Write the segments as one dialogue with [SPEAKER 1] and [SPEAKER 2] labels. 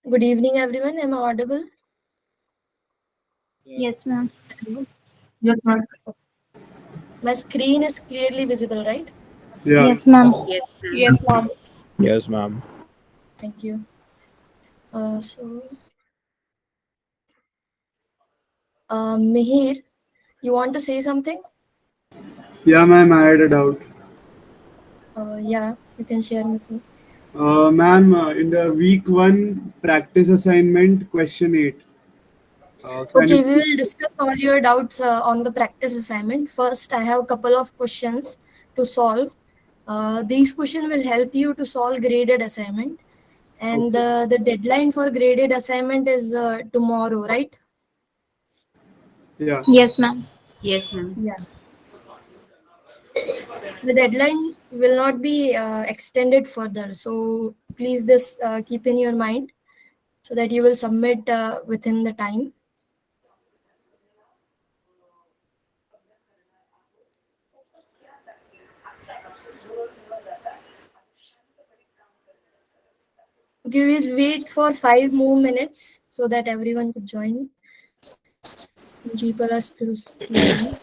[SPEAKER 1] Good evening, everyone. Am I audible?
[SPEAKER 2] Yes, ma'am.
[SPEAKER 1] Hello.
[SPEAKER 3] Yes, ma'am.
[SPEAKER 1] My screen is clearly visible, right?
[SPEAKER 3] Yeah.
[SPEAKER 2] Yes, ma'am.
[SPEAKER 4] Yes, ma'am.
[SPEAKER 5] Yes, ma'am.
[SPEAKER 6] Yes, ma'am.
[SPEAKER 1] Thank you. Mihir, you want to say something?
[SPEAKER 3] Yeah, ma'am, I had a doubt.
[SPEAKER 1] Yeah, you can share with me.
[SPEAKER 3] Ma'am, in the week 1 practice assignment, question 8. Can you
[SPEAKER 1] Okay, we
[SPEAKER 3] please?
[SPEAKER 1] will discuss all your doubts on the practice assignment. First, I have a couple of questions to solve. These questions will help you to solve graded assignment. And
[SPEAKER 3] Okay.
[SPEAKER 1] the deadline for graded assignment is tomorrow, right?
[SPEAKER 3] Yeah.
[SPEAKER 2] Yes, ma'am.
[SPEAKER 4] Yes, ma'am.
[SPEAKER 1] Yeah. The deadline will not be extended further. So please this keep in your mind so that you will submit within the time. Okay, we'll wait for 5 more minutes so that everyone could join. People are still logging.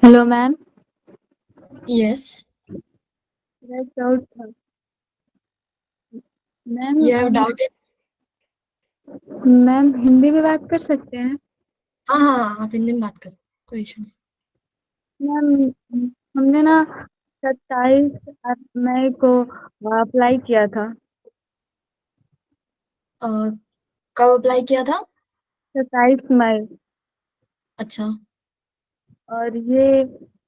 [SPEAKER 2] Hello ma'am.
[SPEAKER 1] Yes,
[SPEAKER 2] मेरा एक doubt था ma'am.
[SPEAKER 1] you have doubted.
[SPEAKER 2] Ma'am Hindi में बात कर सकते हैं?
[SPEAKER 1] हाँ हाँ हाँ, आप हिंदी में बात करो, कोई इशू नहीं।
[SPEAKER 2] मैम हमने ना 27 मई को अप्लाई किया था।
[SPEAKER 1] अ, कब अप्लाई किया था?
[SPEAKER 2] 27 मई।
[SPEAKER 1] अच्छा,
[SPEAKER 2] और ये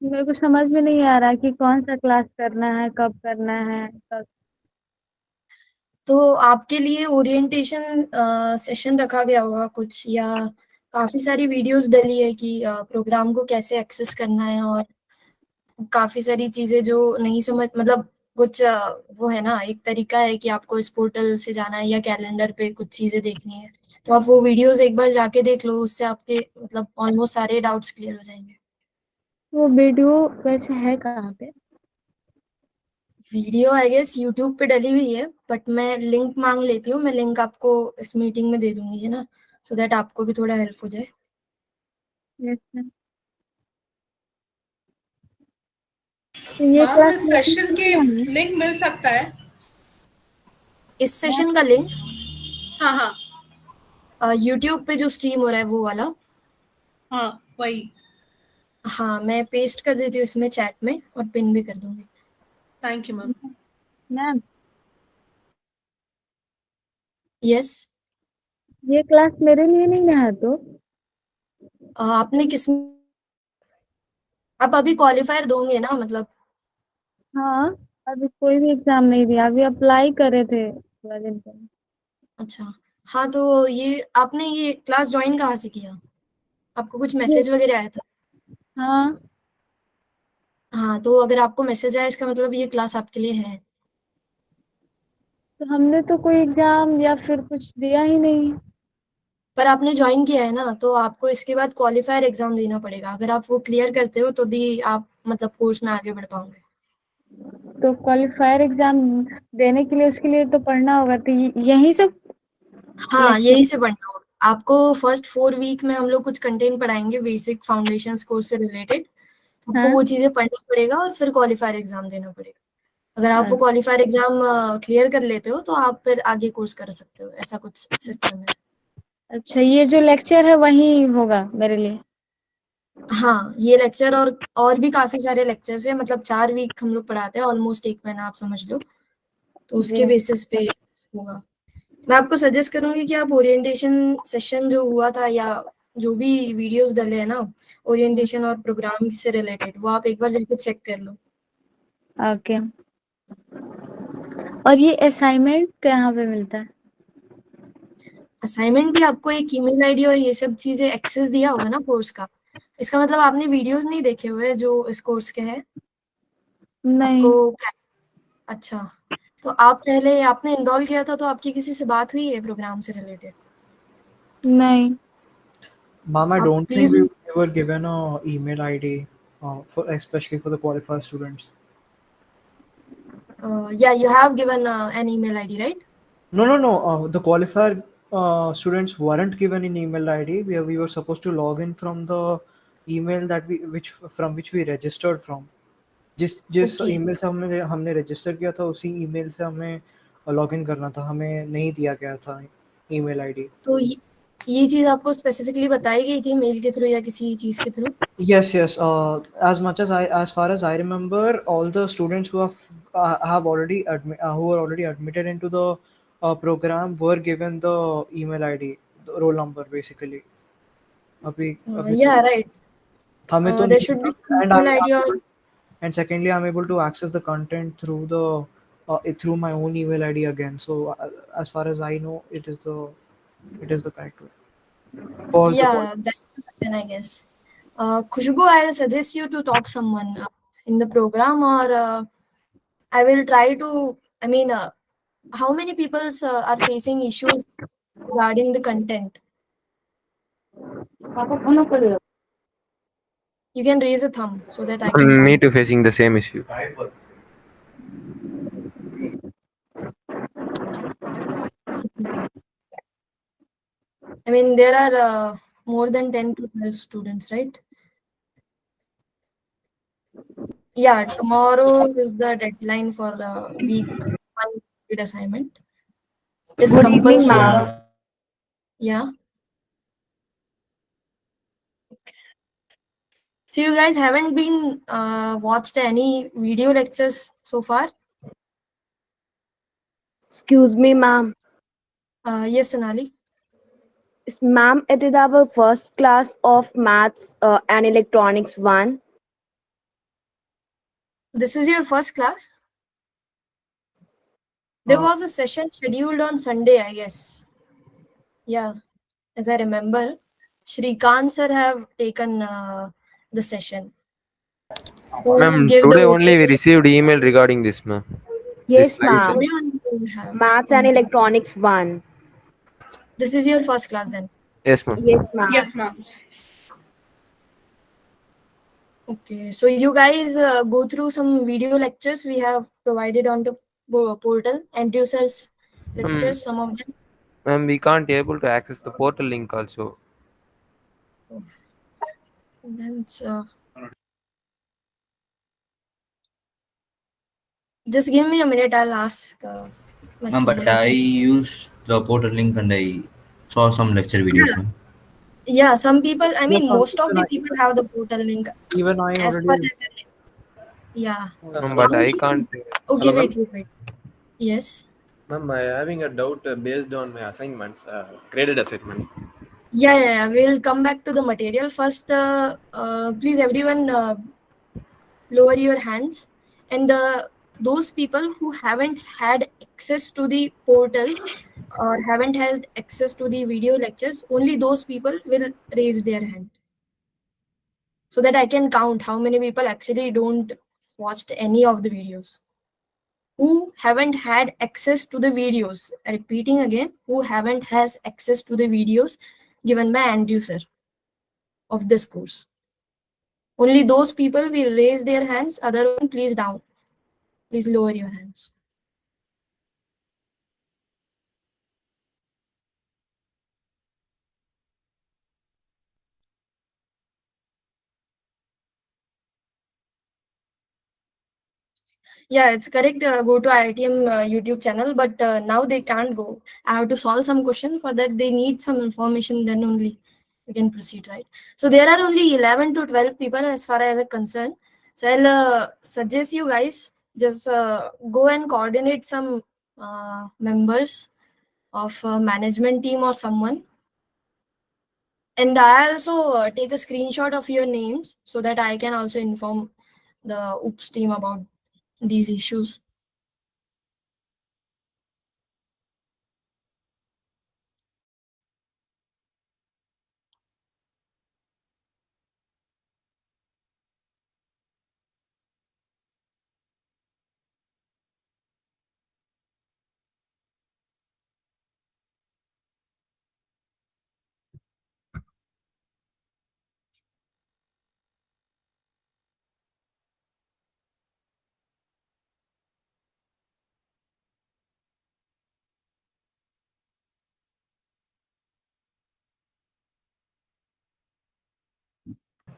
[SPEAKER 2] मेरे को समझ में नहीं आ रहा कि कौन सा क्लास करना है, कब करना है, कब।
[SPEAKER 1] तो आपके लिए ओरिएंटेशन सेशन रखा गया होगा कुछ, या काफी सारी वीडियोस डली है कि प्रोग्राम को कैसे एक्सेस करना है, और काफी सारी चीजें जो नहीं समझ, मतलब कुछ वो है ना, एक तरीका है कि आपको इस पोर्टल से जाना है या कैलेंडर पे कुछ चीजें देखनी है, तो आप वो वीडियोस एक बार जाके देख लो, उससे आपके मतलब ऑलमोस्ट सारे डाउट्स क्लियर हो जाएंगे।
[SPEAKER 2] वो वीडियो वैसे है कहाँ पे?
[SPEAKER 1] वीडियो आई गेस यूट्यूब पे डली हुई है, बट मैं लिंक मांग लेती हूँ, मैं लिंक आपको इस मीटिंग में दे दूंगी, है ना, सो दैट आपको भी थोड़ा हेल्प हो जाए।
[SPEAKER 2] Yes ma'am. तो ये
[SPEAKER 5] मैम,
[SPEAKER 2] क्लास
[SPEAKER 5] इस
[SPEAKER 2] मेरी
[SPEAKER 5] सेशन
[SPEAKER 2] नहीं
[SPEAKER 5] की
[SPEAKER 2] है?
[SPEAKER 5] लिंक मिल सकता है?
[SPEAKER 1] इस सेशन का लिंक
[SPEAKER 5] हाँ हाँ
[SPEAKER 1] यूट्यूब पे जो स्ट्रीम हो रहा है वो वाला,
[SPEAKER 5] हाँ, वही।
[SPEAKER 1] हाँ मैं पेस्ट कर देती हूँ इसमें चैट में और पिन भी कर दूंगी।
[SPEAKER 5] Thank you ma'am.
[SPEAKER 2] Ma'am
[SPEAKER 1] yes,
[SPEAKER 2] ये क्लास मेरे लिए नहीं है तो?
[SPEAKER 1] आपने किस, आप अभी क्वालिफायर दोगे ना, मतलब?
[SPEAKER 2] हाँ, अभी कोई भी एग्जाम नहीं दिया, अभी अप्लाई करे थे थोड़ा दिन पहले।
[SPEAKER 1] अच्छा, हाँ तो ये आपने ये क्लास ज्वाइन कहाँ से किया? आपको कुछ
[SPEAKER 2] ये
[SPEAKER 1] मैसेज वगैरह आया था?
[SPEAKER 2] हाँ।
[SPEAKER 1] हाँ, तो अगर आपको मैसेज आया इसका मतलब ये क्लास आपके लिए है।
[SPEAKER 2] तो हमने तो कोई एग्जाम या फिर कुछ दिया ही नहीं।
[SPEAKER 1] पर आपने ज्वाइन किया है ना, तो आपको इसके बाद क्वालिफायर एग्जाम देना पड़ेगा। अगर आप वो क्लियर करते हो तो भी आप मतलब कोर्स में आगे बढ़ पाओगे।
[SPEAKER 2] तो क्वालिफायर एग्जाम देने के लिए उसके लिए तो पढ़ना होगा, तो यही सब
[SPEAKER 1] हाँ,
[SPEAKER 2] लेक्चर।
[SPEAKER 1] यही से पढ़ना होगा आपको। फर्स्ट 4 वीक में हम लोग कुछ कंटेंट पढ़ाएंगे बेसिक फाउंडेशंस कोर्स से रिलेटेड। आपको
[SPEAKER 2] हाँ।
[SPEAKER 1] वो चीजें पढ़ना पड़ेगा और फिर क्वालिफायर एग्जाम देना पड़ेगा। अगर आप वो
[SPEAKER 2] अच्छा।
[SPEAKER 1] क्वालिफायर एग्जाम क्लियर कर लेते हो तो आप फिर आगे कोर्स कर सकते हो। ऐसा कुछ सिस्टम है।
[SPEAKER 2] अच्छा, ये जो लेक्चर है वही होगा मेरे लिए।
[SPEAKER 1] हाँ, ये लेक्चर और भी काफी सारे लेक्चर्स है। मतलब 4 वीक हम लोग पढ़ाते हैं, ऑलमोस्ट 1 महीना आप समझ लो। तो
[SPEAKER 2] जी।
[SPEAKER 1] उसके बेसिस पे होगा। मैं आपको सजेस्ट करूंगी कि आप ओरिएंटेशन सेशन जो हुआ था या जो भी वीडियोस डले हैं ना ओरिएंटेशन और प्रोग्राम से रिलेटेड, वो आप एक बार जाके चेक कर लो।
[SPEAKER 2] ओके। और ये असाइनमेंट कहाँ पे मिलता है?
[SPEAKER 1] असाइनमेंट भी आपको एक ईमेल आईडी और ये सब चीजें एक्सेस दिया होगा ना कोर्स का। इसका मतलब आपने वीडियोस नहीं देखे हुए जो इस कोर्स के हैं
[SPEAKER 2] नहीं।
[SPEAKER 1] आपको। अच्छा, तो आप पहले आपने इनरोल किया था तो आपकी किसी से बात हुई है प्रोग्राम से रिलेटेड?
[SPEAKER 2] नहीं।
[SPEAKER 4] Ma'am, I
[SPEAKER 1] आप
[SPEAKER 4] don't think
[SPEAKER 1] please,
[SPEAKER 4] we were given a email ID for especially for the qualified students.
[SPEAKER 1] या you have given an email ID right?
[SPEAKER 4] No, no, no. The qualified students weren't given an email ID. We were supposed to log in from the email that we which from which we registered from. जिस
[SPEAKER 1] okay,
[SPEAKER 4] email से हमने हमने register किया था उसी email से हमें log in करना था, हमें नहीं दिया गया था ईमेल आईडी।
[SPEAKER 1] तो ये चीज आपको स्पेसिफिकली बताई गई थी मेल के थ्रू या किसी चीज के through?
[SPEAKER 4] Yes, yes. As far as I remember, all the students have already who are already admitted into the program were given the email ID, the roll number basically. अभी अभी तो
[SPEAKER 1] या right,
[SPEAKER 4] हमें तो
[SPEAKER 1] देयर
[SPEAKER 4] नहीं
[SPEAKER 1] should be
[SPEAKER 4] मिला and
[SPEAKER 1] email ID और
[SPEAKER 4] and secondly I'm able to access the content through the through my own email ID again. So as far as I know, it is the correct way for the call.
[SPEAKER 1] yeah, that's the pattern, I guess. Khushbu, I'll suggest you to talk someone in the program, or I will try to. I mean, how many people are facing issues regarding the content? You can raise a thumb so that I can
[SPEAKER 6] Me
[SPEAKER 1] count.
[SPEAKER 6] too facing the same issue.
[SPEAKER 1] I mean, there are more than 10 to 12 students, right? Yeah, tomorrow is the deadline for week 1 grid assignment. It's
[SPEAKER 7] Good evening,
[SPEAKER 1] compulsory.
[SPEAKER 7] ma'am.
[SPEAKER 1] Yeah. So you guys haven't been watched any video lectures so far?
[SPEAKER 7] Excuse me, ma'am.
[SPEAKER 1] Yes, Sonali.
[SPEAKER 7] Ma'am, it is our first class of Maths and Electronics 1.
[SPEAKER 1] This is your first class? There
[SPEAKER 4] Uh,
[SPEAKER 1] was a session scheduled on Sunday, I guess. Yeah, as I remember, Shrikant sir have taken the session. Who
[SPEAKER 6] Ma'am,
[SPEAKER 1] gave the
[SPEAKER 6] today only we
[SPEAKER 1] orientation?
[SPEAKER 6] received email regarding this, ma'am. This
[SPEAKER 7] Yes,
[SPEAKER 6] slide deck.
[SPEAKER 7] ma'am.
[SPEAKER 1] Today only you have.
[SPEAKER 7] Maths and Electronics 1.
[SPEAKER 1] This is your first class then.
[SPEAKER 6] Yes, ma'am.
[SPEAKER 7] Yes, ma'am.
[SPEAKER 5] Yes, ma'am.
[SPEAKER 1] Okay, so you guys go through some video lectures we have provided on the portal and users lectures, some of them.
[SPEAKER 6] Ma'am, we can't able to access the portal link also.
[SPEAKER 1] Then just give me a minute, I'll ask my
[SPEAKER 8] Ma'am, but
[SPEAKER 1] senior.
[SPEAKER 8] I used the portal link and I saw some lecture videos,
[SPEAKER 1] Yeah,
[SPEAKER 8] ma'am.
[SPEAKER 1] yeah, some people, I
[SPEAKER 4] yes,
[SPEAKER 1] mean,
[SPEAKER 4] ma'am.
[SPEAKER 1] most of the people have the portal link
[SPEAKER 4] Even I
[SPEAKER 1] as far
[SPEAKER 4] already.
[SPEAKER 1] as yeah.
[SPEAKER 6] Ma'am, but I can't.
[SPEAKER 1] Okay,
[SPEAKER 9] Hello, ma'am.
[SPEAKER 1] wait. Yes.
[SPEAKER 9] Ma'am, I having a doubt based on my assignments, graded assignment.
[SPEAKER 1] Yeah. We'll come back to the material. First, please everyone lower your hands. And those people who haven't had access to the portals or haven't had access to the video lectures, only those people will raise their hand so that I can count how many people actually don't watched any of the videos. who haven't had access to the videos. Repeating again, who haven't has access to the videos given by Andrew sir of this course. Only those people will raise their hands. Other one, please down. Please lower your hands. Yeah, it's correct. Go to IITM YouTube channel, but now they can't go. I have to solve some question. For that, they need some information. Then only we can proceed, right? So there are only 11 to 12 people as far as a concern. So I'll suggest you guys just go and coordinate some members of management team or someone. And I also take a screenshot of your names so that I can also inform the OOPS team about these issues.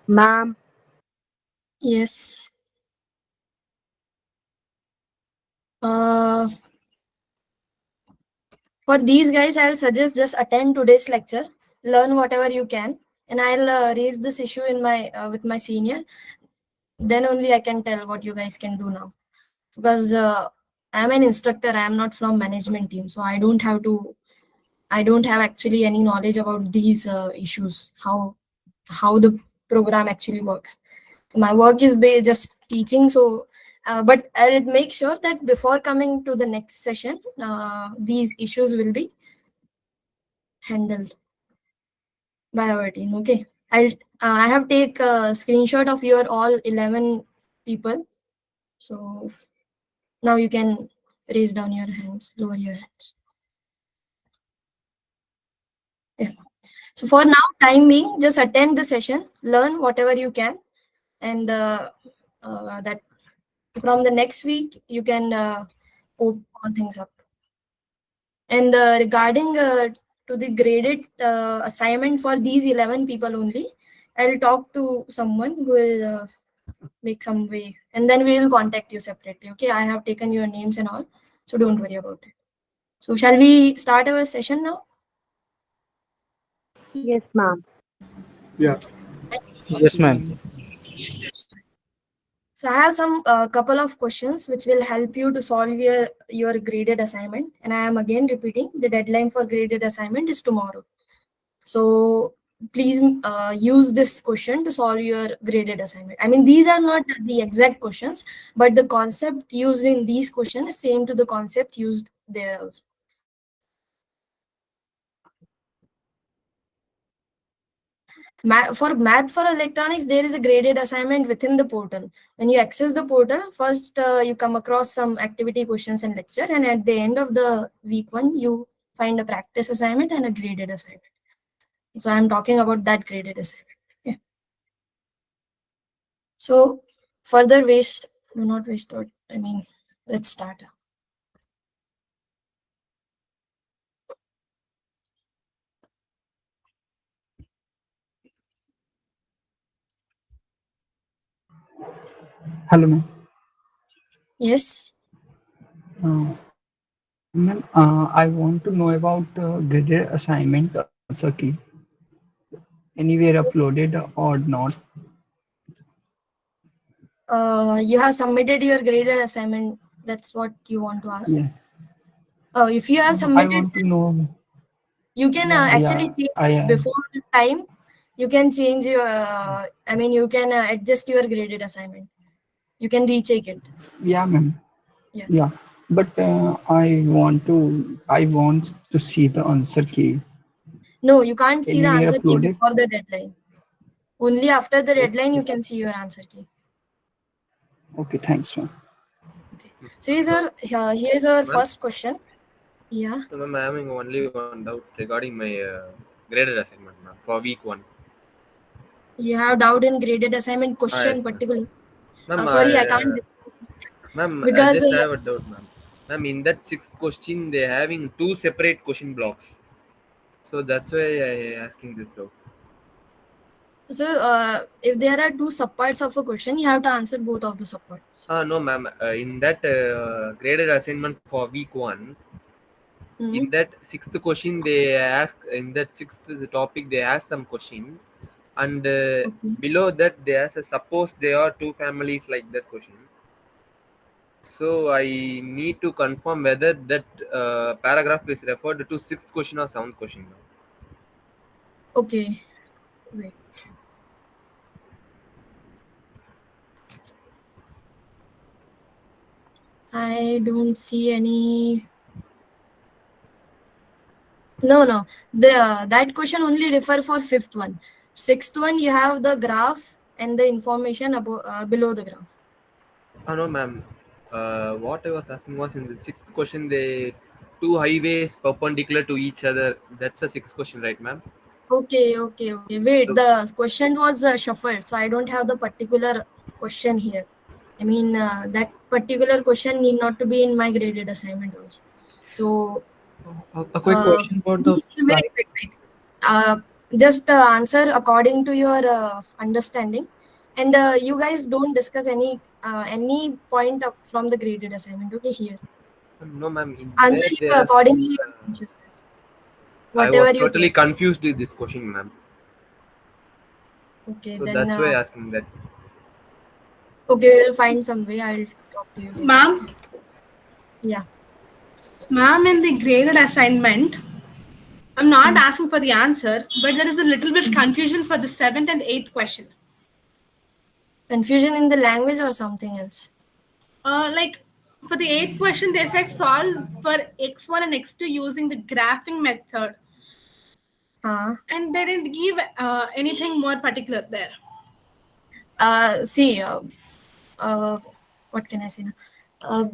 [SPEAKER 7] Ma'am.
[SPEAKER 1] Yes. For these guys, I'll suggest just attend today's lecture, learn whatever you can, and I'll raise this issue in my with my senior. Then only I can tell what you guys can do now. Because I'm an instructor, I am not from management team, so I don't have actually any knowledge about these issues, how the program actually works. My work is just teaching, so but I'll make sure that before coming to the next session, these issues will be handled by our team. Okay, I have take a screenshot of your all 11 people. So now you can raise down your hands, lower your hands. Yeah. So for now, time being, just attend the session, learn whatever you can, and that from the next week you can open all things up. And regarding to the graded assignment for these 11 people only, I'll talk to someone who will make some way, and then we will contact you separately. Okay, I have taken your names and all, so don't worry about it. So shall we start our session now?
[SPEAKER 7] Yes, ma'am.
[SPEAKER 3] Yeah.
[SPEAKER 10] Yes, ma'am.
[SPEAKER 1] So I have some couple of questions which will help you to solve your graded assignment. And I am again repeating, the deadline for graded assignment is tomorrow. So please use this question to solve your graded assignment. I mean, these are not the exact questions, but the concept used in these questions is same to the concept used there also. For math for electronics, there is a graded assignment within the portal. When you access the portal, first you come across some activity questions and lecture, and at the end of the week 1, you find a practice assignment and a graded assignment. So I'm talking about that graded assignment. Okay. So further do not waste. I mean, let's start.
[SPEAKER 10] Hello, ma'am.
[SPEAKER 1] Yes.
[SPEAKER 10] Ma'am, I want to know about the graded assignment answer key. Anywhere uploaded or not?
[SPEAKER 1] You have submitted your graded assignment. That's what you want to ask.
[SPEAKER 10] Yeah.
[SPEAKER 1] If you have
[SPEAKER 10] I
[SPEAKER 1] submitted,
[SPEAKER 10] want to know.
[SPEAKER 1] you can
[SPEAKER 10] Yeah,
[SPEAKER 1] actually
[SPEAKER 10] yeah,
[SPEAKER 1] change
[SPEAKER 10] I am.
[SPEAKER 1] before time. You can change your. I mean, you can adjust your graded assignment. You can recheck it.
[SPEAKER 10] Yeah, ma'am.
[SPEAKER 1] Yeah.
[SPEAKER 10] Yeah, but I want to see the answer key.
[SPEAKER 1] No, you can't see the
[SPEAKER 10] Anywhere
[SPEAKER 1] answer key
[SPEAKER 10] uploaded?
[SPEAKER 1] before the deadline. Only after the deadline you can see your answer key.
[SPEAKER 10] Okay, thanks, ma'am.
[SPEAKER 1] Okay. So here's our
[SPEAKER 9] Ma'am,
[SPEAKER 1] first question. Yeah.
[SPEAKER 9] so ma'am, I'm having only one doubt regarding my graded assignment, ma'am, for week 1.
[SPEAKER 1] You have doubt in graded assignment question
[SPEAKER 9] Yes, ma'am.
[SPEAKER 1] particularly.
[SPEAKER 9] Ma'am,
[SPEAKER 1] Sorry, I can't discuss it
[SPEAKER 9] ma'am, I
[SPEAKER 1] because
[SPEAKER 9] just have a doubt, ma'am. Ma'am, in that sixth question, they're having two separate question blocks. So that's why I asking this doubt.
[SPEAKER 1] if there are two subparts of a question, you have to answer both of the subparts.
[SPEAKER 9] No, ma'am. In that graded assignment for week 1, in that sixth question, they ask in that sixth topic they ask some question, and
[SPEAKER 1] Okay.
[SPEAKER 9] below that they ask suppose there are two families like that question. So I need to confirm whether that paragraph is referred to sixth question or seventh question.
[SPEAKER 1] Okay. Wait. I don't see any. No. That question only refer for fifth one. Sixth one, you have the graph and the information above below the graph.
[SPEAKER 9] No, ma'am. What I was asking was in the sixth question, they two highways perpendicular to each other. That's a sixth question, right, ma'am?
[SPEAKER 1] Okay. Wait,
[SPEAKER 9] So,
[SPEAKER 1] the question was shuffled, so I don't have the particular question here. I mean, that particular question need not to be in my graded assignment also. So,
[SPEAKER 4] A quick question about the
[SPEAKER 1] wait. Just answer according to your understanding, and you guys don't discuss any point up from the graded assignment. Okay, here
[SPEAKER 9] no, ma'am. In
[SPEAKER 1] answer
[SPEAKER 9] there,
[SPEAKER 1] you
[SPEAKER 9] there are
[SPEAKER 1] accordingly
[SPEAKER 9] some.
[SPEAKER 1] your consciousness,
[SPEAKER 9] I was
[SPEAKER 1] whatever you
[SPEAKER 9] totally
[SPEAKER 1] think.
[SPEAKER 9] confused with this question, ma'am.
[SPEAKER 1] Okay,
[SPEAKER 9] So
[SPEAKER 1] then
[SPEAKER 9] that's why asking that.
[SPEAKER 1] okay, we'll find some way. I'll talk to you later.
[SPEAKER 5] Ma'am,
[SPEAKER 1] Yeah.
[SPEAKER 5] ma'am, in the graded assignment, I'm not asking for the answer, but there is a little bit confusion for the seventh and eighth question.
[SPEAKER 1] Confusion in the language or something else?
[SPEAKER 5] Like for the eighth question, they said solve for x1 and x2 using the graphing method, and they didn't give anything more particular there.
[SPEAKER 1] See, what can I say now?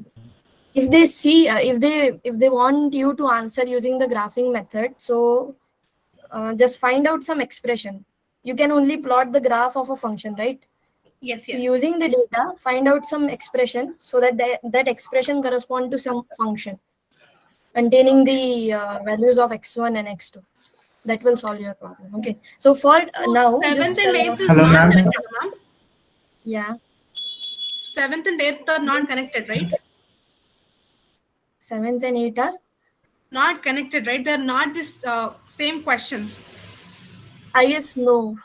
[SPEAKER 1] If they see, if they want you to answer using the graphing method, so just find out some expression. You can only plot the graph of a function, right?
[SPEAKER 5] Yes.
[SPEAKER 1] So using the data, find out some expression so that that expression correspond to some function containing the values of x1 and x2. That will solve your problem. Okay. So for
[SPEAKER 5] So
[SPEAKER 1] now,
[SPEAKER 5] seventh
[SPEAKER 1] just
[SPEAKER 5] and eighth is
[SPEAKER 10] Hello,
[SPEAKER 5] not
[SPEAKER 10] ma'am.
[SPEAKER 5] connected, ma'am.
[SPEAKER 1] yeah,
[SPEAKER 5] Seventh and eighth are not connected, right?
[SPEAKER 1] seventh and eighth are.
[SPEAKER 5] Not connected, right? They're not this same questions.
[SPEAKER 1] I guess no.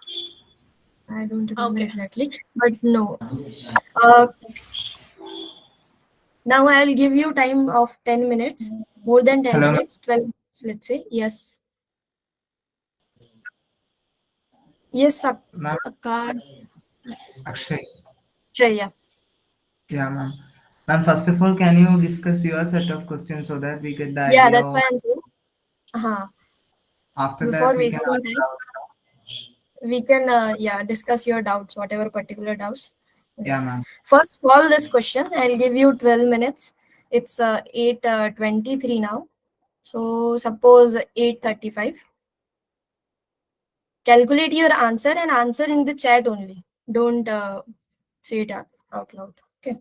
[SPEAKER 1] I don't remember
[SPEAKER 5] Okay.
[SPEAKER 1] exactly, but no. Uh, Now I'll give you time of 10 minutes, more than 10
[SPEAKER 10] Hello,
[SPEAKER 1] minutes, 12 minutes, let's say. Yes. Yes,
[SPEAKER 10] ma'am. Akshay.
[SPEAKER 1] Shreya.
[SPEAKER 10] Yeah, ma'am. Ma'am, first of all, can you discuss your set of questions so that we get the
[SPEAKER 1] Yeah,
[SPEAKER 10] idea
[SPEAKER 1] that's
[SPEAKER 10] of
[SPEAKER 1] why I'm saying. Uh-huh.
[SPEAKER 10] after
[SPEAKER 1] Before
[SPEAKER 10] that we can
[SPEAKER 1] wasting
[SPEAKER 10] answer
[SPEAKER 1] time, we can discuss your doubts, whatever particular doubts.
[SPEAKER 10] Yeah,
[SPEAKER 1] Yes.
[SPEAKER 10] ma'am.
[SPEAKER 1] First, solve this question. I'll give you 12 minutes. It's 8:23 now. So suppose 8:35. Calculate your answer and answer in the chat only. Don't say it out loud. Okay.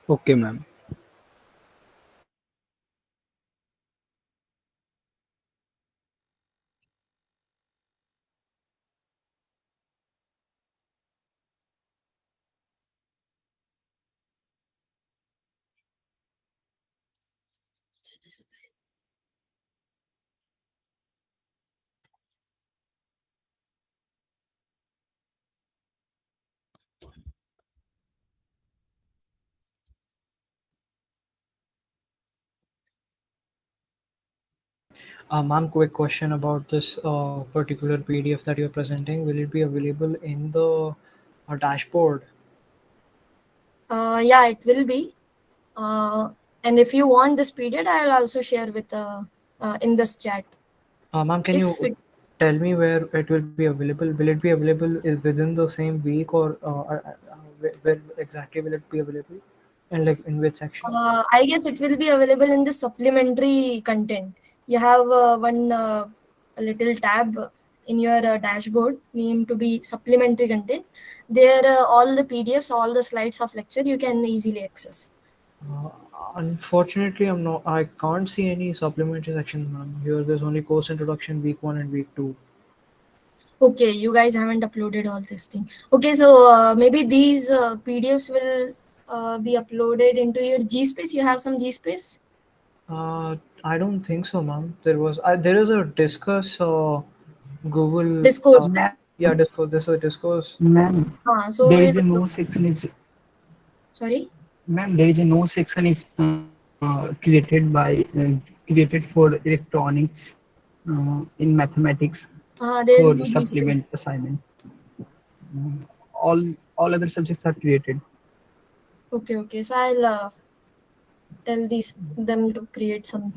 [SPEAKER 11] Okay, ma'am.
[SPEAKER 4] Ma'am, quick question about this particular PDF that you're presenting. Will it be available in the dashboard?
[SPEAKER 1] Yeah, it will be. And if you want this period, I'll also share with in this chat.
[SPEAKER 4] Ma'am, can
[SPEAKER 1] If
[SPEAKER 4] you tell me where it will be available? Will it be available within the same week, or when exactly will it be available, and like in which section?
[SPEAKER 1] I guess it will be available in the supplementary content. You have one a little tab in your dashboard named to be supplementary content. There, all the PDFs, all the slides of lecture you can easily access.
[SPEAKER 4] Uh, Unfortunately, I can't see any supplementary section, ma'am. Here, there's only course introduction, week 1 and week 2.
[SPEAKER 1] Okay, you guys haven't uploaded all this thing. Okay, so maybe these PDFs will be uploaded into your G space. You have some G space?
[SPEAKER 4] I don't think so, ma'am. There is a discuss Google.
[SPEAKER 1] Discourse, right?
[SPEAKER 10] Ma'am,
[SPEAKER 4] Yeah, discourse. This is a discourse.
[SPEAKER 10] ma'am,
[SPEAKER 1] So
[SPEAKER 10] there
[SPEAKER 1] we'll
[SPEAKER 10] is a
[SPEAKER 1] upload.
[SPEAKER 10] no section is
[SPEAKER 1] Sorry?
[SPEAKER 10] ma'am, there is a no section is created for electronics in mathematics
[SPEAKER 1] There's
[SPEAKER 10] for
[SPEAKER 1] no G
[SPEAKER 10] supplement
[SPEAKER 1] space.
[SPEAKER 10] assignment. All all other subjects are created.
[SPEAKER 1] Okay. So I'll tell them to create some.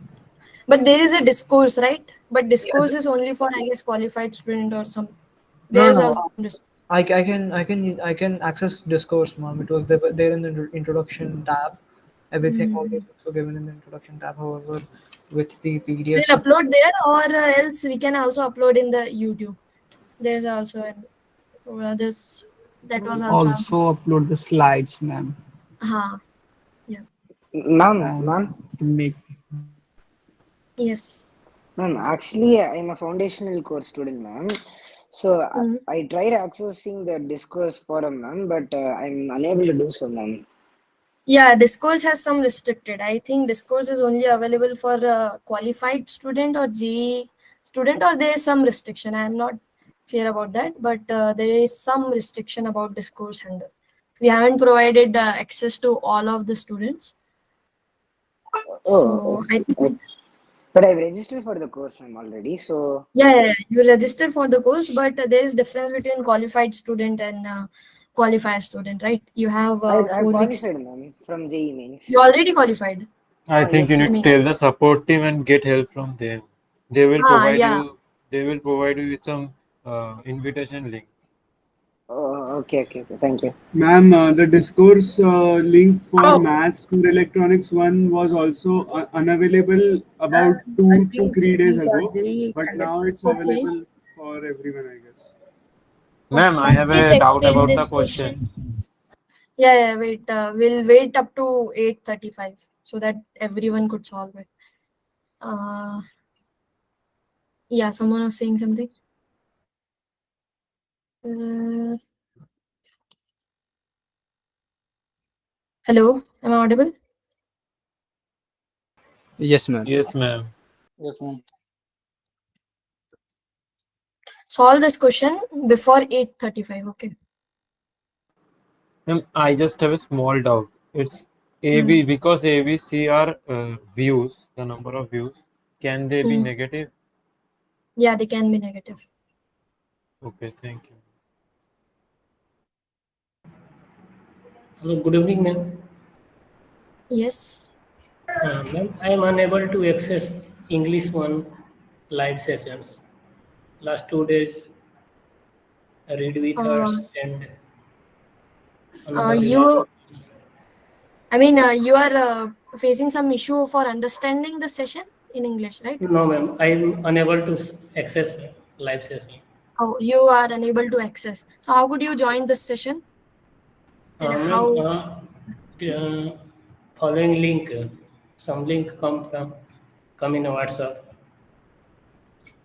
[SPEAKER 1] But there is a discourse, right? But
[SPEAKER 4] Yeah.
[SPEAKER 1] discourse is only for, I guess, qualified student or some.
[SPEAKER 4] No,
[SPEAKER 1] There
[SPEAKER 4] no,
[SPEAKER 1] is also
[SPEAKER 4] no.
[SPEAKER 1] discourse.
[SPEAKER 4] I can access discourse, ma'am. It was there in the introduction tab. Everything, all these
[SPEAKER 1] Mm.
[SPEAKER 4] things were given in the introduction tab. However, with the
[SPEAKER 1] So
[SPEAKER 4] PDFs,
[SPEAKER 1] you'll upload there, or else we can also upload in the YouTube. There's also this that was also.
[SPEAKER 10] Also upload the slides, ma'am,
[SPEAKER 1] Yeah.
[SPEAKER 10] and
[SPEAKER 11] Ma'am,
[SPEAKER 10] to make.
[SPEAKER 1] Yes.
[SPEAKER 11] ma'am. Actually, I'm a foundational course student, ma'am. So
[SPEAKER 1] Mhm.
[SPEAKER 11] I tried accessing the discourse forum, ma'am, but I'm unable to do so, ma'am.
[SPEAKER 1] Yeah, discourse has some restricted. I think discourse is only available for qualified student or G student, or there is some restriction. I am not clear about that, but there is some restriction about discourse handle. We haven't provided access to all of the students.
[SPEAKER 11] Oh,
[SPEAKER 1] So I think,
[SPEAKER 11] but I've registered for the course, ma'am, already. So
[SPEAKER 1] yeah, you register for the course, but there is difference between qualified student and qualified student, right? You have
[SPEAKER 11] I've
[SPEAKER 1] 4 weeks.
[SPEAKER 11] qualified, ma'am, from JE mains.
[SPEAKER 1] You already qualified.
[SPEAKER 12] I think you
[SPEAKER 11] Yes,
[SPEAKER 1] I
[SPEAKER 12] need
[SPEAKER 11] ma'am.
[SPEAKER 12] to
[SPEAKER 1] mean,
[SPEAKER 12] tell the support team and get help from them. They will provide
[SPEAKER 1] yeah.
[SPEAKER 12] you. They will provide you with some invitation link.
[SPEAKER 11] Oh, okay. Thank you.
[SPEAKER 3] Ma'am, the discourse link for
[SPEAKER 1] Oh,
[SPEAKER 3] maths for electronics one was also unavailable about
[SPEAKER 2] I
[SPEAKER 3] 2 to 3 days
[SPEAKER 2] think
[SPEAKER 3] ago,
[SPEAKER 2] JEE
[SPEAKER 3] but
[SPEAKER 2] candidate.
[SPEAKER 3] now it's
[SPEAKER 1] okay.
[SPEAKER 3] available for everyone, I guess.
[SPEAKER 12] Ma'am, I
[SPEAKER 1] Okay.
[SPEAKER 12] have
[SPEAKER 2] Please
[SPEAKER 12] a doubt
[SPEAKER 2] explain
[SPEAKER 12] about
[SPEAKER 2] this
[SPEAKER 12] the question.
[SPEAKER 2] question.
[SPEAKER 1] Yeah. Wait. We'll wait up to 8:35 so that everyone could solve it. Uh, yeah. Someone was saying something. Uh, Hello. Am I audible?
[SPEAKER 13] Yes, ma'am.
[SPEAKER 12] Yes, ma'am.
[SPEAKER 13] Yes, ma'am.
[SPEAKER 1] Solve this question before 8:35. Okay.
[SPEAKER 12] Ma'am, I just have a small doubt. It's
[SPEAKER 1] Hmm.
[SPEAKER 12] AB because ABC are views, the number of views. Can they be
[SPEAKER 1] Hmm.
[SPEAKER 12] negative?
[SPEAKER 1] Yeah, they can be negative.
[SPEAKER 12] Okay, thank you.
[SPEAKER 14] Hello, good evening, ma'am.
[SPEAKER 1] Yes.
[SPEAKER 14] Ma'am, I am unable to access English 1 live sessions. Last 2 days, I read with
[SPEAKER 1] Uh,
[SPEAKER 14] us and another
[SPEAKER 1] you.
[SPEAKER 14] related.
[SPEAKER 1] I mean, you are facing some issue for understanding the session in English, right?
[SPEAKER 14] No, ma'am, I am unable to access live session.
[SPEAKER 1] Oh, you are unable to access. So how could you join this session? And
[SPEAKER 14] Ma'am,
[SPEAKER 1] how?
[SPEAKER 14] following link, some link come in WhatsApp,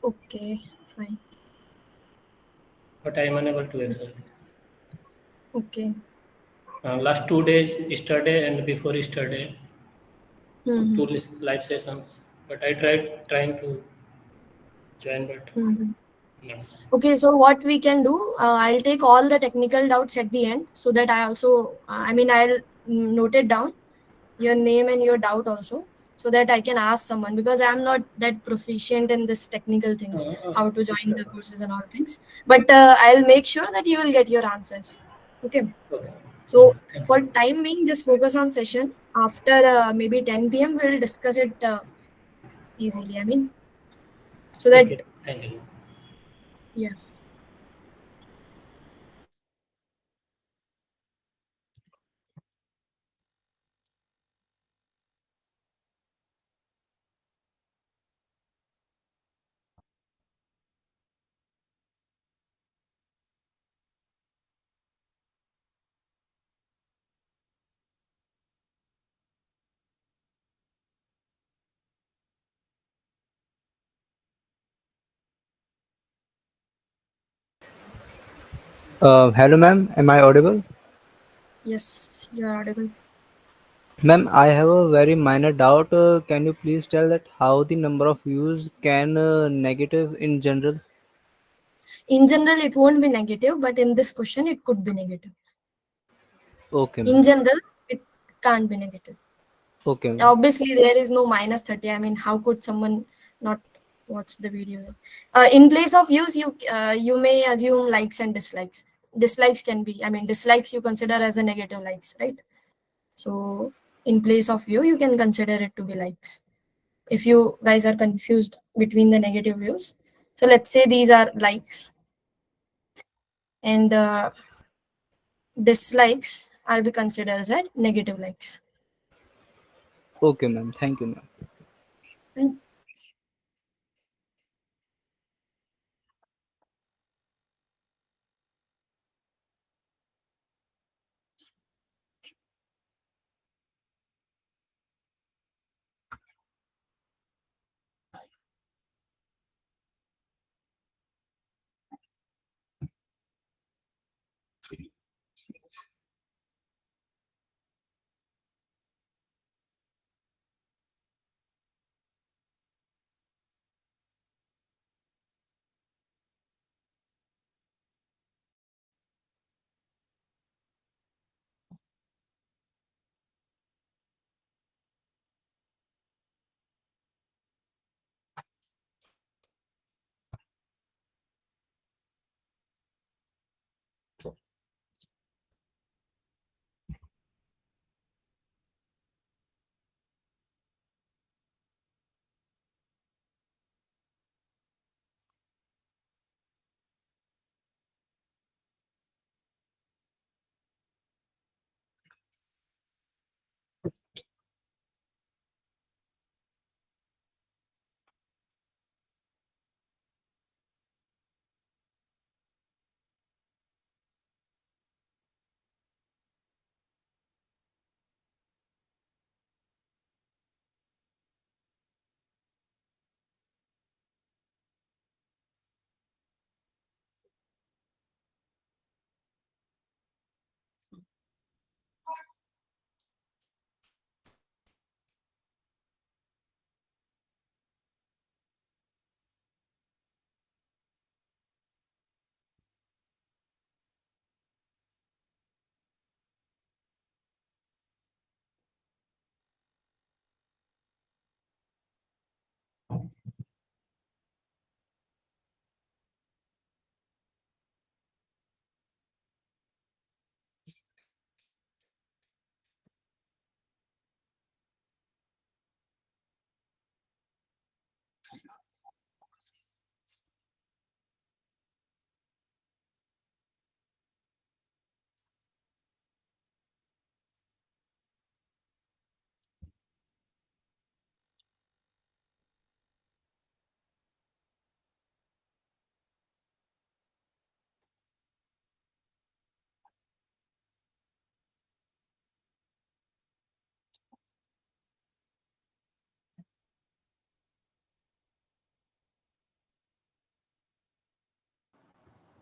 [SPEAKER 1] Okay, fine.
[SPEAKER 14] but I am unable to access.
[SPEAKER 1] Okay.
[SPEAKER 14] Last 2 days, yesterday and before yesterday,
[SPEAKER 1] Mm-hmm.
[SPEAKER 14] two live sessions, but I tried trying to join, but
[SPEAKER 1] Mm-hmm.
[SPEAKER 14] no.
[SPEAKER 1] Okay, so what we can do, I'll take all the technical doubts at the end so that I also, I'll note it down, your name and your doubt also, so that I can ask someone because I'm not that proficient in this technical things, how to join
[SPEAKER 14] Sure.
[SPEAKER 1] the courses and all things. But I'll make sure that you will get your answers. Okay.
[SPEAKER 14] Okay.
[SPEAKER 1] So
[SPEAKER 14] Thank
[SPEAKER 1] for
[SPEAKER 14] you.
[SPEAKER 1] time being, just focus on session. After maybe 10 p.m., we'll discuss it easily. So that,
[SPEAKER 14] Okay. Thank you.
[SPEAKER 1] yeah.
[SPEAKER 13] Hello, ma'am. Am I audible?
[SPEAKER 1] Yes, you are audible.
[SPEAKER 13] Ma'am, I have a very minor doubt. Can you please tell that how the number of views can negative in general?
[SPEAKER 1] In general, it won't be negative, but in this question, it could be negative.
[SPEAKER 13] Okay,
[SPEAKER 1] In
[SPEAKER 13] ma'am.
[SPEAKER 1] general, it can't be negative.
[SPEAKER 13] Okay, ma'am.
[SPEAKER 1] Obviously, there is no -30. I mean, how could someone not watch the video? In place of views, you may assume likes and dislikes. Dislikes can be, I mean, dislikes you consider as a negative likes, right? So in place of view, you can consider it to be likes. If you guys are confused between the negative views, so let's say these are likes, and dislikes are be considered as a negative likes.
[SPEAKER 13] Okay, ma'am. Thank you, ma'am.
[SPEAKER 1] And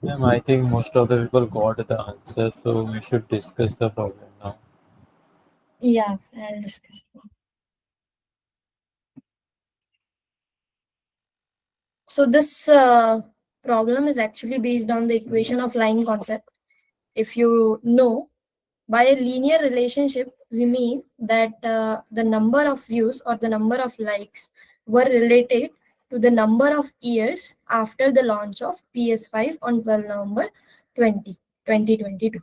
[SPEAKER 12] Ma'am, I think most of the people got the answer, so we should discuss the problem now.
[SPEAKER 1] yeah, I'll discuss. So this problem is actually based on the equation of line concept. If you know, by a linear relationship, we mean that the number of views or the number of likes were related to the number of years after the launch of PS5 on 12 November 2022.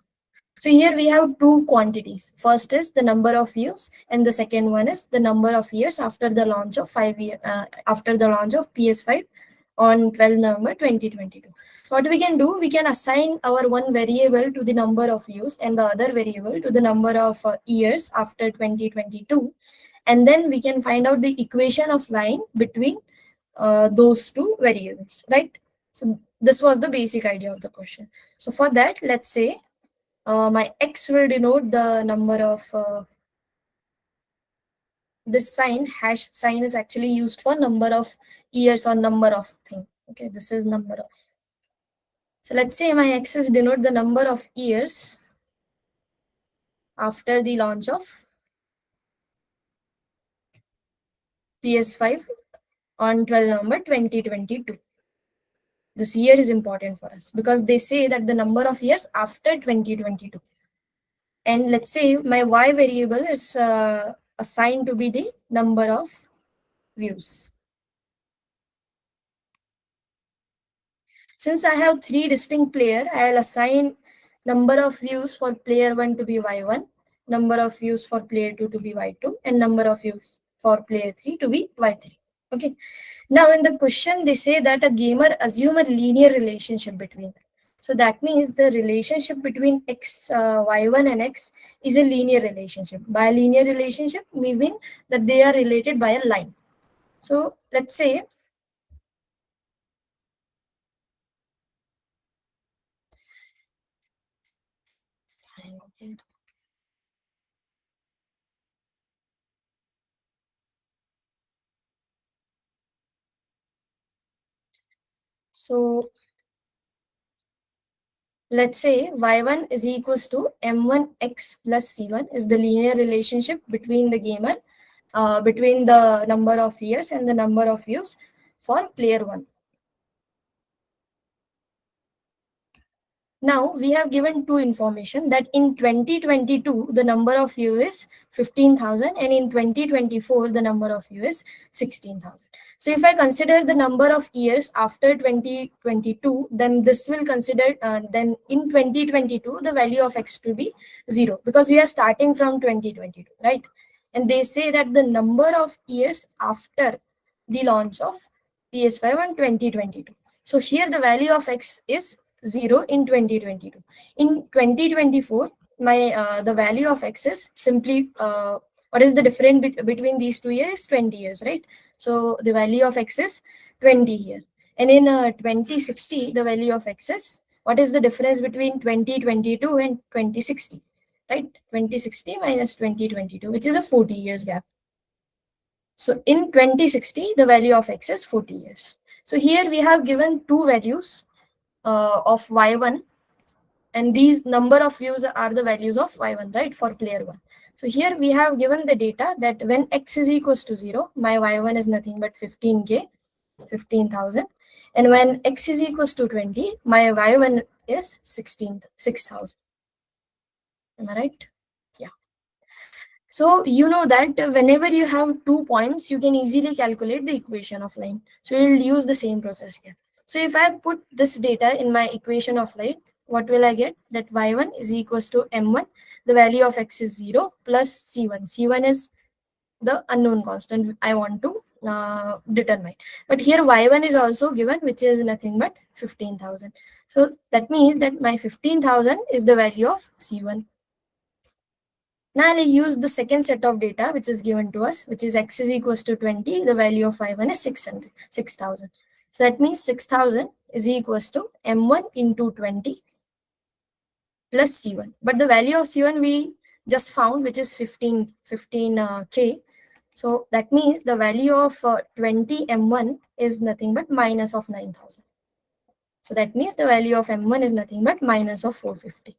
[SPEAKER 1] So here we have two quantities. First is the number of views, and the second one is the number of years after the launch of after the launch of PS5 on 12 November 2022. So what we can do, we can assign our one variable to the number of views and the other variable to the number of years after 2022, and then we can find out the equation of line between those two variables, right? So this was the basic idea of the question. So for that, let's say my x will denote the number of this sign, hash sign is actually used for number of years or number of thing. Okay, this is number of. So let's say my x's denote the number of years after the launch of PS5 on 12 November 2022. This year is important for us because they say that the number of years after 2022. And let's say my y variable is assigned to be the number of views. Since I have 3 distinct players, I'll assign number of views for player 1 to be y1, number of views for player 2 to be y2, and number of views for player 3 to be y3. Okay. Now in the question, they say that a gamer assume a linear relationship between them. So that means the relationship between x, y1 and x is a linear relationship. By a linear relationship, we mean that they are related by a line. So let's say so let's say y1 is equals to m1x plus c1 is the linear relationship between the gamer, between the number of years and the number of views for player 1. Now we have given two information that in 2022 the number of views is 15,000 and in 2024 the number of views is 16,000. So if I consider the number of years after 2022, then this will consider then in 2022 the value of x to be 0 because we are starting from 2022, right? And they say that the number of years after the launch of PS5 in 2022. So here the value of x is 0 in 2022. In 2024, my the value of x is simply what is the difference between these 2 years? 20 years, right? So the value of x is 20 here. And in 2060, the value of x is, what is the difference between 2022 and 2060? Right? 2060 minus 2022, which is a 40 years gap. So in 2060, the value of x is 40 years. So here we have given two values of y1, and these number of views are the values of y1, right, for player 1. So here we have given the data that when x is equals to 0, my y1 is nothing but 15k, 15,000. And when x is equals to 20, my y1 is 6,000. Am I right? Yeah. So you know that whenever you have 2 points, you can easily calculate the equation of line. So you'll use the same process here. So if I put this data in my equation of line, what will I get? That y1 is equals to m1. The value of x is 0 plus c1. c1 is the unknown constant I want to determine. But here y1 is also given, which is nothing but 15,000. So that means that my 15,000 is the value of c1. Now I'll use the second set of data which is given to us, which is x is equals to 20. The value of y1 is 6,000. So that means 6,000 is equals to m1 into 20 plus c1. But the value of c1 we just found, which is 15k. So that means the value of 20 m1 is nothing but minus of 9,000. So that means the value of m1 is nothing but minus of 450.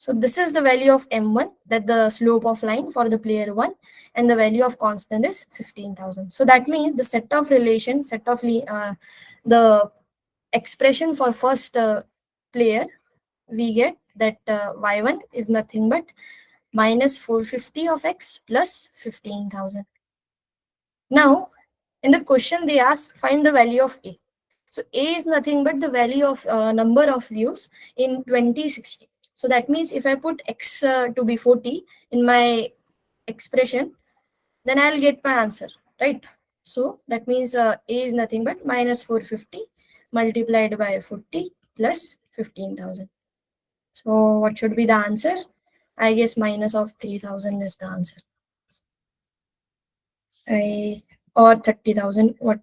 [SPEAKER 1] So this is the value of m1, that the slope of line for the player 1, and the value of constant is 15,000. So that means the set of relation, the expression for first player, we get that y1 is nothing but minus 450 of x plus 15,000. Now, in the question they ask, find the value of a. So a is nothing but the value of number of views in 2060. So that means if I put x to be 40 in my expression, then I'll get my answer, right? So that means a is nothing but minus 450 multiplied by 40 plus 15,000. So what should be the answer? I guess minus of 3,000 is the answer. Or 30,000. What?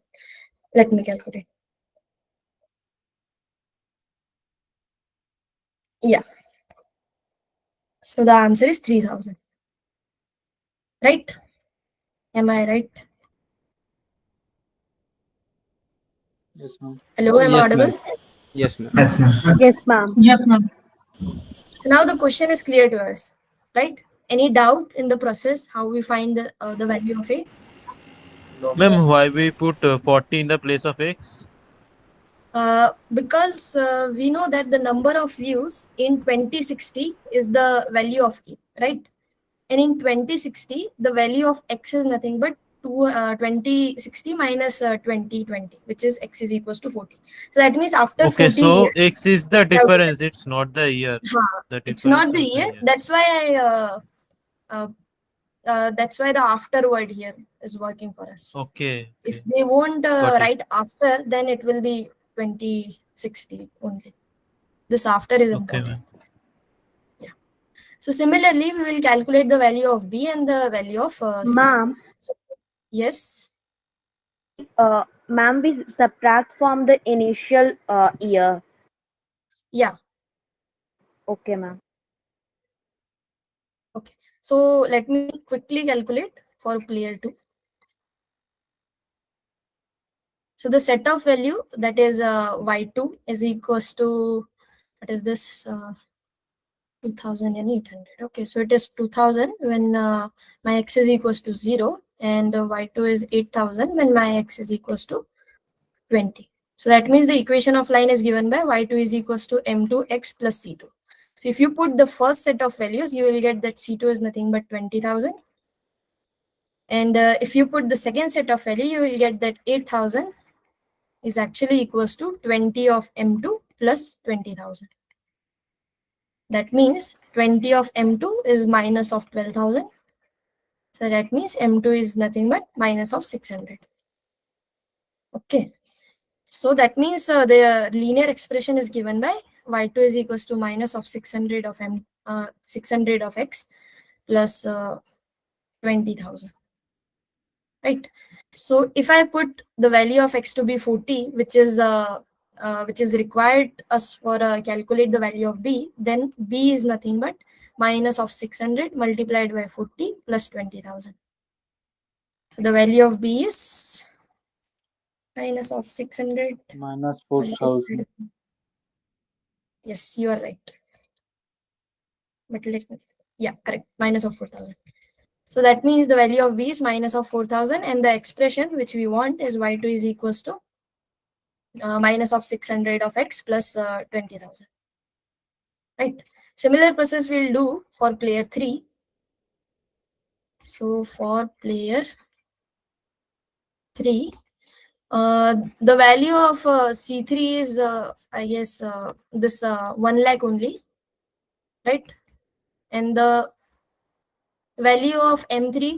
[SPEAKER 1] Let me calculate. Yeah. So the answer is 3,000. Right? Am I right?
[SPEAKER 12] Yes, ma'am.
[SPEAKER 1] Hello, am I
[SPEAKER 10] Yes,
[SPEAKER 1] audible?
[SPEAKER 10] ma'am.
[SPEAKER 13] Yes, ma'am.
[SPEAKER 10] Yes, ma'am.
[SPEAKER 7] Yes, ma'am.
[SPEAKER 1] Yes, ma'am. So now the question is clear to us, right? Any doubt in the process how we find the value of a?
[SPEAKER 12] Ma'am, why we put 40 in the place of x?
[SPEAKER 1] Because we know that the number of views in 2060 is the value of e, right? And in 2060, the value of x is nothing but 2060 minus 2020, which is x is equals to 40. So that means after
[SPEAKER 12] Okay,
[SPEAKER 1] 40
[SPEAKER 12] so
[SPEAKER 1] years,
[SPEAKER 12] x is the difference. It's not the year. The
[SPEAKER 1] it's not
[SPEAKER 12] difference
[SPEAKER 1] the
[SPEAKER 12] of the
[SPEAKER 1] year.
[SPEAKER 12] year.
[SPEAKER 1] That's why that's why the after word here is working for us.
[SPEAKER 12] Okay.
[SPEAKER 1] If they won't
[SPEAKER 12] Got it.
[SPEAKER 1] write after, then it will be 2060 only. This after is
[SPEAKER 12] Okay,
[SPEAKER 1] important.
[SPEAKER 12] ma'am.
[SPEAKER 1] Yeah. So similarly, we will calculate the value of B and the value of C.
[SPEAKER 7] Ma'am,
[SPEAKER 1] So, yes.
[SPEAKER 7] ma'am, we subtract from the initial year.
[SPEAKER 1] Yeah.
[SPEAKER 7] Okay, ma'am.
[SPEAKER 1] Okay. So let me quickly calculate for player 2. So the set of value, that is y2 is equals to, what is this, 2800. Okay, so it is 2000 when my x is equals to 0, and y2 is 8000 when my x is equals to 20. So that means the equation of line is given by y2 is equals to m2x plus c2. So if you put the first set of values, you will get that c2 is nothing but 20,000. And if you put the second set of value, you will get that 8,000 is actually equals to 20 of m2 plus 20,000. That means 20 of m2 is minus of 12,000. So that means m2 is nothing but minus of 600. Okay. So that means the linear expression is given by y2 is equals to minus of 600 of 600 of x plus 20,000. Right. So if I put the value of x to be 40, which is required us for calculate the value of b, then b is nothing but minus of 600 multiplied by 40 plus 20,000. So the value of b is minus of 600
[SPEAKER 12] minus 4,000.
[SPEAKER 1] Yes, you are right. But let me, yeah, correct. Minus of 4,000. So that means the value of b is minus of 4,000, and the expression which we want is y2 is equals to minus of 600 of x plus 20,000. Right. Similar process we'll do for player 3. So for player 3, the value of C3 is, I guess, this 1 lakh only, right? And the value of M3,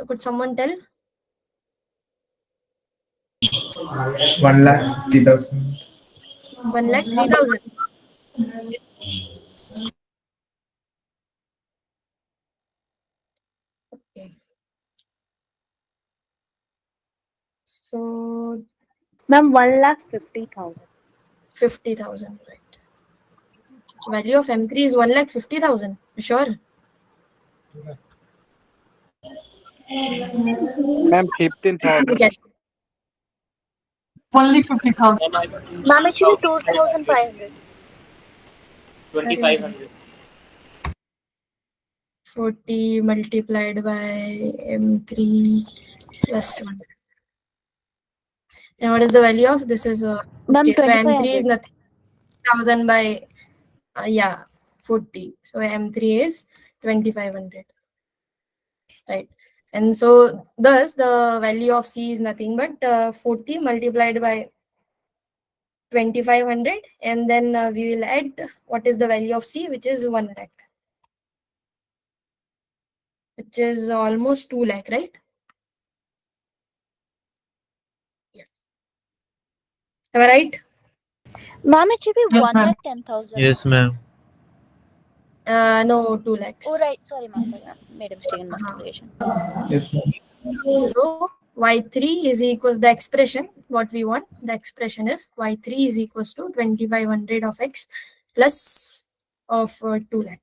[SPEAKER 1] could someone tell?
[SPEAKER 10] 1,50,000.
[SPEAKER 1] 1,03,000. Okay. So,
[SPEAKER 7] Ma'am, 1,50,000.
[SPEAKER 1] 50,000, right? Value of M3 is 1,50,000. Sure.
[SPEAKER 15] Ma'am, 15,000.
[SPEAKER 1] Okay. Only 50,000.
[SPEAKER 16] Ma'am, it should be 2,500.
[SPEAKER 14] 2,500.
[SPEAKER 1] 40 multiplied by M3 plus 1. And what is the value of this? Is okay. So M3 is
[SPEAKER 16] 2,500.
[SPEAKER 1] nothing. 1,000 by yeah, 40. So M3 is 2,500. Right. And so thus the value of C is nothing but 40 multiplied by 2,500, and then we will add what is the value of C, which is 1 lakh, which is almost 2 lakh, right? Yeah. Am I right?
[SPEAKER 16] Ma'am, it should be
[SPEAKER 1] Yes,
[SPEAKER 16] one
[SPEAKER 1] ma'am.
[SPEAKER 16] lakh 10,000.
[SPEAKER 12] Yes, ma'am.
[SPEAKER 1] No, 2 lakhs.
[SPEAKER 16] Oh, right. Sorry, ma'am. Made a mistake in multiplication.
[SPEAKER 10] Yes, ma'am.
[SPEAKER 1] So y3 is equals the expression what we want. The expression is y3 is equals to 2,500 of x plus of 2 lakh.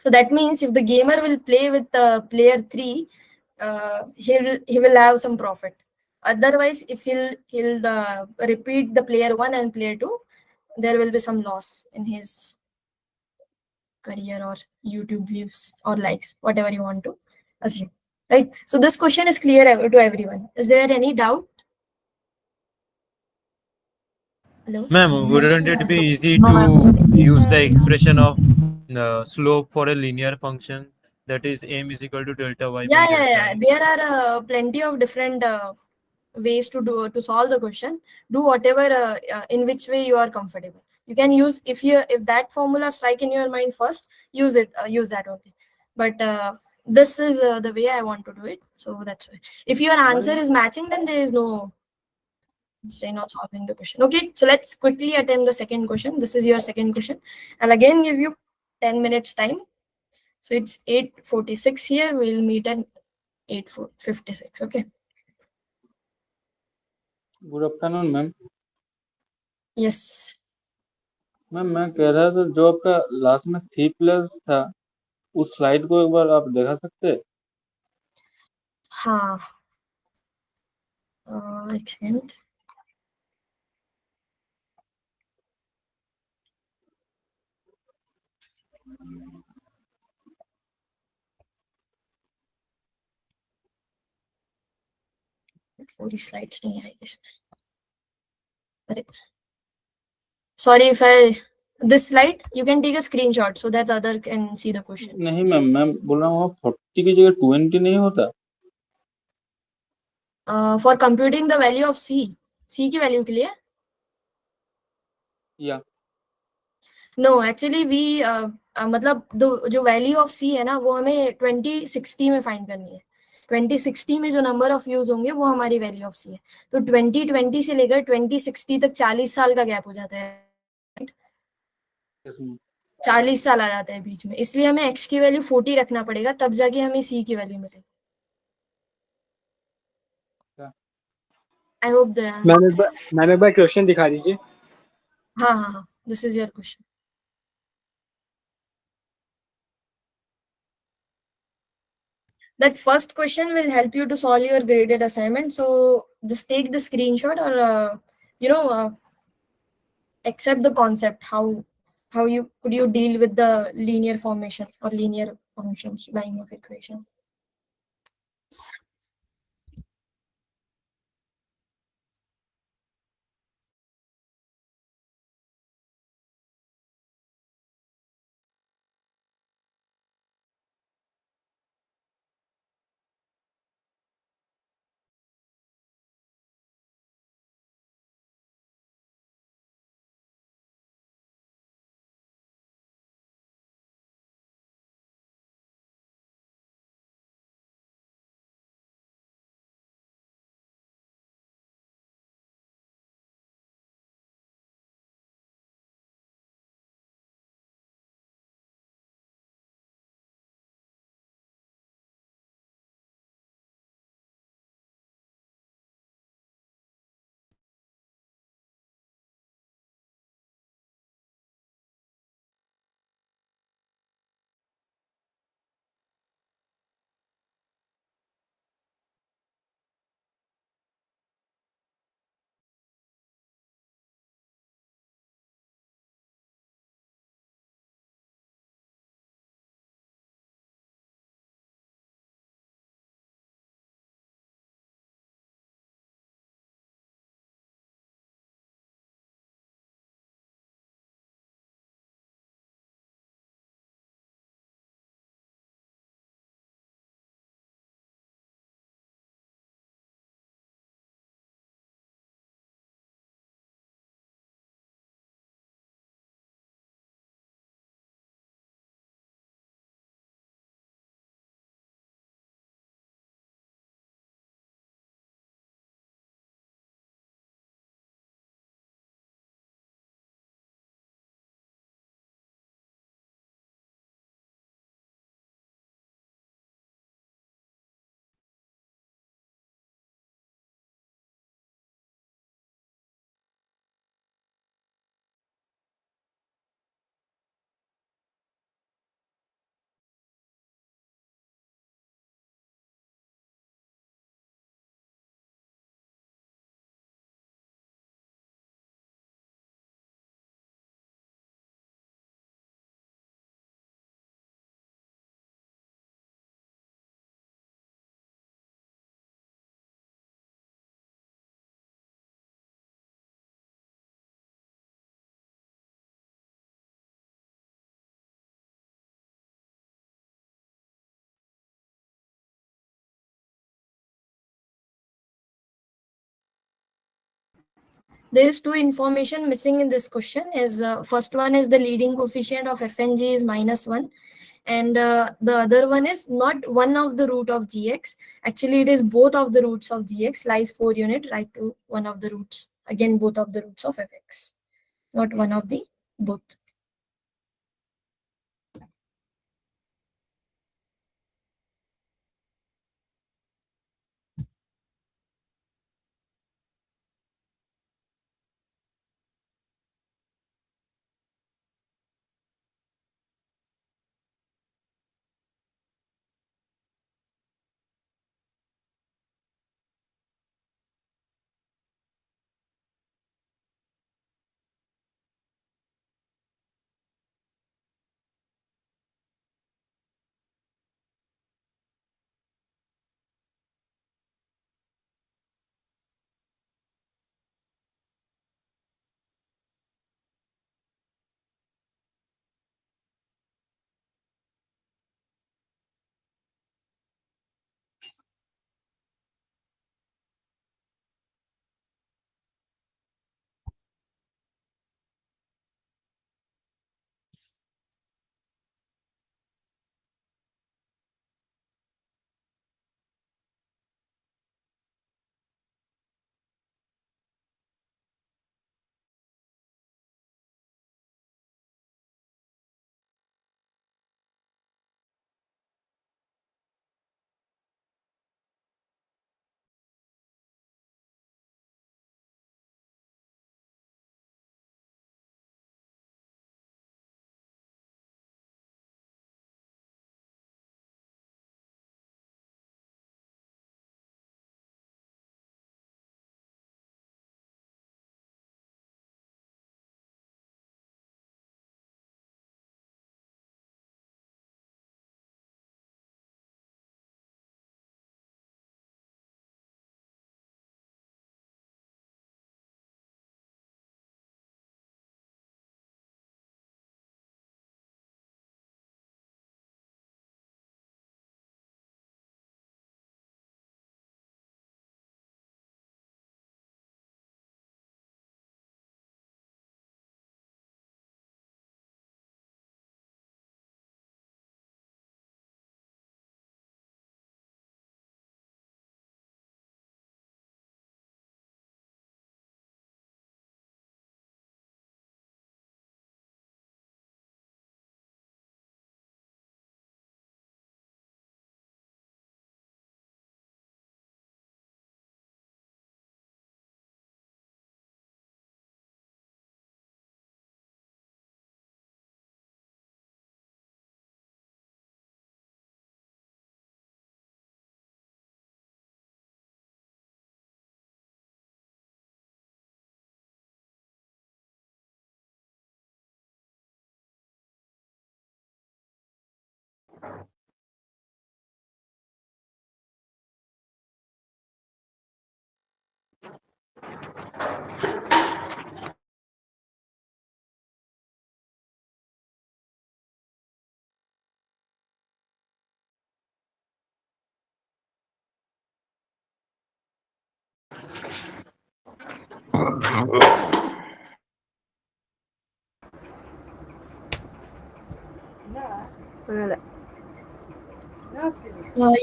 [SPEAKER 1] So that means if the gamer will play with player 3, he will have some profit. Otherwise, if he'll repeat the player 1 and player 2, there will be some loss in his career or YouTube views or likes, whatever you want to assume, right? So this question is clear to everyone. Is there any doubt? Hello?
[SPEAKER 12] Ma'am, wouldn't it be easy
[SPEAKER 2] No,
[SPEAKER 12] to
[SPEAKER 2] ma'am.
[SPEAKER 12] use the expression of slope for a linear function, that is m is equal to delta y by
[SPEAKER 1] Yeah, yeah,
[SPEAKER 12] delta
[SPEAKER 1] yeah.
[SPEAKER 12] x?
[SPEAKER 1] There are plenty of different ways to solve the question. Do whatever in which way you are comfortable. You can use, if that formula strike in your mind first, use it. Use that only. But this is the way I want to do it. So that's why. If your answer is matching, then there is no stay not solving the question. Okay, so let's quickly attempt the second question. This is your second question. I'll again give you 10 minutes time. So it's 8:46 here. We'll meet at 8:56. Okay.
[SPEAKER 15] Good afternoon ma'am.
[SPEAKER 1] Yes.
[SPEAKER 15] Ma'am मैं कह रहा था जो आपका last में थी plus था उस स्लाइड को एक बार आप दिखा सकते हैं?
[SPEAKER 1] हाँ। एक सेकंड। पूरी स्लाइड्स नहीं आई इसमें। अरे sorry if I this slide you can take a screenshot so that the other can see the question.
[SPEAKER 15] नहीं मैम, मैं बोल रहा हूँ 40 की जगह 20 नहीं होता?
[SPEAKER 1] For computing the value of c की वैल्यू के लिए
[SPEAKER 15] या
[SPEAKER 1] नो एक्चुअली वी मतलब जो वैल्यू ऑफ c है ना वो हमें 2060 में फाइंड करनी है। 2060 में जो नंबर ऑफ व्यूज होंगे वो हमारी वैल्यू ऑफ c है। तो 2020 से लेकर 2060 तक 40 साल का गैप हो जाता है। 40 साल आ जाता है बीच में, इसलिए हमें x की वैल्यू 40 रखना पड़ेगा, तब जाके हमें c की वैल्यू मिलेगी। आई होप
[SPEAKER 17] मैम एक बार क्वेश्चन दिखा दीजिए।
[SPEAKER 1] हाँ हाँ हाँ, this is your question. That first question will help you to solve your graded assignment. So just take the screenshot or accept the concept. How you could you deal with the linear formation or linear functions line of equation. There is two information missing in this question. Is first one is the leading coefficient of FNG is -1, and the other one is not one of the root of gx. Actually, it is both of the roots of gx lies 4 unit right to one of the roots. Again, both of the roots of fx, not one of the both.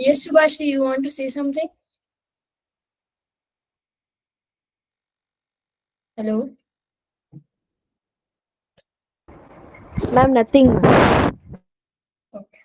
[SPEAKER 1] Yes, Subhashri, you want to say something? Hello.
[SPEAKER 7] Ma'am, nothing, ma'am.
[SPEAKER 1] Okay.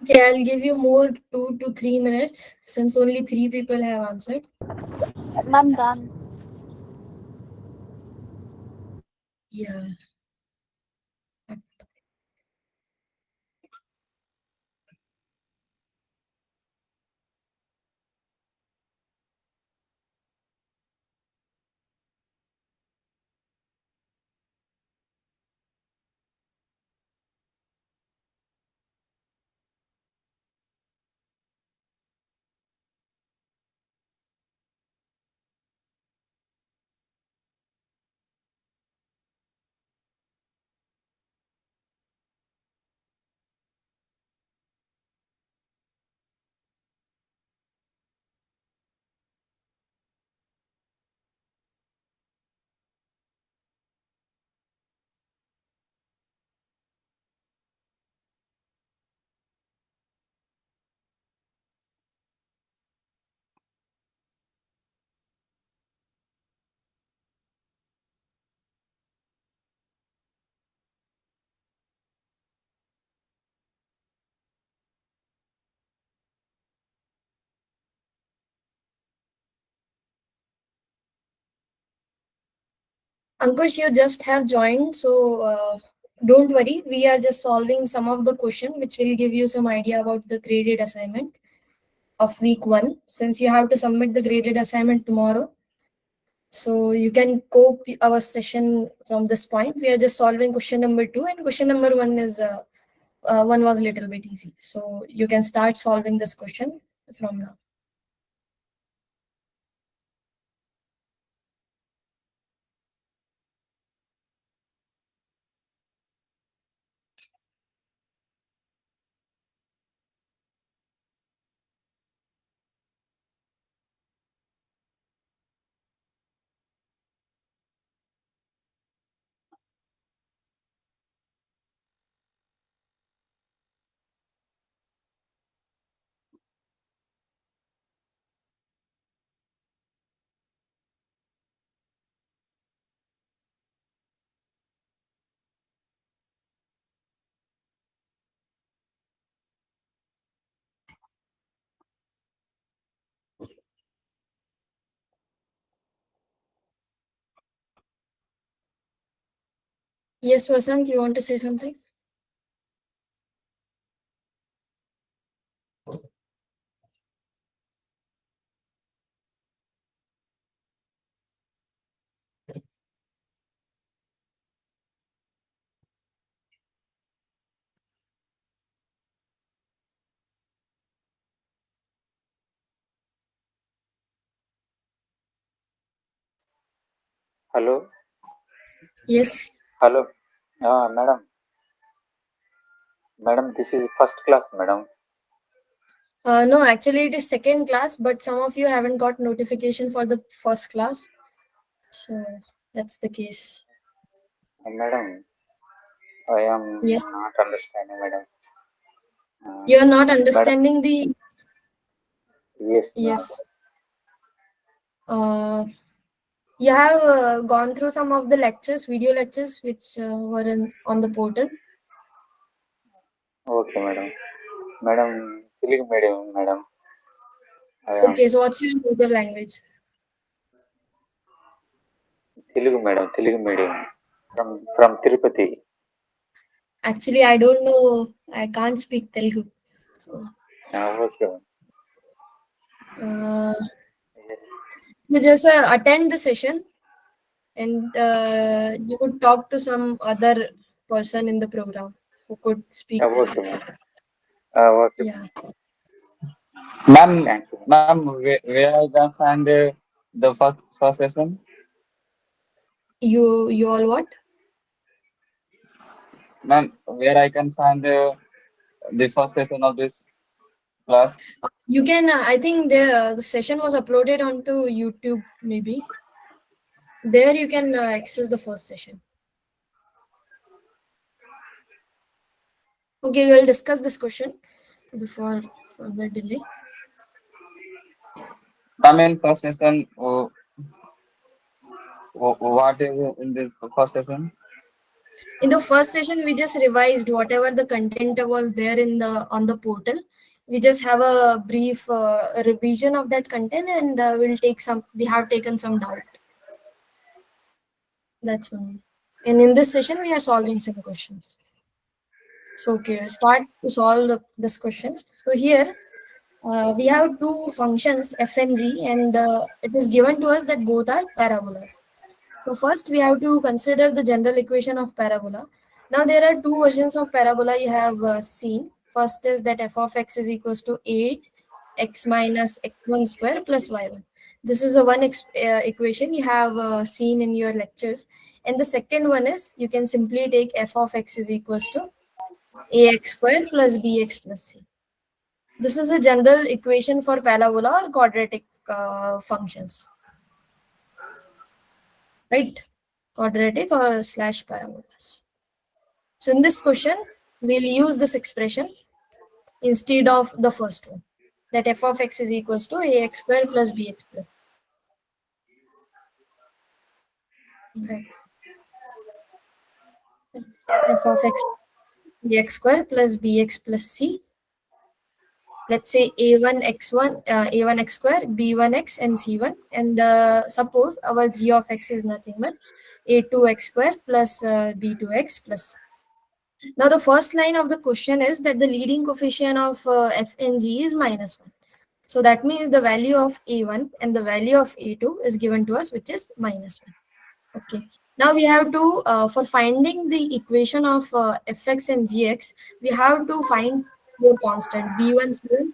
[SPEAKER 1] Okay, I'll give you more 2 to 3 minutes since only 3 people have answered.
[SPEAKER 16] Ma'am, done.
[SPEAKER 1] Yeah. Ankush, you just have joined, so don't worry. We are just solving some of the question, which will give you some idea about the graded assignment of week 1. Since you have to submit the graded assignment tomorrow, so you can cope our session from this point. We are just solving question number 2, and question number 1 is one was a little bit easy. So you can start solving this question from now. Yes, Vasant, you want to say something?
[SPEAKER 18] Hello.
[SPEAKER 1] Yes.
[SPEAKER 18] Hello. Madam. Madam, this is first class, madam.
[SPEAKER 1] No, actually it is second class, but some of you haven't got notification for the first class. So that's the case.
[SPEAKER 18] Madam, I am
[SPEAKER 1] Yes.
[SPEAKER 18] not understanding, madam.
[SPEAKER 1] You are not
[SPEAKER 18] Madam.
[SPEAKER 1] understanding the.
[SPEAKER 18] Yes, ma'am.
[SPEAKER 1] Yes. You have gone through some of the lectures, video lectures, which were on the portal.
[SPEAKER 18] Okay, madam. Madam, Telugu medium, madam. I am
[SPEAKER 1] Okay, so what's your native language?
[SPEAKER 18] Telugu, madam. Telugu medium. From Tirupati.
[SPEAKER 1] Actually, I don't know. I can't speak Telugu. So.
[SPEAKER 18] Okay.
[SPEAKER 1] You just attend the session, and you could talk to some other person in the program who could speak Telugu.
[SPEAKER 18] Okay, madam. Okay.
[SPEAKER 1] Yeah.
[SPEAKER 15] Ma'am, where I can find the first session?
[SPEAKER 1] You all what?
[SPEAKER 15] Ma'am, where I can find the first session of this class?
[SPEAKER 1] You can. I think the session was uploaded onto YouTube. Maybe there you can access the first session. Okay, we will discuss this question before further delay.
[SPEAKER 15] Ma'am, in first session, what is in this first session?
[SPEAKER 1] In the first session, we just revised whatever the content was there in the on the portal. We just have a brief revision of that content, and we'll take some. We have taken some doubt. That's only. And in this session, we are solving some questions. So okay, start to solve this question. So here we have two functions f and g, and it is given to us that both are parabolas. So first we have to consider the general equation of parabola. Now there are two versions of parabola you have seen. First is that f of x is equals to 8x minus x1 square plus y1. This is the one equation you have seen in your lectures. And the second one is you can simply take f of x is equals to ax square plus bx plus c. This is a general equation for parabola or quadratic functions, right? Quadratic or slash parabolas. So in this question, we'll use this expression instead of the first one, that f of x is equals to ax square plus bx plus. Okay. F of x ax square plus bx plus c. Let's say a1 x1, a1 x square, b1 x, and c1. And suppose our g of x is nothing but a2 x square plus b2 x plus c. Now the first line of the question is that the leading coefficient of f and g is -1. So that means the value of a1 and the value of a2 is given to us, which is -1. Okay. Now we have to, for finding the equation of fx and gx, we have to find your constant b1, c1.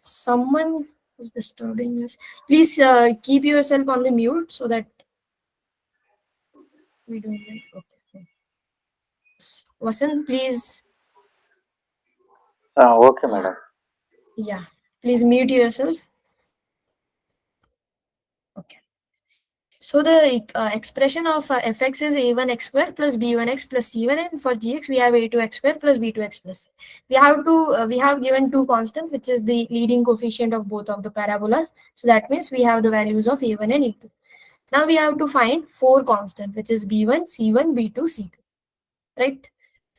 [SPEAKER 1] Someone is disturbing us. Please keep yourself on the mute so that we don't. Okay. Vasan, please.
[SPEAKER 18] Okay, madam.
[SPEAKER 1] Yeah. Please mute yourself. Okay. So the expression of fx is a1 x square plus b1 x plus c1, and for gx we have a2 x square plus b2 x plus. We have to we have given two constants, which is the leading coefficient of both of the parabolas. So that means we have the values of a1 and a2. Now we have to find four constant, which is b1, c1, b2, c2. Right?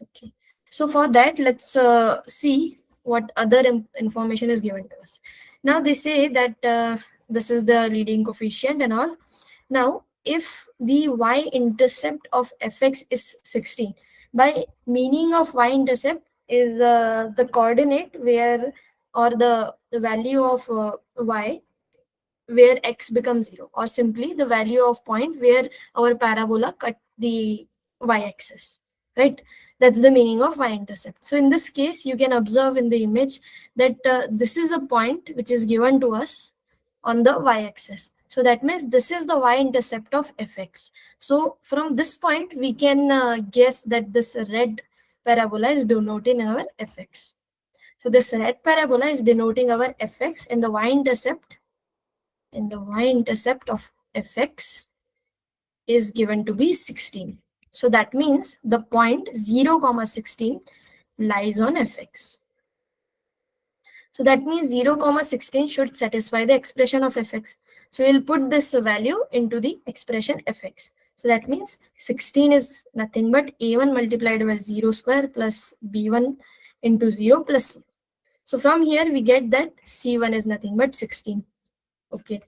[SPEAKER 1] Okay. So for that, let's see what other information is given to us. Now they say that this is the leading coefficient and all. Now, if the y-intercept of fx is 16, by meaning of y-intercept is the coordinate where, or the value of y where x becomes 0, or simply the value of point where our parabola cut the y-axis, right? That's the meaning of y-intercept. So in this case, you can observe in the image that this is a point which is given to us on the y-axis. So that means this is the y-intercept of fx. So from this point, we can guess that this red parabola is denoting our fx. So this red parabola is denoting our fx, and the y-intercept of fx is given to be 16. So that means the point 0, 16 lies on fx. So that means 0, 16 should satisfy the expression of fx. So we'll put this value into the expression fx. So that means 16 is nothing but a1 multiplied by 0 square plus b1 into 0 plus c. So from here we get that c1 is nothing but 16. Okay.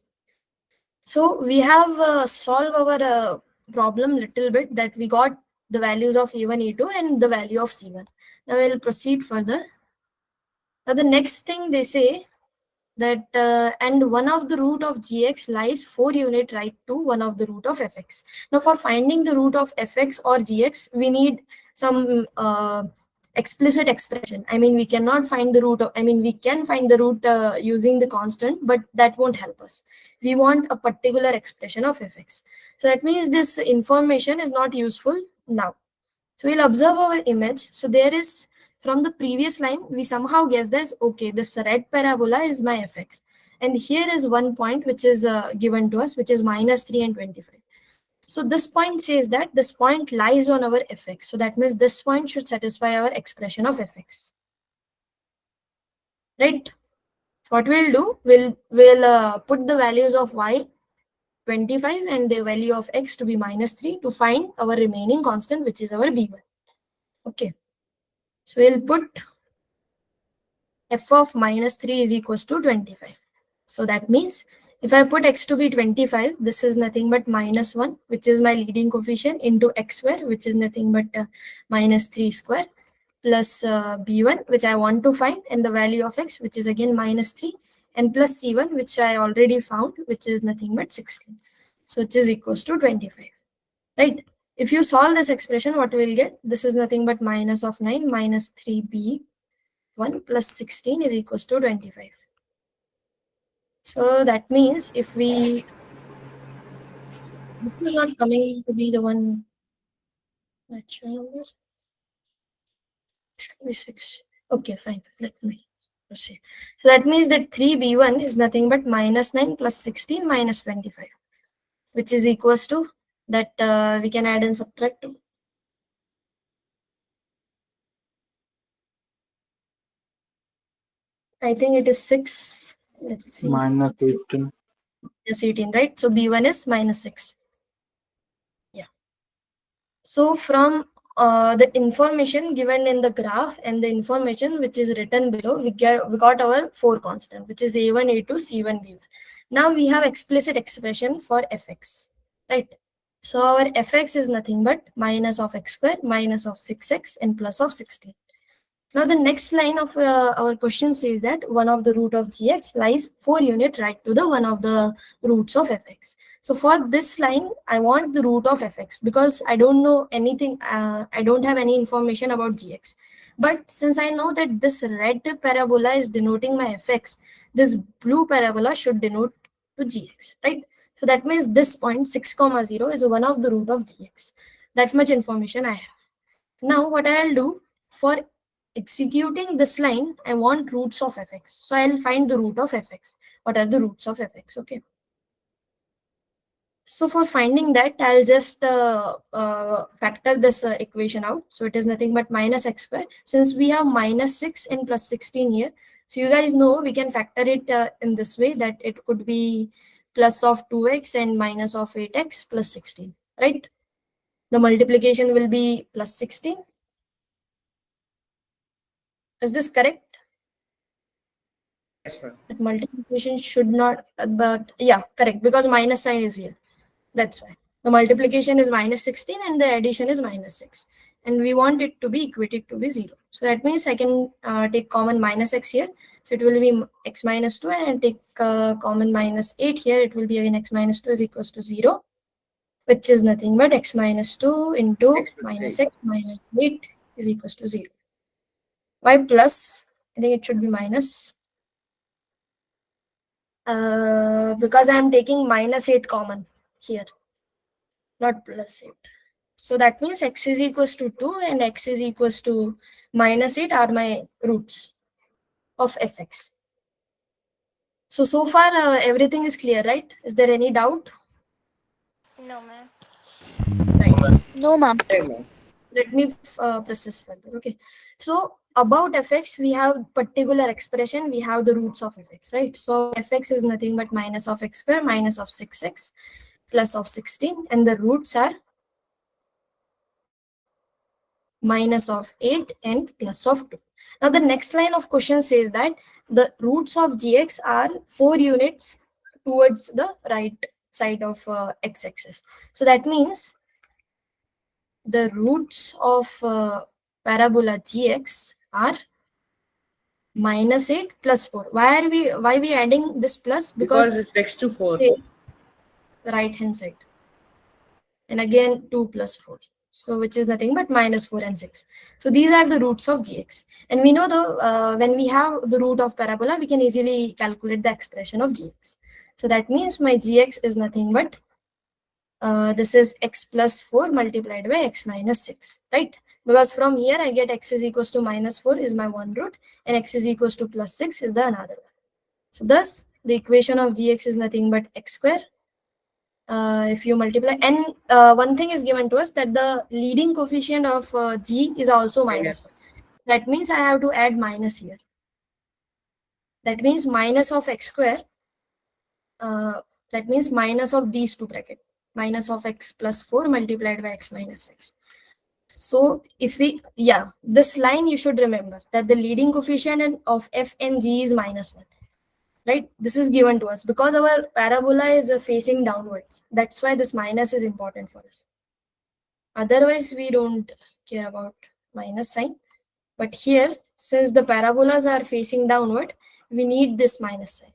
[SPEAKER 1] So we have solved our problem little bit, that we got the values of a1, a2 and the value of c1. Now we'll proceed further. Now the next thing they say that and one of the root of gx lies 4 unit right to one of the root of fx. Now for finding the root of fx or gx, we need some explicit expression. I mean, we cannot find the root of, I mean, we can find the root using the constant, but that won't help us. We want a particular expression of fx. So that means this information is not useful now. So we'll observe our image. So there is, from the previous line, we somehow guess this, okay, this red parabola is my fx. And here is one point which is given to us, which is -3 and 25. So this point says that this point lies on our fx. So that means this point should satisfy our expression of fx. Right? So what we'll do, we'll put the values of y 25 and the value of x to be -3 to find our remaining constant, which is our b1. Okay, so we'll put f of -3 is equals to 25. So that means if I put x to be 25, this is nothing but -1, which is my leading coefficient, into x square, which is nothing but -3 square, plus b1, which I want to find, and the value of x, which is again -3, and plus c1, which I already found, which is nothing but 16. So it is equals to 25, right? If you solve this expression, what we'll get? This is nothing but minus of 9 minus 3b1 plus 16 is equals to 25. So that means if we, this is not coming to be the one natural number. Should be 6. Okay, fine. Let me proceed. So that means that 3b1 is nothing but -9 plus 16 minus 25, which is equals to that we can add and subtract. I think it is 6. Let's see.
[SPEAKER 15] -18.
[SPEAKER 1] Yes, 18, right? So b1 is -6. Yeah. So from the information given in the graph and the information which is written below, we got our 4 constant, which is a1, a2, c1, b1. Now we have explicit expression for fx, right? So our fx is nothing but minus of x square, minus of 6x, and plus of 16. Now the next line of our question says that one of the root of gx lies 4 unit right to the one of the roots of fx. So for this line, I want the root of fx because I don't know anything. I don't have any information about gx. But since I know that this red parabola is denoting my fx, this blue parabola should denote to gx, right? So that means this point 6, 0 is one of the root of gx. That much information I have. Now what I'll do for executing this line, I want roots of fx. So I'll find the root of fx. What are the roots of fx? Okay. So for finding that, I'll just factor this equation out. So it is nothing but minus x square. Since we have -6 and plus 16 here, so you guys know we can factor it in this way, that it could be plus of 2x and minus of 8x plus 16, right? The multiplication will be plus 16. Is this correct?
[SPEAKER 9] Yes, ma'am.
[SPEAKER 1] That multiplication should not, but yeah, correct, because minus sign is here. That's why. The multiplication is -16 and the addition is -6. And we want it to be equated to be 0. So that means I can take common -x here. So it will be x minus 2, and take common -8 here. It will be again x minus 2 is equals to 0, which is nothing but x minus 2 into minus x minus 8 is equals to 0. Why plus? I think it should be minus. Because I am taking -8 common here, not +8. So that means x is equals to 2 and x is equals to -8 are my roots of fx. So far everything is clear, right? Is there any doubt?
[SPEAKER 16] No, ma'am.
[SPEAKER 1] Right.
[SPEAKER 16] No, ma'am.
[SPEAKER 1] Let me process further. Okay. So about fx, we have particular expression. We have the roots of fx, right? So fx is nothing but minus of x square minus of 6x plus of 16, and the roots are minus of 8 and plus of 2. Now the next line of question says that the roots of gx are 4 units towards the right side of x-axis. So that means the roots of parabola gx are -8 plus 4. Why we adding this plus?
[SPEAKER 9] Because it's next to 4.
[SPEAKER 1] Right hand side. And again 2 plus 4. So which is nothing but -4 and 6. So these are the roots of gx. And we know when we have the root of parabola, we can easily calculate the expression of gx. So that means my gx is nothing but this is x plus 4 multiplied by x minus 6, right? Because from here I get x is equals to -4 is my one root, and x is equals to plus 6 is the another one. So thus the equation of gx is nothing but x square. If you multiply, and one thing is given to us, that the leading coefficient of g is also -1. That means I have to add minus here. That means minus of x square That means minus of these two brackets, minus of x plus 4 multiplied by x minus 6. So if we, this line you should remember that the leading coefficient of f and g is minus 1. Right? This is given to us because our parabola is facing downwards. That's why this minus is important for us. Otherwise, we don't care about minus sign. But here, since the parabolas are facing downward, we need this minus sign.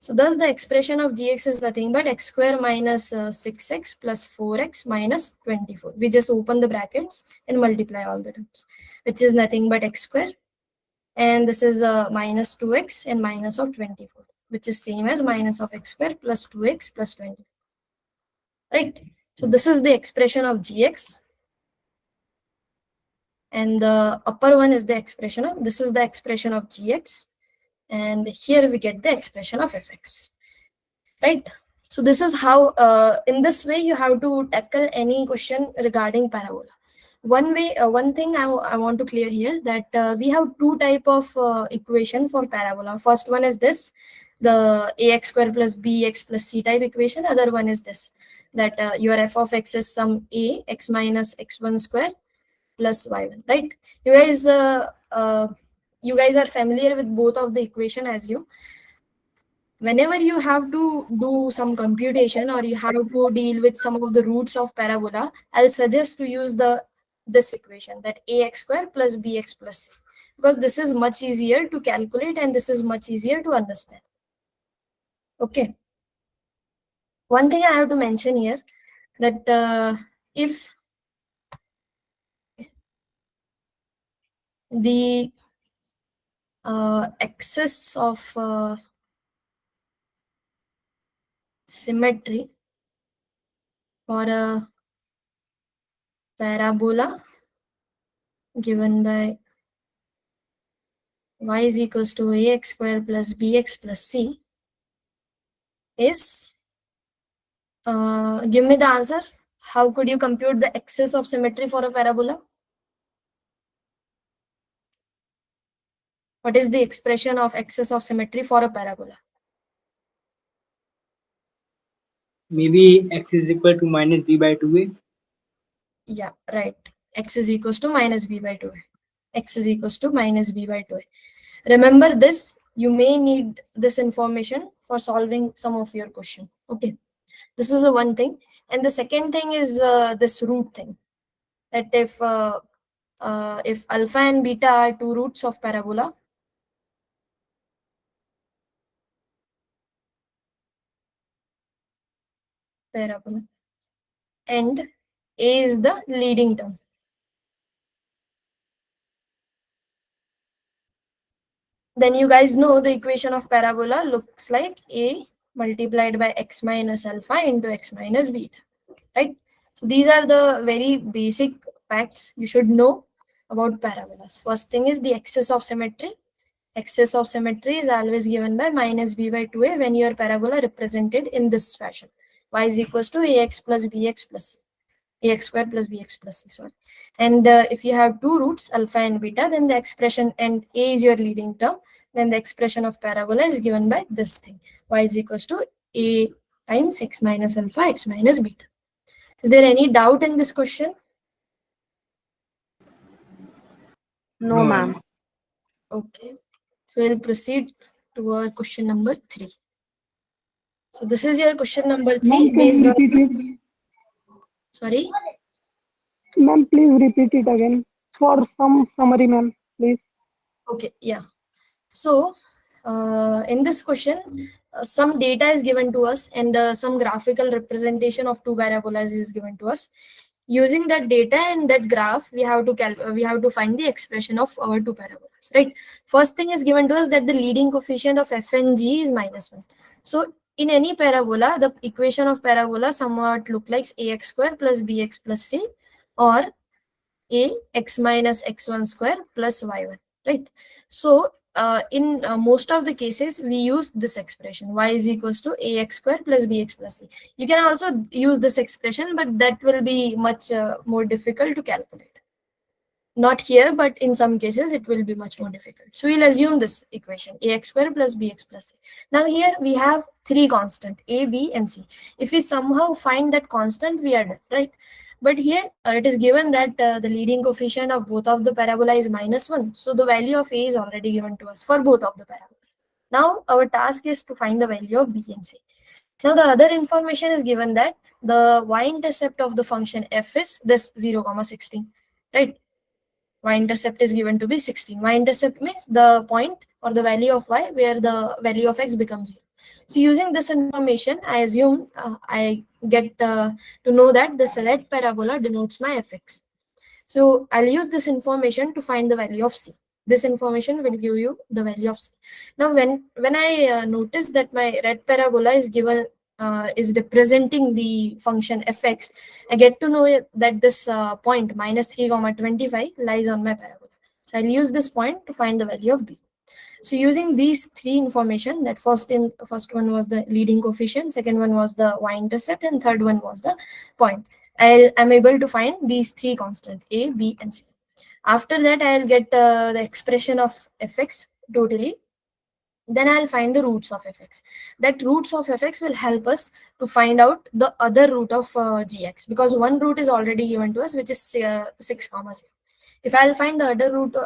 [SPEAKER 1] So thus the expression of gx is nothing but x square minus 6x plus 4x minus 24. We just open the brackets and multiply all the terms, which is nothing but x square. And this is minus 2x and minus of 24, which is same as minus of x square plus 2x plus 24. Right? So this is the expression of gx. And the upper one is the expression of, this is the expression of gx. And here we get the expression of fx. Right? So this is how, in this way, you have to tackle any question regarding parabola. One thing I want to clear here, that we have two type of equation for parabola. First one is this, the ax square plus bx plus c type equation. Other one is this, that your f of x is some a x minus x1 square plus y1. Right? You guys are familiar with both of the equation, as you. Whenever you have to do some computation or you have to deal with some of the roots of parabola, I'll suggest to use this equation, that ax square plus bx plus c, because this is much easier to calculate and this is much easier to understand. Okay. One thing I have to mention here, that if the axis of symmetry for a parabola given by y is equals to ax square plus bx plus c is, give me the answer. How could you compute the axis of symmetry for a parabola? What is the expression of axis of symmetry for a parabola?
[SPEAKER 17] Maybe x is equal to minus b by 2a.
[SPEAKER 1] Yeah, right. X is equals to minus b by 2a. X is equals to minus b by 2a. Remember this. You may need this information for solving some of your question. Okay. This is the one thing. And the second thing is this root thing. That if alpha and beta are two roots of parabola, and a is the leading term, then you guys know the equation of parabola looks like a multiplied by x minus alpha into x minus beta, right? So these are the very basic facts you should know about parabolas. First thing is the axis of symmetry. Axis of symmetry is always given by minus b by 2a when your parabola represented in this fashion. Y is equals to ax plus bx plus ax square plus bx plus c, sorry. And if you have two roots, alpha and beta, then the expression, and a is your leading term, then the expression of parabola is given by this thing. Y is equals to a times x minus alpha, x minus beta. Is there any doubt in this question?
[SPEAKER 7] No, ma'am.
[SPEAKER 1] Okay. So we'll proceed to our question number 3. So this is your question number 3
[SPEAKER 19] Ma'am, can
[SPEAKER 1] based
[SPEAKER 19] you
[SPEAKER 1] on...
[SPEAKER 19] repeat it?
[SPEAKER 1] Sorry?
[SPEAKER 19] Ma'am, please repeat it again for some summary, ma'am, please.
[SPEAKER 1] Okay, yeah. So in this question, some data is given to us and some graphical representation of two parabolas is given to us. Using that data and that graph, we have to find the expression of our two parabolas, right? First thing is given to us that the leading coefficient of f and g is minus 1. So in any parabola, the equation of parabola somewhat look like ax square plus bx plus c, or a x minus x1 square plus y1, right? So in most of the cases, we use this expression, y is equals to ax square plus bx plus c. You can also use this expression, but that will be much more difficult to calculate. Not here, but in some cases it will be much more difficult. So we'll assume this equation, ax square plus bx plus c. Now here we have three constant, a, b, and c. If we somehow find that constant, we are done, right? But here it is given that the leading coefficient of both of the parabola is -1. So the value of a is already given to us for both of the parabolas. Now our task is to find the value of b and c. Now the other information is given that the y-intercept of the function f is this 0, 16, right? Y-intercept is given to be 16. Y-intercept means the point or the value of y where the value of x becomes 0. So using this information, I assume I get to know that this red parabola denotes my fx. So I'll use this information to find the value of c. This information will give you the value of c. Now when I notice that my red parabola is given is representing the function fx, I get to know that this point -3, 25 lies on my parabola. So I'll use this point to find the value of b. So using these three information, that first one was the leading coefficient, second one was the y-intercept, and third one was the point. I'm able to find these three constant, a, b, and c. After that, I'll get the expression of fx totally. Then I'll find the roots of fx. That roots of fx will help us to find out the other root of gx, because one root is already given to us, which is 6, 0. If I'll find the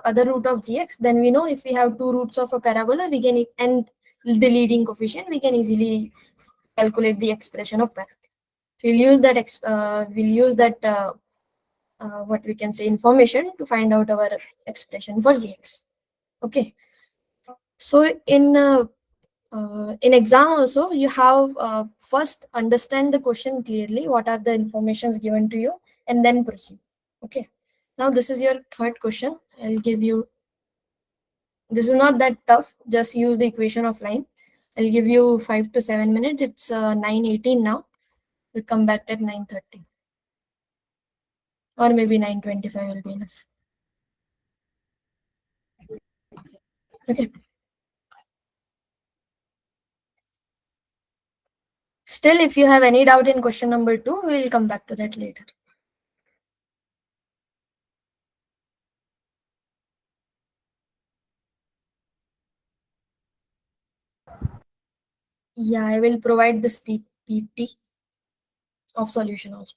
[SPEAKER 1] other root of gx, then we know if we have two roots of a parabola, we can and the leading coefficient, we can easily calculate the expression of parabola. So we'll use that what we can say information to find out our expression for gx. Okay. So in exam also, you have first understand the question clearly, what are the informations given to you, and then proceed. Okay. Now this is your third question. I'll give you, this is not that tough, just use the equation of line. I'll give you 5 to 7 minutes. It's 9:18 now. We'll come back at 9:30, or maybe 9:25 will be enough. Okay. Still, if you have any doubt in question number 2, we will come back to that later. Yeah, I will provide this PPT of solution also.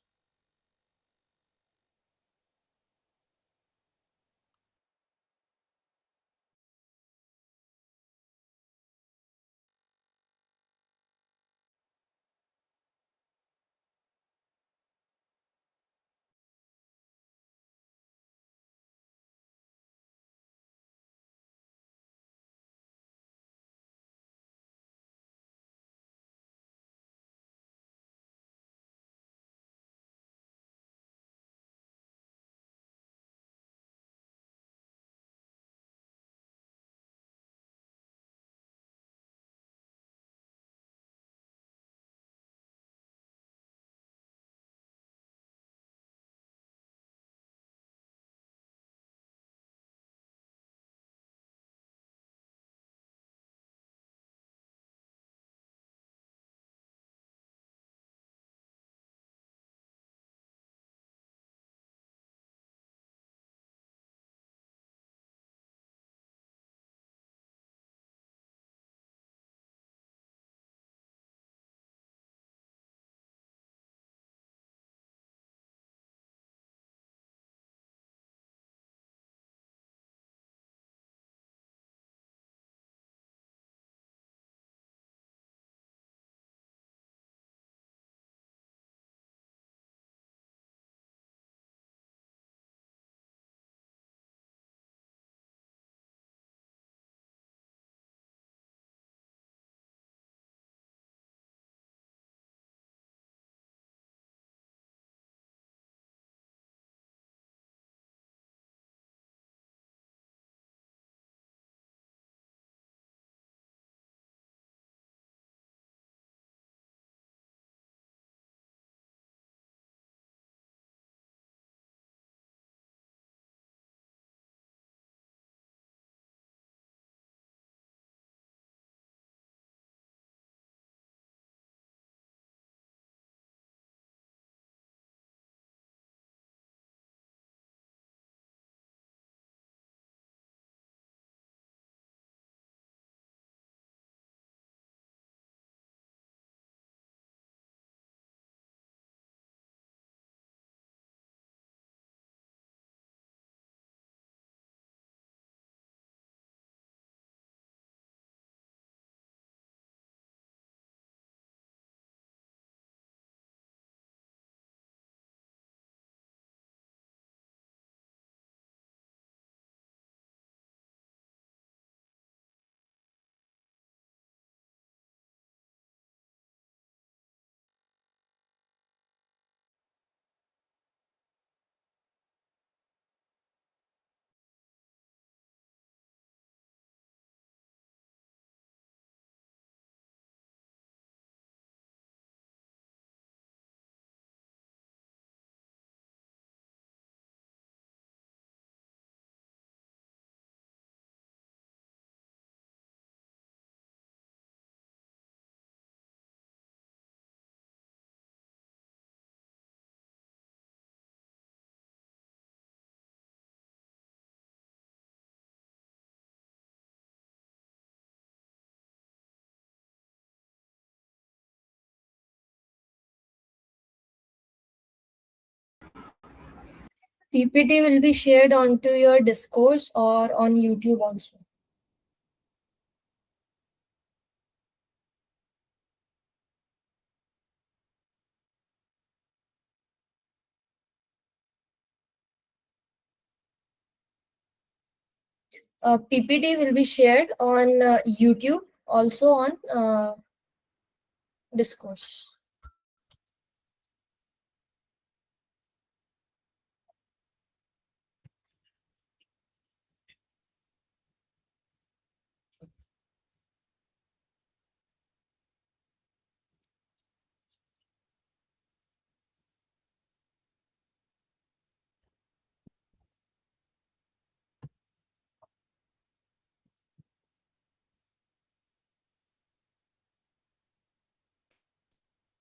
[SPEAKER 1] PPT will be shared onto your Discourse or on YouTube also. PPT will be shared on YouTube, also on Discourse.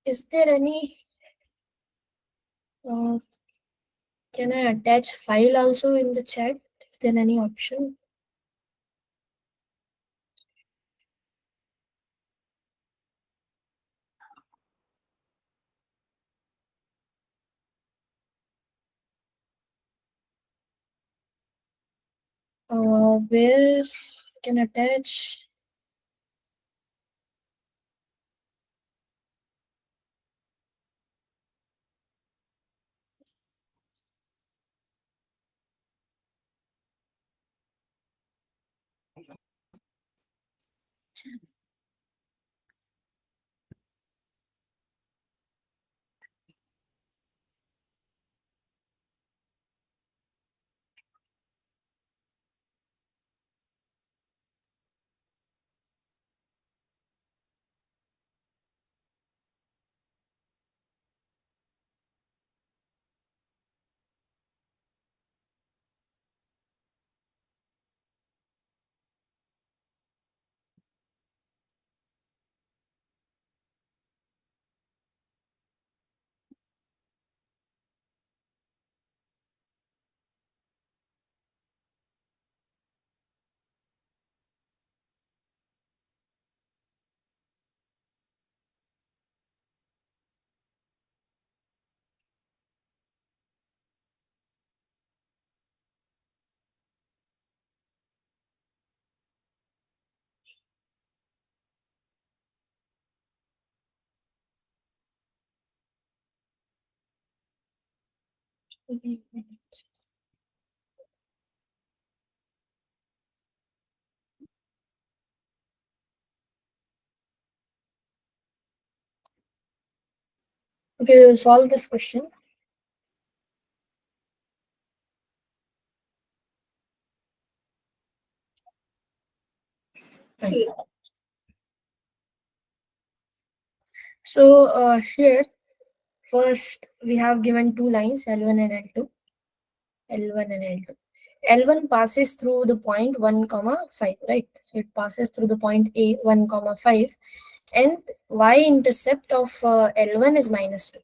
[SPEAKER 1] Is there any, can I attach file also in the chat? Is there any option? Where can attach? Okay, we'll solve this question. Fine. So here, first we have given two lines, L1 and L2. L1 and L2. L1 passes through the point 1, comma 5, right? So it passes through the point A 1, comma 5, and y-intercept of L1 is -2.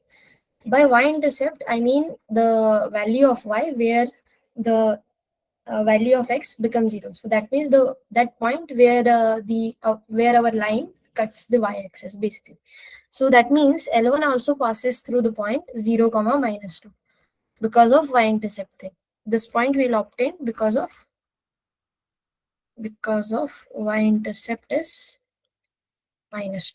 [SPEAKER 1] By y-intercept, I mean the value of y where the value of x becomes 0. So that means that point where where our line cuts the y-axis basically. So that means L1 also passes through the point 0, comma -2 because of y-intercept thing. This point we'll obtain because of y-intercept is -2,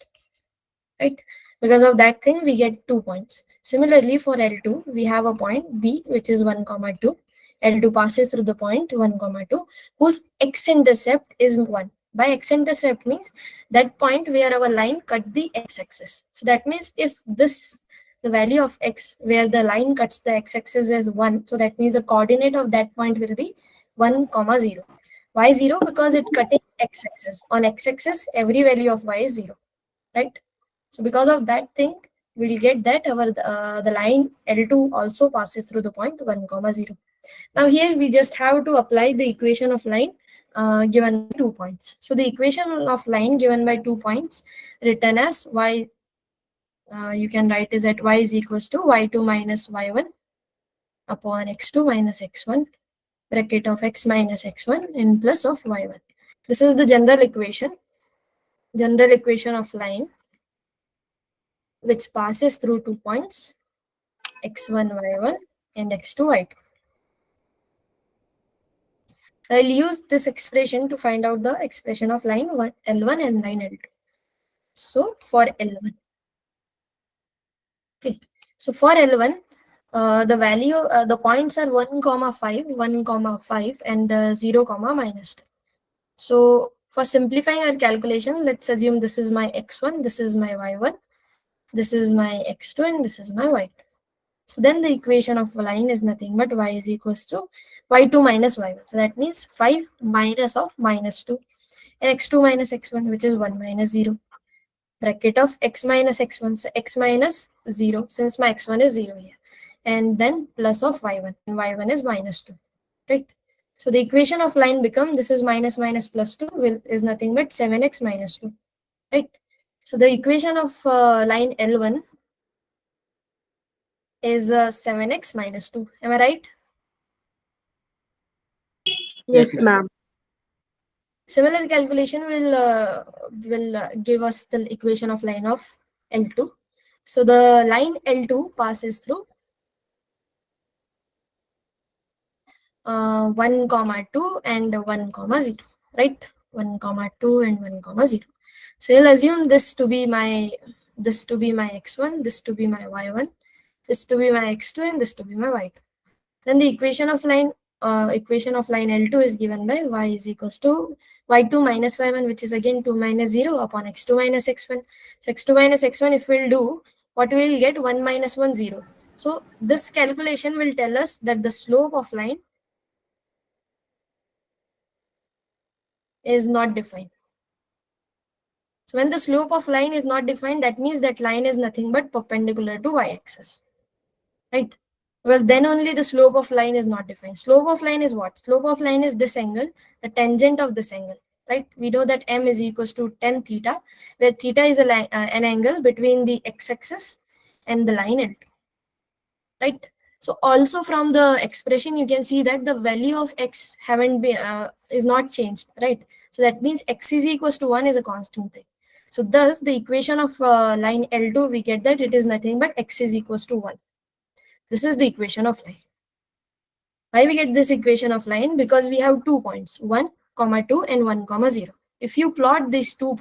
[SPEAKER 1] right? Because of that thing we get 2 points. Similarly for L2 we have a point B which is 1, comma 2. L2 passes through the point 1, comma 2 whose x-intercept is 1. By x-intercept means that point where our line cut the x-axis. So that means if the value of x where the line cuts the x-axis is 1, so that means the coordinate of that point will be 1, comma 0. Why 0? Because it cutting x-axis. On x-axis every value of y is 0, right? So because of that thing we'll get that our the line L2 also passes through the point 1, comma 0. Now here we just have to apply the equation of line given by 2 points. So the equation of line given by 2 points written as y, you can write is at y is equals to y2 minus y1 upon x2 minus x1 bracket of x minus x1 and plus of y1. This is the general equation of line which passes through 2 points x1 y1 and x2 y2. I'll use this expression to find out the expression of line L1 and line L2. So for L1, okay. So for L1, the value, the points are 1, 5, 1, 5, and 0, -2. So for simplifying our calculation, let's assume this is my x1, this is my y1, this is my x2, and this is my y2. So then the equation of a line is nothing but y is equals to y2 minus y1. So that means 5 minus of -2, and x2 minus x1, which is 1 minus 0. Bracket of x minus x1, so x minus 0, since my x1 is 0 here. And then plus of y1, and y1 is -2, right? So the equation of line become, this is minus minus plus 2 is nothing but 7x minus 2, right? So the equation of line L1 is 7x minus 2. Am I right?
[SPEAKER 7] Yes, ma'am.
[SPEAKER 1] Similar calculation will give us the equation of line of L2. So the line L2 passes through 1, 2 and 1, 0, right? 1, 2 and 1, 0. So you'll assume this to be my x1, this to be my y1, this to be my x2, and this to be my y2. Then the equation of line L2 is given by y is equals to y2 minus y1, which is again 2 minus 0 upon x2 minus x1. So x2 minus x1, if we'll do, what we'll get? 1 minus 1, 0. So this calculation will tell us that the slope of line is not defined. So when the slope of line is not defined, that means that line is nothing but perpendicular to y-axis, right? Because then only the slope of line is not defined. Slope of line is what? Slope of line is this angle, the tangent of this angle, right? We know that m is equals to tan theta, where theta is an angle between the x-axis and the line L2, right? So also from the expression, you can see that the value of x is not changed, right? So that means x is equals to 1 is a constant thing. So thus the equation of line L2, we get that it is nothing but x is equals to 1. This is the equation of line. Why we get this equation of line? Because we have 2 points, 1, 2 and 1, 0. If you plot these two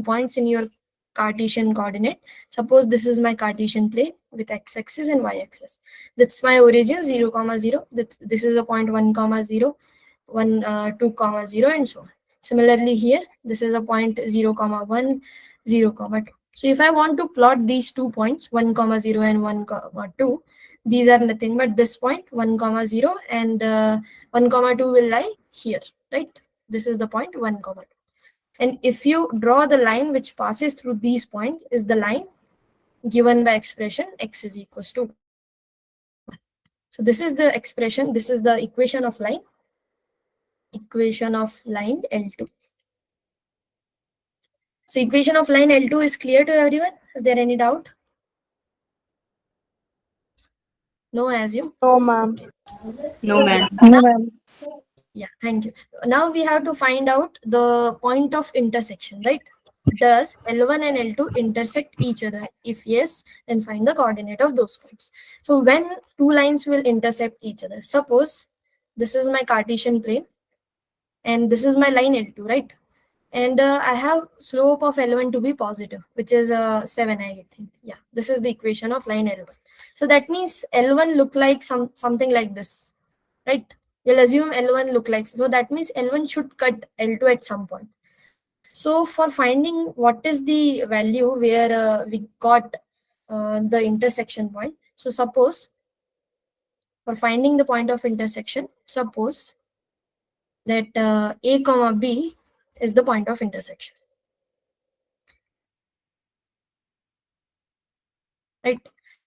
[SPEAKER 1] points in your Cartesian coordinate, suppose this is my Cartesian plane with x-axis and y-axis. That's my origin 0, 0. This is a point 1, 0, 1, 2, 0, and so on. Similarly here, this is a point 0, 1, 0, 2. So if I want to plot these 2 points, 1, 0 and 1, 2, these are nothing but this point 1, 0 and 1, 2 will lie here, right? This is the point 1, 2. And if you draw the line which passes through these points, is the line given by expression x is equals to 1. So this is the expression, this is the equation of line L2. So equation of line L2 is clear to everyone? Is there any doubt? No, I assume.
[SPEAKER 7] No, ma'am.
[SPEAKER 1] No, ma'am.
[SPEAKER 2] No, ma'am.
[SPEAKER 1] Yeah, thank you. Now we have to find out the point of intersection, right? Does L1 and L2 intersect each other? If yes, then find the coordinate of those points. So when two lines will intercept each other, suppose this is my Cartesian plane and this is my line L2, right? And I have slope of L1 to be positive, which is 7, I think. Yeah, this is the equation of line L1. So that means L1 look like something like this, right? We'll assume L1 look like, so that means L1 should cut L2 at some point. So for finding what is the value where we got the intersection point, so suppose for finding the point of intersection, suppose that A comma B is the point of intersection, right?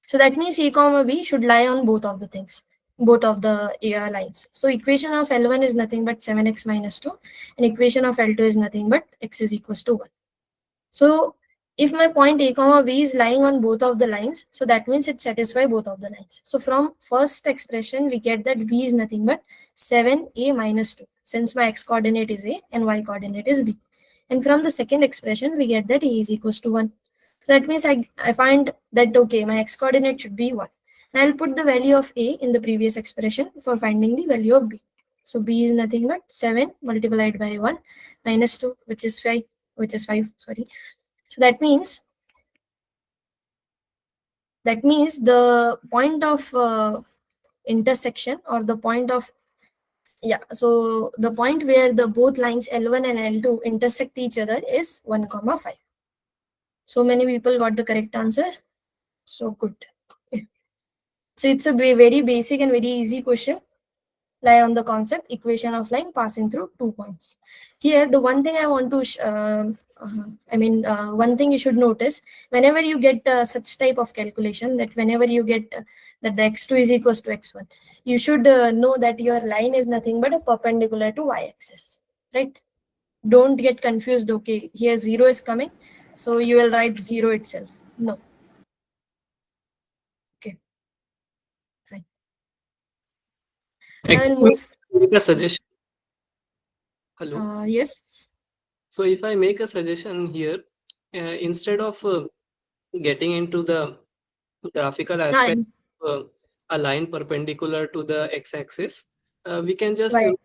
[SPEAKER 1] So that means A comma B should lie on both of the things, both of the lines. So equation of L1 is nothing but 7x minus 2, and equation of L2 is nothing but x is equals to 1. So if my point A comma B is lying on both of the lines, so that means it satisfies both of the lines. So from first expression, we get that B is nothing but 7A minus 2, since my x coordinate is A and y coordinate is B. And from the second expression, we get that A is equals to 1. So that means I find that, okay, my x coordinate should be 1. And I'll put the value of A in the previous expression for finding the value of B. So b is nothing but 7 multiplied by 1 minus 2, which is 5, sorry. So that means the point of intersection, or the point of, so the point where the both lines L1 and L2 intersect each other is 1 comma 5. So many people got the correct answers. So good. Yeah. So it's a very basic and very easy question. Lie on the concept equation of line passing through 2 points. Here, the one thing I want to, one thing you should notice, whenever you get such type of calculation, that whenever you get that the x2 is equals to x1, you should know that your line is nothing but a perpendicular to y-axis, right? Don't get confused. Okay, here 0 is coming, so you will write 0 itself. No. Okay, fine. Now I'll move.
[SPEAKER 14] Make a suggestion. Hello.
[SPEAKER 1] Yes.
[SPEAKER 14] So if I make a suggestion here, instead of getting into the graphical aspect,
[SPEAKER 1] Nice.
[SPEAKER 14] a line perpendicular to the x-axis, we can just
[SPEAKER 1] Right.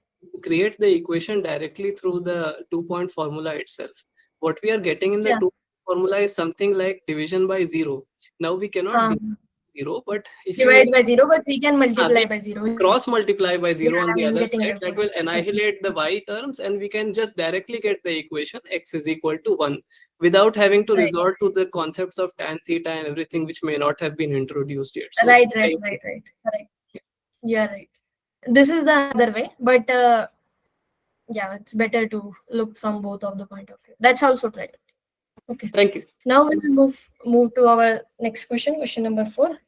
[SPEAKER 14] create the equation directly through the 2-point formula itself. What we are getting in the
[SPEAKER 1] Yeah.
[SPEAKER 14] 2-point formula is something like division by 0. Now we cannot divide 0, but if you
[SPEAKER 1] Divide by 0, but we can multiply
[SPEAKER 14] we
[SPEAKER 1] by 0.
[SPEAKER 14] cross multiply by 0
[SPEAKER 1] Yeah,
[SPEAKER 14] on the
[SPEAKER 1] I'm
[SPEAKER 14] other
[SPEAKER 1] getting
[SPEAKER 14] side,
[SPEAKER 1] your
[SPEAKER 14] that
[SPEAKER 1] point.
[SPEAKER 14] will annihilate the y terms, and we can just directly get the equation x is equal to 1 without having to
[SPEAKER 1] Right.
[SPEAKER 14] resort to the concepts of tan theta and everything which may not have been introduced yet. So
[SPEAKER 1] Right. Correct. You are right. This is the other way, but yeah, it's better to look from both of the point of view. That's also right. Okay.
[SPEAKER 14] Thank you.
[SPEAKER 1] Now we'll move to our next question number 4.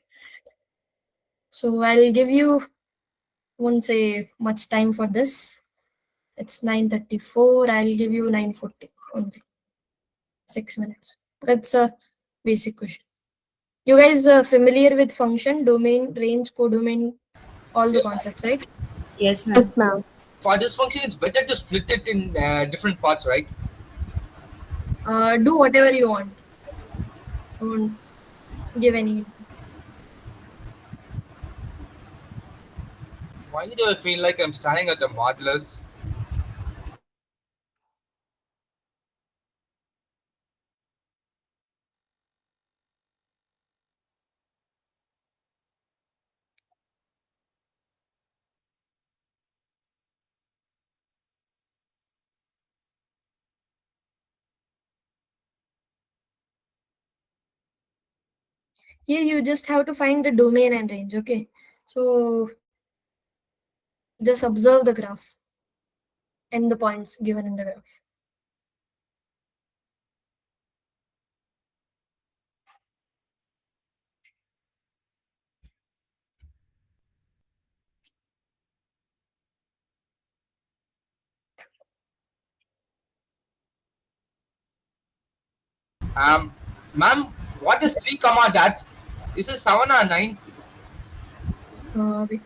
[SPEAKER 1] So I'll give you, won't say much time for this. It's 9:34. I'll give you 9:40 only. 6 minutes. That's a basic question. You guys are familiar with function, domain, range, codomain, all the concepts, right?
[SPEAKER 20] Yes,
[SPEAKER 7] Yes,
[SPEAKER 20] ma'am.
[SPEAKER 7] ma'am.
[SPEAKER 18] For this function, it's better to split it in different parts, right?
[SPEAKER 1] Do whatever you want. Don't give any.
[SPEAKER 18] Why do I feel like I'm standing at the modulus?
[SPEAKER 1] Here you just have to find the domain and range. Okay. So just observe the graph and the points given in the graph.
[SPEAKER 18] Ma'am, what is 3 comma that? Is it 7 or 9?
[SPEAKER 1] Wait.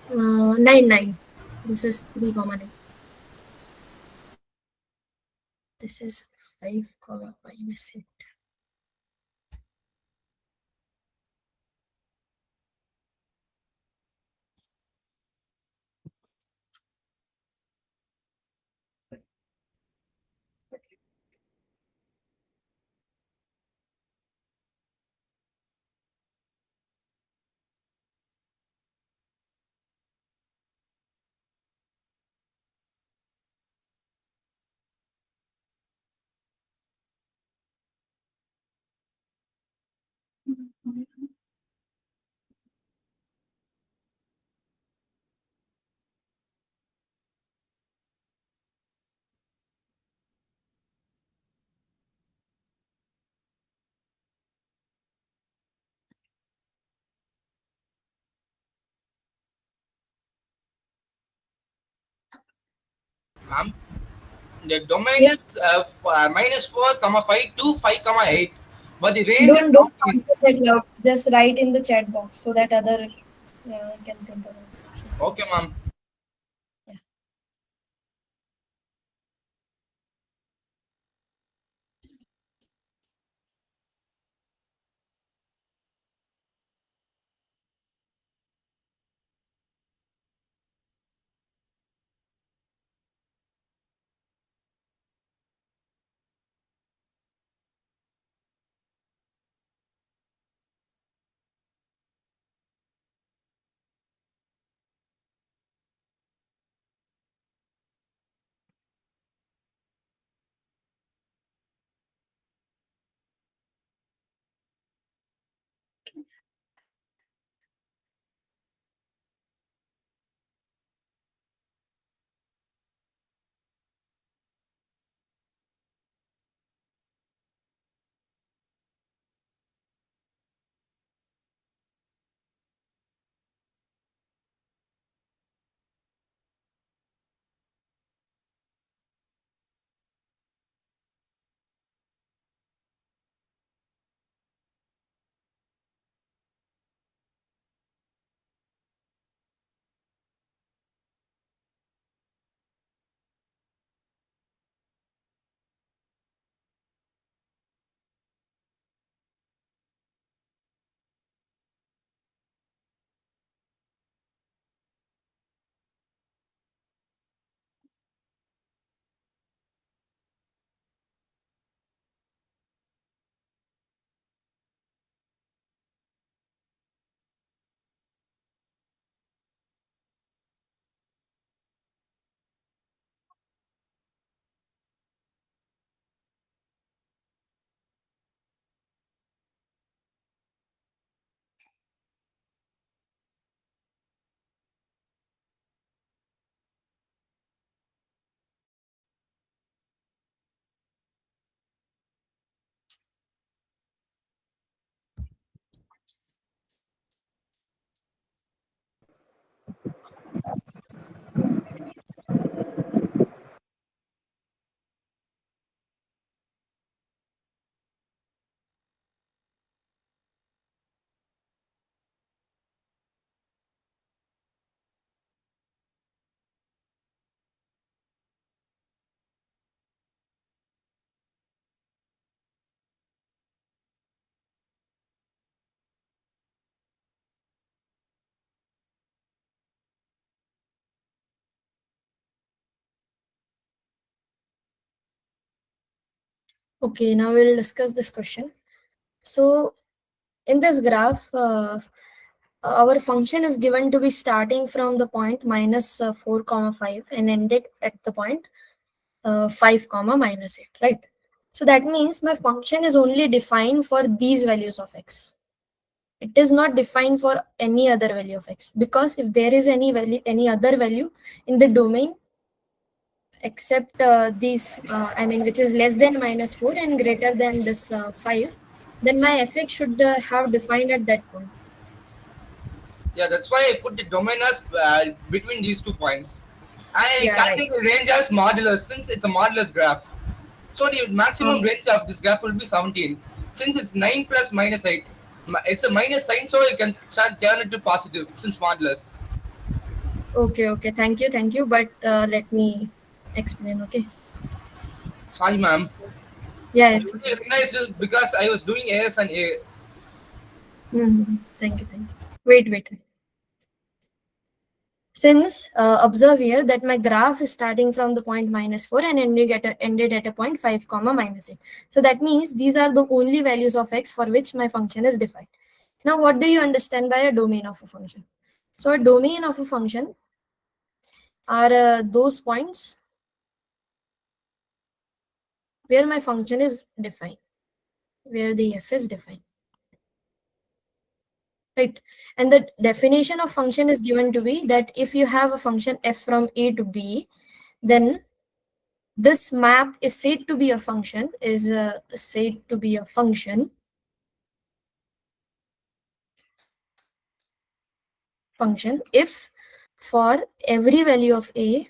[SPEAKER 1] 9. This is 3 comma 9. This is 5 comma 5. Is it?
[SPEAKER 18] Ma'am, the domain
[SPEAKER 1] Yes.
[SPEAKER 18] is minus 4 comma 5 to 5 comma 8, but the range is
[SPEAKER 1] Don't
[SPEAKER 18] not given.
[SPEAKER 1] answer that loud. Just write in the chat box so that other can think about it. So
[SPEAKER 18] Okay,
[SPEAKER 1] please.
[SPEAKER 18] ma'am.
[SPEAKER 1] Okay, now we'll discuss this question. So in this graph, our function is given to be starting from the point minus 4 comma 5 and ended at the point 5 comma minus 8, right? So that means my function is only defined for these values of x. It is not defined for any other value of x, because if there is any value, any other value in the domain except these, I mean, which is less than minus 4 and greater than this 5, then my fx should have defined at that point.
[SPEAKER 20] Yeah, that's why I put the domain as between these 2 points. I
[SPEAKER 1] Yeah, right.
[SPEAKER 20] calculate the range as modulus since it's a modulus graph. So the maximum range of this graph will be 17. Since it's 9 plus minus 8, it's a minus sign, so you can turn it to positive since modulus.
[SPEAKER 1] Okay, thank you. But let me explain, okay?
[SPEAKER 20] Sorry, ma'am.
[SPEAKER 1] Yeah,
[SPEAKER 20] I
[SPEAKER 1] it's
[SPEAKER 20] only
[SPEAKER 1] okay.
[SPEAKER 20] recognized this because I was doing AS and A.
[SPEAKER 1] Thank you. Wait. Since observe here that my graph is starting from the point minus 4 and ended at a point 5 comma minus 8. So that means these are the only values of x for which my function is defined. Now, what do you understand by a domain of a function? So a domain of a function are those points where my function is defined, where the f is defined. Right. And the definition of function is given to be that if you have a function f from a to b, then this map is said to be a function, function if for every value of a,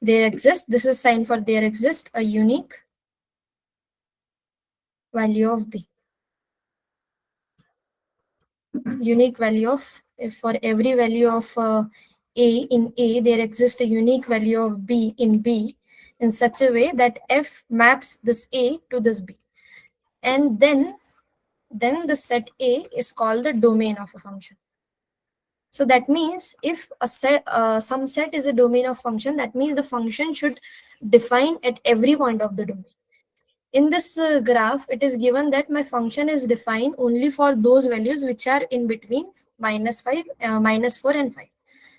[SPEAKER 1] there exists, this is sign for there exists a unique value of b. Unique value of, if for every value of a in a, there exists a unique value of b in b in such a way that f maps this a to this b. And then the set A is called the domain of a function. So that means if a set, some set is a domain of function, that means the function should define at every point of the domain. In this graph, it is given that my function is defined only for those values which are in between minus 4 and 5.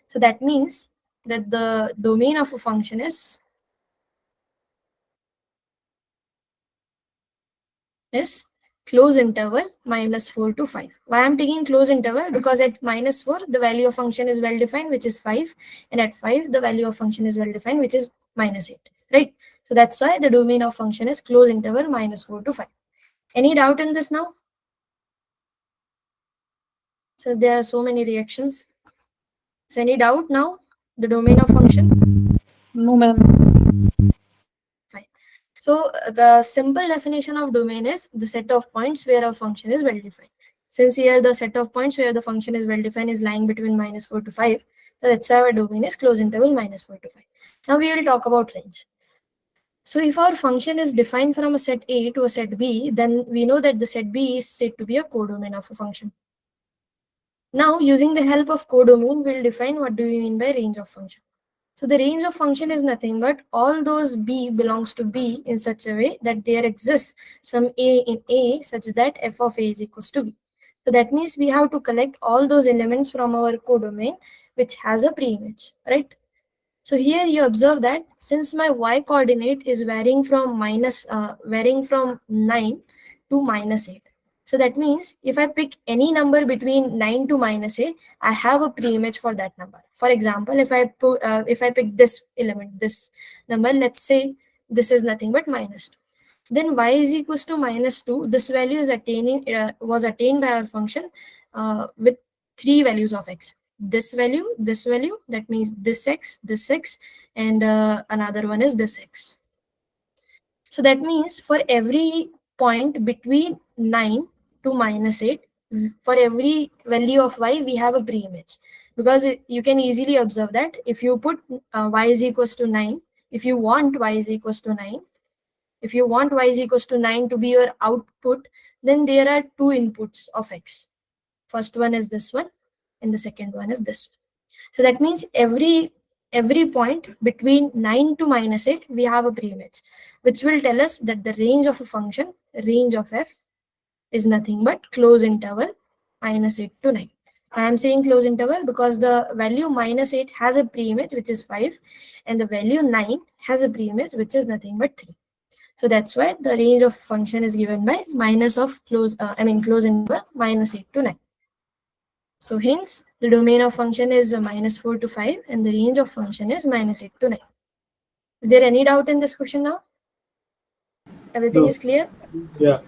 [SPEAKER 1] So that means that the domain of a function is is close interval -4 to 5. Why I'm taking close interval? Because at -4, the value of function is well defined, which is 5. And at 5, the value of function is well defined, which is -8, right? So that's why the domain of function is close interval -4 to 5. Any doubt in this now? So there are so many reactions. Is any doubt now? The domain of function?
[SPEAKER 2] No, ma'am.
[SPEAKER 1] Fine. So the simple definition of domain is the set of points where a function is well defined. Since here the set of points where the function is well defined is lying between -4 to 5, so that's why our domain is close interval -4 to 5. Now we will talk about range. So if our function is defined from a set A to a set B, then we know that the set B is said to be a codomain of a function. Now, using the help of codomain, we'll define what do we mean by range of function. So the range of function is nothing but all those B belongs to B in such a way that there exists some A in A such that f of A is equals to B. So that means we have to collect all those elements from our codomain which has a preimage, right? So here you observe that since my y coordinate is varying from 9 to -8. So that means if I pick any number between 9 to -8, I have a preimage for that number. For example, if I pick this element, this number, let's say this is nothing but -2. Then y is equals to -2. This value is was attained by our function with three values of x. This value, that means this x, and another one is this x. So that means for every point between 9 to -8, for every value of y, we have a preimage. Because you can easily observe that if you put y is equals to 9, if you want y is equals to 9, if you want y is equals to 9 to be your output, then there are two inputs of x. First one is this one, and the second one is this one. So that means every point between 9 to -8, we have a preimage, which will tell us that the range of a function, range of f, is nothing but close interval -8 to 9. I am saying close interval because the value -8 has a preimage, which is 5, and the value 9 has a preimage, which is nothing but 3. So that's why the range of function is given by close interval -8 to 9. So hence the domain of function is -4 to 5 and the range of function is -8 to 9. Is there any doubt in this question now? Everything is clear?
[SPEAKER 15] Yeah.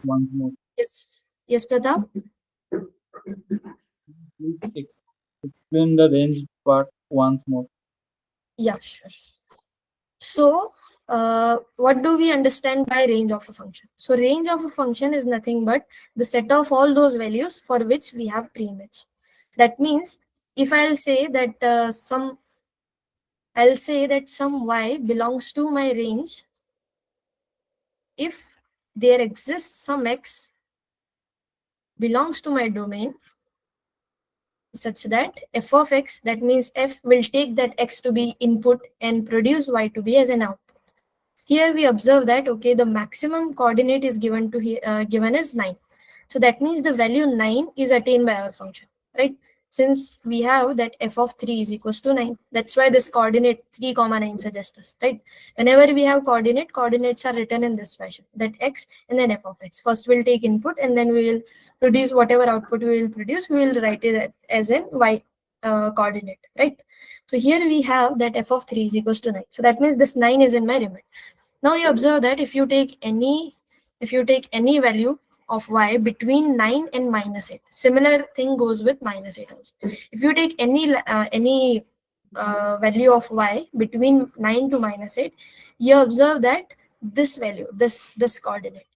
[SPEAKER 15] One more.
[SPEAKER 1] Yes, Pratap?
[SPEAKER 15] Please explain the range part once more.
[SPEAKER 1] Yeah, sure. So what do we understand by range of a function? So range of a function is nothing but the set of all those values for which we have preimage. That means if I'll say that some y belongs to my range if there exists some x belongs to my domain such that f of x, that means f will take that x to be input and produce y to be as an output. Here we observe that, okay, the maximum coordinate is given as 9. So that means the value 9 is attained by our function, right? Since we have that f of 3 is equals to 9. That's why this coordinate 3, 9 suggests us, right? Whenever we have coordinates are written in this fashion, that x and then f of x. First we'll take input and then we will produce whatever output we will produce. We will write it as an y coordinate, right? So here we have that f of 3 is equals to 9. So that means this 9 is in my limit. Now you observe that if you take any value of y between 9 and -8, similar thing goes with -8 also. If you take any value of y between 9 to -8, you observe that this value, this coordinate,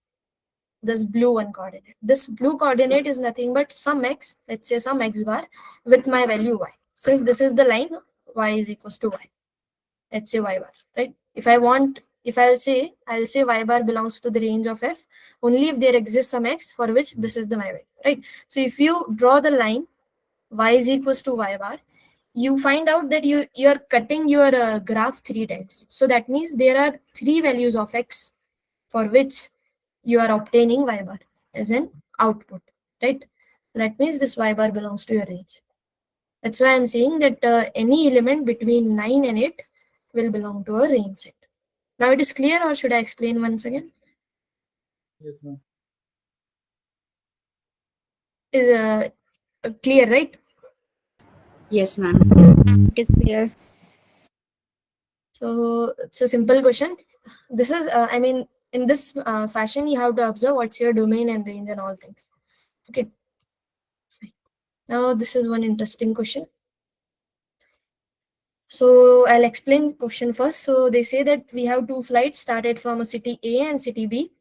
[SPEAKER 1] this blue one coordinate, this blue coordinate is nothing but some x, let's say some x bar with my value y. Since this is the line, y is equals to y. Let's say y bar, right? If I'll say y bar belongs to the range of f only if there exists some x for which this is the my value, right? So if you draw the line y is equals to y bar, you find out that you are cutting your graph 3 times. So that means there are 3 values of x for which you are obtaining y bar as an output, right? That means this y bar belongs to your range. That's why I'm saying that any element between 9 and 8 will belong to a range set. Now it is clear, or should I explain once again?
[SPEAKER 14] Yes, ma'am.
[SPEAKER 1] Is clear, right?
[SPEAKER 21] Yes, ma'am. It is clear.
[SPEAKER 1] So it's a simple question. This is, I mean, in this fashion, you have to observe what's your domain and range and all things. Okay. Now this is one interesting question. So I'll explain question first. So they say that we have two flights started from a city A and city B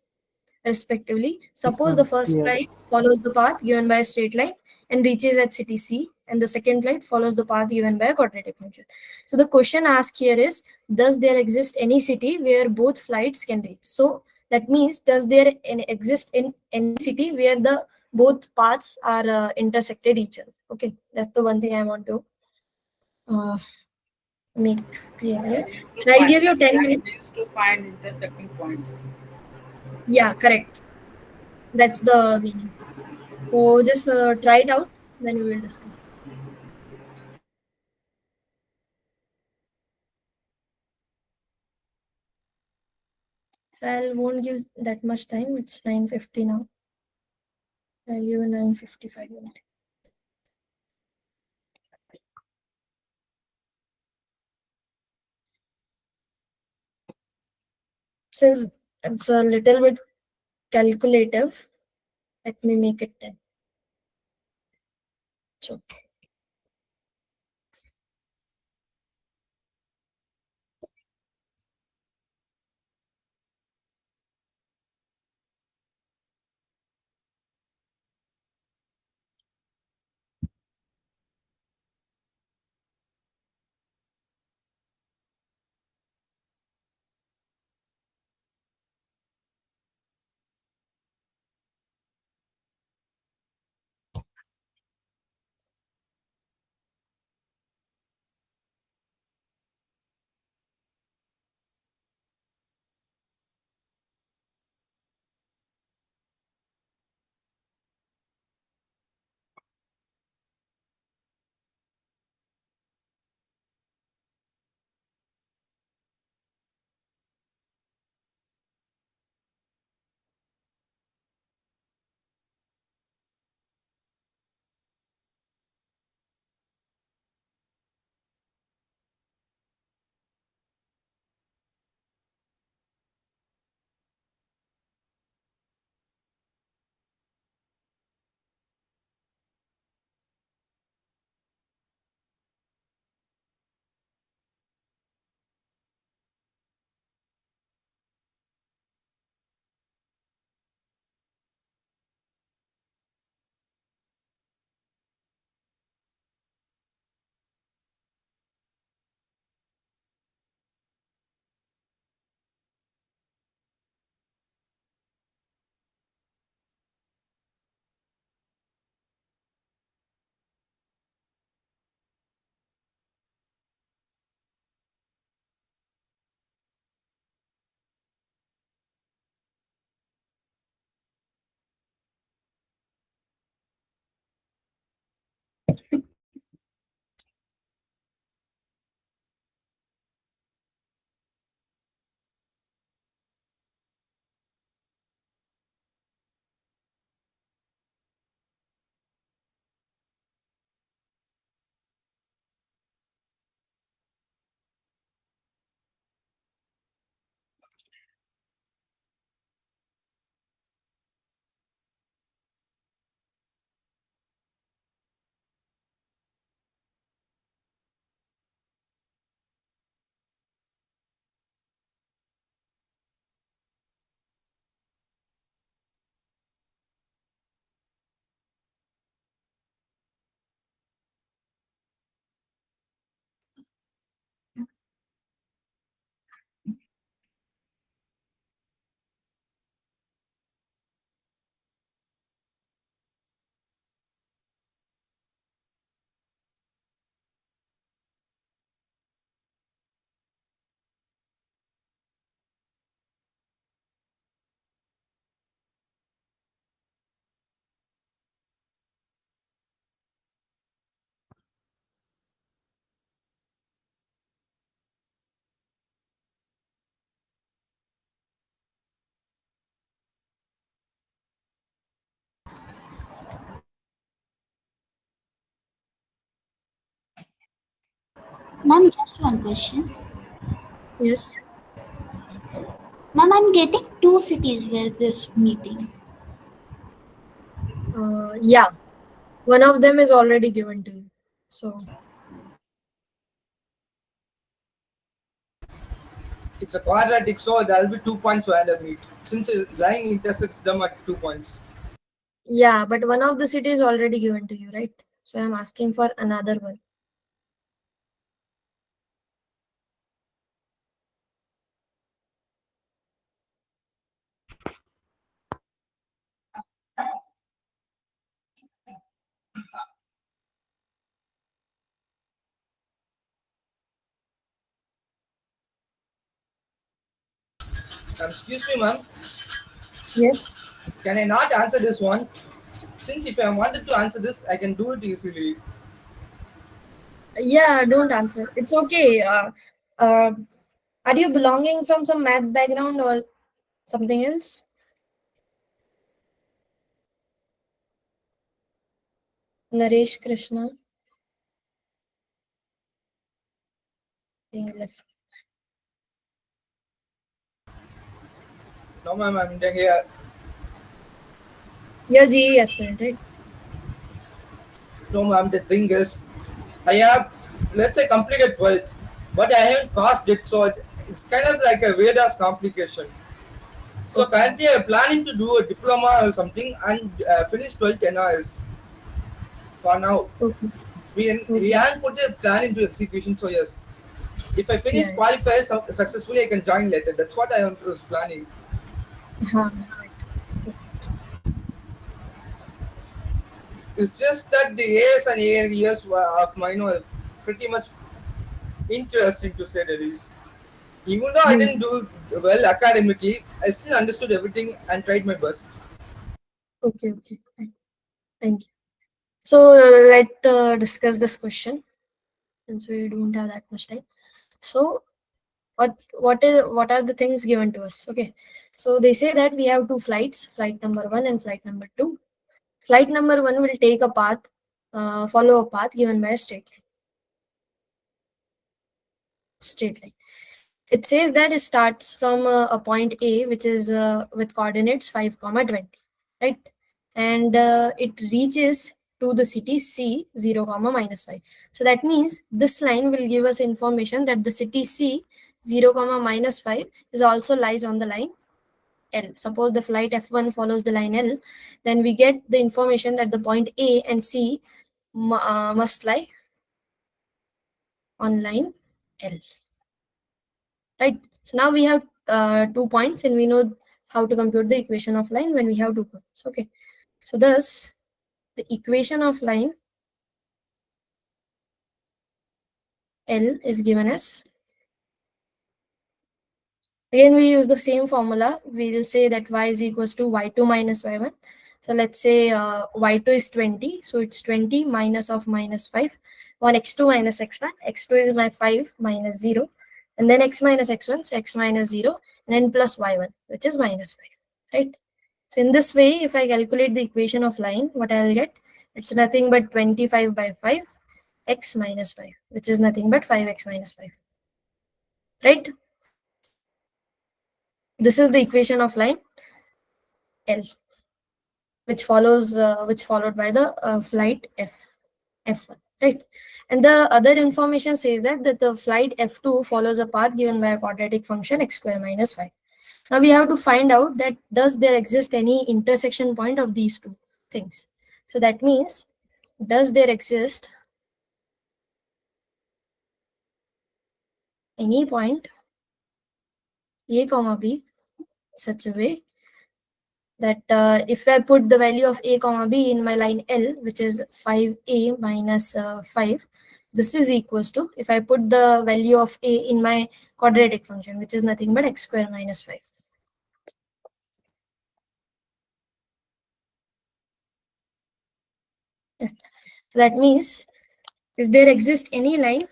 [SPEAKER 1] respectively. Suppose the first
[SPEAKER 10] Clear.
[SPEAKER 1] flight follows the path given by a straight line and reaches at city C, and the second flight follows the path given by a quadratic function. So the question asked here is, does there exist any city where both flights can reach? So that means, does there exist in any city where the both paths are intersected each other? Okay, that's the one thing I want to uh, make clear here. So I'll give you 10 minutes.
[SPEAKER 22] Needs to find intersecting points.
[SPEAKER 1] Yeah, correct. That's the meaning. So just try it out, then we will discuss. So I won't give that much time. It's 9:50 now. I'll give 9:55 minutes. Since it's a little bit calculative, let me make it 10. So
[SPEAKER 21] Ma'am, just one question.
[SPEAKER 1] Yes.
[SPEAKER 21] Ma'am, I'm getting two cities where they're meeting.
[SPEAKER 1] Yeah, one of them is already given to you. So
[SPEAKER 20] It's a quadratic, so there'll be 2 points where they meet. Since a line intersects them at 2 points.
[SPEAKER 1] yeah, but one of the cities already given to you, right? So I'm asking for another one.
[SPEAKER 20] Excuse me, ma'am.
[SPEAKER 1] Yes.
[SPEAKER 20] Can I not answer this one? Since if I wanted to answer this, I can do it easily.
[SPEAKER 1] Yeah, don't answer. It's okay. Uh, are you belonging from some math background or something else? Naresh Krishna. Being left.
[SPEAKER 20] No, ma'am, I'm here.
[SPEAKER 1] You're GE aspirant, right?
[SPEAKER 20] No, ma'am, the thing is, I have, let's say, completed 12th, but I haven't passed it, so it's kind of like a weird ass complication. So
[SPEAKER 1] Okay.
[SPEAKER 20] currently, I'm planning to do a diploma or something and finish 12th NIS for now.
[SPEAKER 1] Okay.
[SPEAKER 20] We
[SPEAKER 1] Okay.
[SPEAKER 20] haven't put a plan into execution, so yes. If I finish
[SPEAKER 1] Yeah.
[SPEAKER 20] qualify successfully, I can join later. That's what I was planning.
[SPEAKER 1] Right.
[SPEAKER 20] It's just that the years and years of mine were pretty much interesting to say the least. Even though I didn't do well academically, I still understood everything and tried my best.
[SPEAKER 1] Okay. Okay. Fine. Thank you. So let's discuss this question since we don't have that much time. So what are the things given to us? Okay. So they say that we have two flights, flight number 1 and flight number 2. Flight number 1 will take a path, follow a path given by a straight line. Straight line. It says that it starts from a point A, which is with coordinates 5, 20, right? And it reaches to the city C 0, -5. So that means this line will give us information that the city C 0, -5 is also lies on the line L. Suppose the flight F1 follows the line L, then we get the information that the point A and C must lie on line L. Right? So now we have 2 points and we know how to compute the equation of line when we have 2 points. Okay. So thus the equation of line L is given as, again we use the same formula. We will say that y is equals to y2 minus y1. So let's say y2 is 20. So it's 20 minus of minus 5 on x2 minus x1. x2 is my 5 minus 0. And then x minus x1, so x minus 0, and then plus y1, which is minus 5. Right? So in this way, if I calculate the equation of line, what I'll get? It's nothing but 25 by 5 x minus 5, which is nothing but 5x minus 5. Right? This is the equation of line L, which followed by the flight F1. Right? And the other information says that the flight F2 follows a path given by a quadratic function x square minus 5. Now we have to find out that does there exist any intersection point of these two things. So that means, does there exist any point A comma B such a way that if I put the value of A comma B in my line L, which is 5A minus 5, this is equals to, if I put the value of A in my quadratic function, which is nothing but x square minus 5. That means, is there exist any line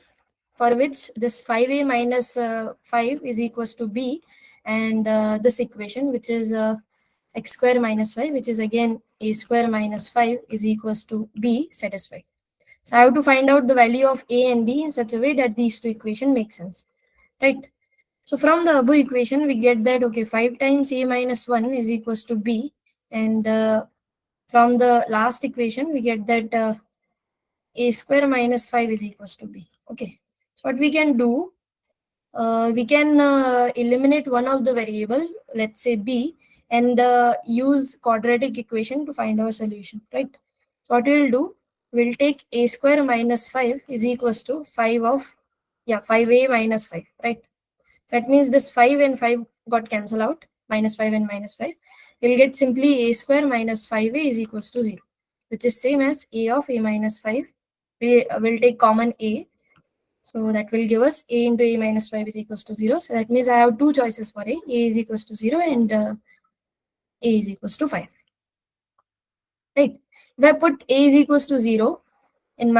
[SPEAKER 1] for which this 5a minus 5 is equals to b, and this equation, which is x square minus 5, which is again a square minus 5 is equals to b, satisfied. So I have to find out the value of A and B in such a way that these two equations make sense, right? So from the above equation, we get that, okay, 5 times A minus 1 is equals to B. And from the last equation, we get that A square minus 5 is equals to B. Okay. So what we can do, we can eliminate one of the variable, let's say B, and use quadratic equation to find our solution, right? So what we will do, we'll take A square minus 5 is equals to 5A minus 5, right? That means this 5 and 5 got cancelled out, minus 5 and minus 5. We'll get simply A square minus 5A is equals to 0, which is same as A of A minus 5. We will take common A. So that will give us A into A minus 5 is equals to 0. So that means I have two choices for A. A is equals to 0 and A is equals to 5. Right. If I put A is equals to 0 in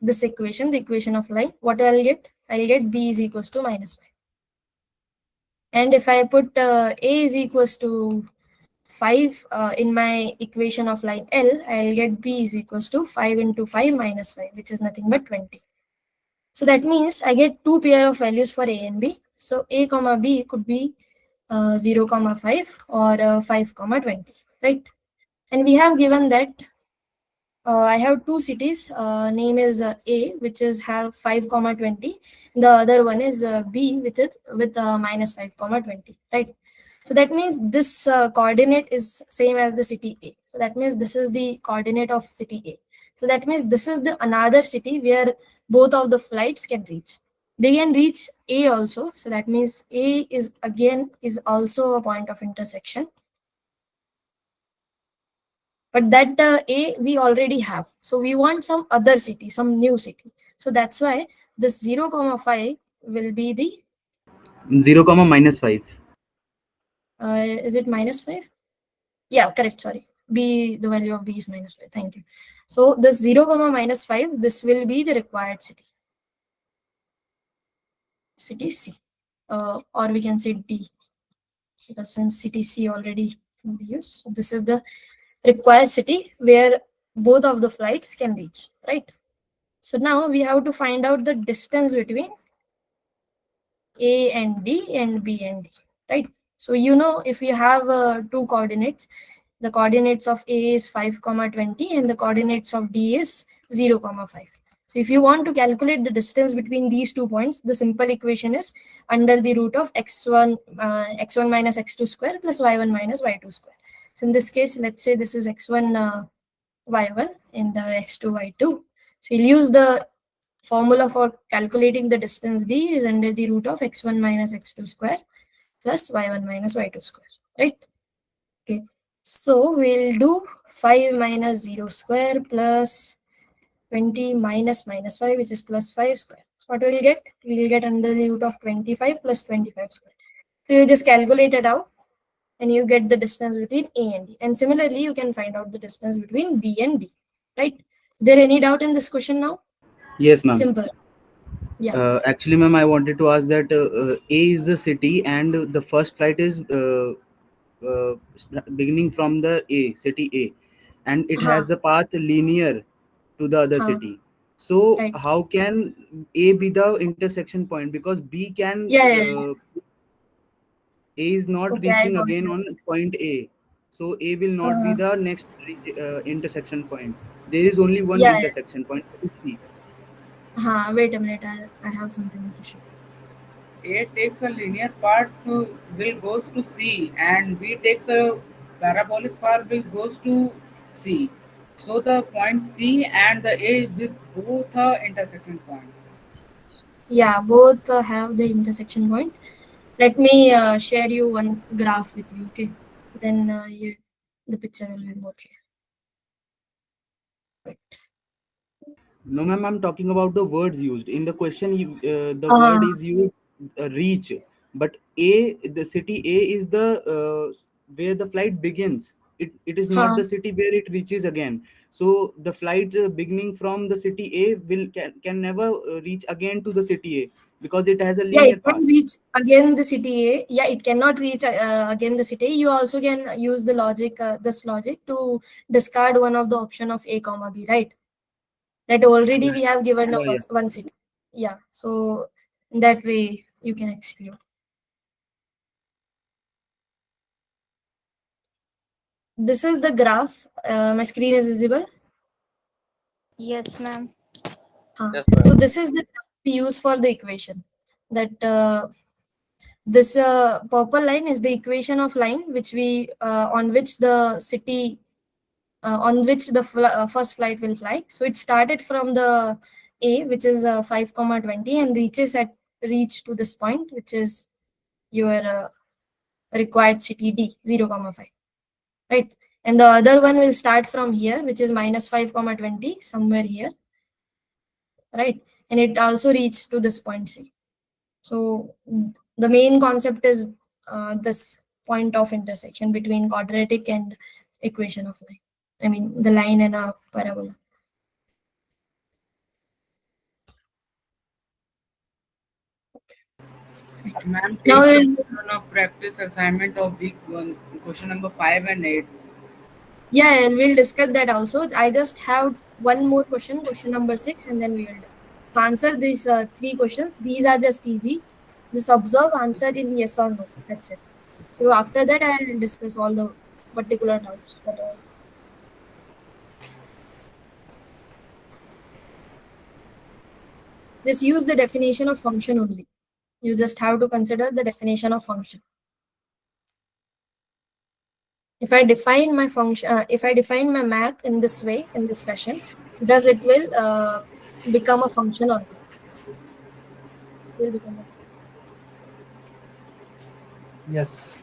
[SPEAKER 1] this equation, the equation of line, what I'll get? I'll get B is equals to minus 5. And if I put A is equals to 5 in my equation of line L, I'll get B is equals to 5 into 5 minus 5, which is nothing but 20. So that means I get two pair of values for A and B. So A comma B could be 0 comma 5 or 5 comma 20, right? And we have given that I have two cities. Name is A, which is have 5 comma 20. The other one is B with minus 5 comma 20, right? So that means this coordinate is same as the city A. So that means this is the coordinate of city A. So that means this is the another city where both of the flights can reach. They can reach A also. So that means A is also a point of intersection. But that A we already have. So we want some other city, some new city. So that's why this 0 comma 5 will be the
[SPEAKER 6] 0 comma minus 5.
[SPEAKER 1] Is it minus 5? Yeah, correct. Sorry. B, the value of B is minus 5. Thank you. So this 0 comma minus 5, this will be the required city. City C. Or we can say D. Because since city C already can be used. So this is the required city where both of the flights can reach, right? So now we have to find out the distance between A and D and B and D, right? So if you have two coordinates, the coordinates of A is 5 comma 20 and the coordinates of D is 0 comma 5. So if you want to calculate the distance between these 2 points, the simple equation is under the root of x1 minus x2 square plus y1 minus y2 square. So in this case, let's say this is x1 y1 and x2 y2. So you'll use the formula for calculating the distance D is under the root of x1 minus x2 square plus y1 minus y2 square, right? Okay. So we'll do 5 minus 0 square plus 20 minus minus 5, which is plus 5 square. So what we'll get? We'll get under the root of 25 plus 25 square. So you just calculate it out and you get the distance between A and D. And similarly, you can find out the distance between B and D, right? Is there any doubt in this question now?
[SPEAKER 6] Yes, ma'am.
[SPEAKER 1] Simple. Yeah.
[SPEAKER 6] Actually, ma'am, I wanted to ask that A is the city and the first flight is uh, beginning from the city A, and it has a path linear to the other city. So
[SPEAKER 1] Right.
[SPEAKER 6] how can A be the intersection point? Because B can
[SPEAKER 1] Yeah.
[SPEAKER 6] A is not
[SPEAKER 1] Okay, I
[SPEAKER 6] reaching
[SPEAKER 1] got
[SPEAKER 6] again
[SPEAKER 1] it.
[SPEAKER 6] on point A, so A will not be the next intersection point. There is only one
[SPEAKER 1] Yeah.
[SPEAKER 6] intersection point. That is C.
[SPEAKER 1] Wait a minute. I have something to show.
[SPEAKER 22] A takes a linear path will goes to C, and B takes a parabolic path will goes to C. So the point C and the A with both are intersection point.
[SPEAKER 1] Yeah, both have the intersection point. Let me share you one graph with you, okay? Then the picture will be more clear.
[SPEAKER 6] No, ma'am, I'm talking about the words used. In the question, the word is used reach, but the city A is the where the flight begins. It is not the city where it reaches again. So the flight beginning from the city A can never reach again to the city A because it has a
[SPEAKER 1] Yeah,
[SPEAKER 6] linear
[SPEAKER 1] it
[SPEAKER 6] path.
[SPEAKER 1] can reach again the city A. Yeah, it cannot reach again the city. You also can use the logic, this logic to discard one of the option of A comma B, right? that already we have given
[SPEAKER 6] Yeah, yeah.
[SPEAKER 1] one city. Yeah, so in that way you can exclude. This is the graph. My screen is visible.
[SPEAKER 16] Yes, ma'am.
[SPEAKER 18] Yes,
[SPEAKER 1] So
[SPEAKER 18] madam.
[SPEAKER 1] this is the graph we use for the equation. That this purple line is the equation of line which we on which the city on which the first flight will fly. So it started from the A, which is 5,20, and reach to this point, which is your required city D 0,5, right? And the other one will start from here, which is minus 5,20, somewhere here, right? And it also reached to this point C. So the main concept is this point of intersection between quadratic and equation of line. I mean the line and a parabola.
[SPEAKER 22] Ma'am,
[SPEAKER 1] Now
[SPEAKER 22] take
[SPEAKER 1] we'll,
[SPEAKER 22] some turn of practice assignment of week 1, question number 5 and 8.
[SPEAKER 1] yeah, and we'll discuss that also. I just have one more question, question number 6, and then we will answer these three questions. These are just easy. Just observe, answer in yes or no. That's it. So after that, I'll discuss all the particular doubts. Whatever. Just use the definition of function only. You just have to consider the definition of function. If I define my function, if I define my map in this way, in this fashion, does it will become a function or not? Will become a
[SPEAKER 10] Yes.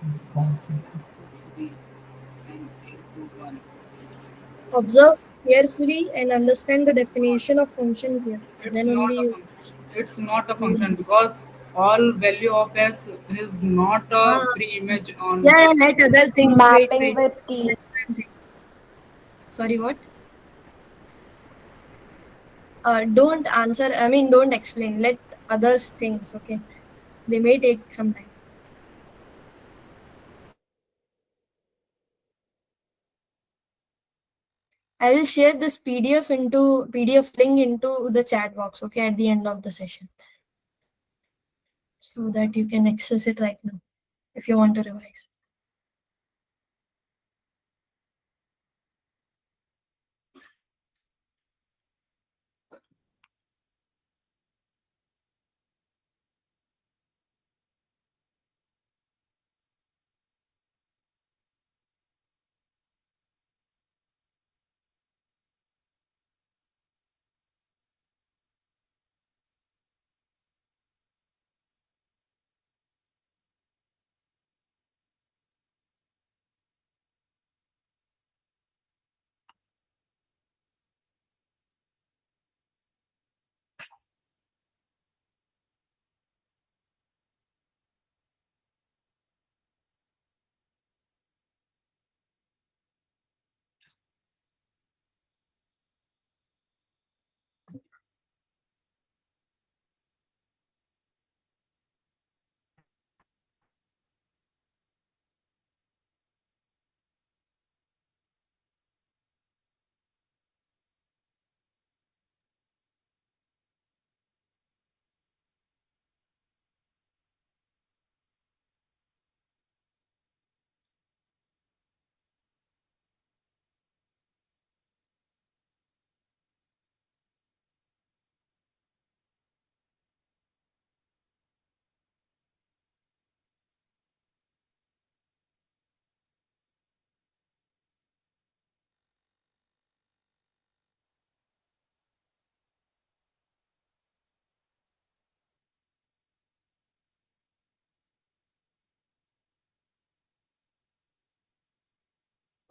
[SPEAKER 1] observe carefully and understand the definition of function carefully.
[SPEAKER 22] It's
[SPEAKER 1] Then
[SPEAKER 22] not
[SPEAKER 1] only
[SPEAKER 22] a
[SPEAKER 1] you.
[SPEAKER 22] function. It's not a function because all value of s is not a
[SPEAKER 1] Ah,
[SPEAKER 22] pre-image on.
[SPEAKER 1] yeah, let other things wait,
[SPEAKER 7] Mapping
[SPEAKER 1] wait.
[SPEAKER 7] with T.
[SPEAKER 1] That's what I'm saying. Sorry, what? Don't answer. I mean, don't explain. Let others things. Okay, they may take some time. I will share this PDF link into the chat box. Okay, at the end of the session, so that you can access it right now if you want to revise.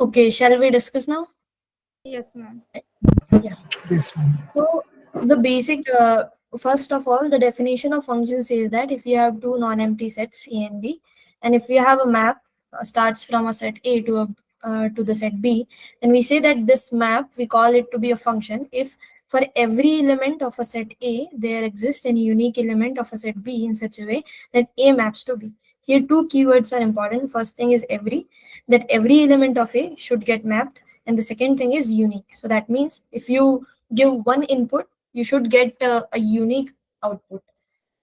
[SPEAKER 1] Okay, shall we discuss now?
[SPEAKER 16] Yes, ma'am.
[SPEAKER 1] Yeah.
[SPEAKER 10] Yes, ma'am.
[SPEAKER 1] So the basic, first of all, the definition of function says that if you have two non-empty sets A and B, and if you have a map starts from a set A to the set B, then we say that this map we call it to be a function if for every element of a set A there exists a unique element of a set B in such a way that A maps to B. Here two keywords are important. First thing is every, that every element of A should get mapped, and the second thing is unique. So that means if you give one input, you should get a unique output.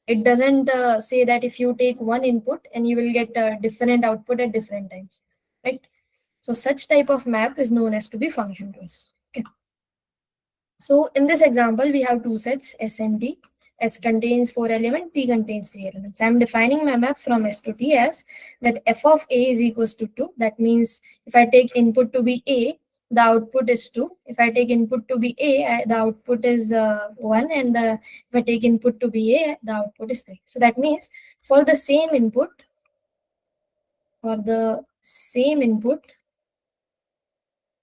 [SPEAKER 1] It doesn't say that if you take one input and you will get a different output at different times, right? So such type of map is known as to be function to us. Okay. So in this example, we have two sets, S and T. S contains 4 elements, T contains 3 elements. I am defining my map from S to T as that f of A is equals to 2. That means if I take input to be A, the output is 2. If I take input to be A, the output is 1. And if I take input to be A, the output is 3. So that means for the same input,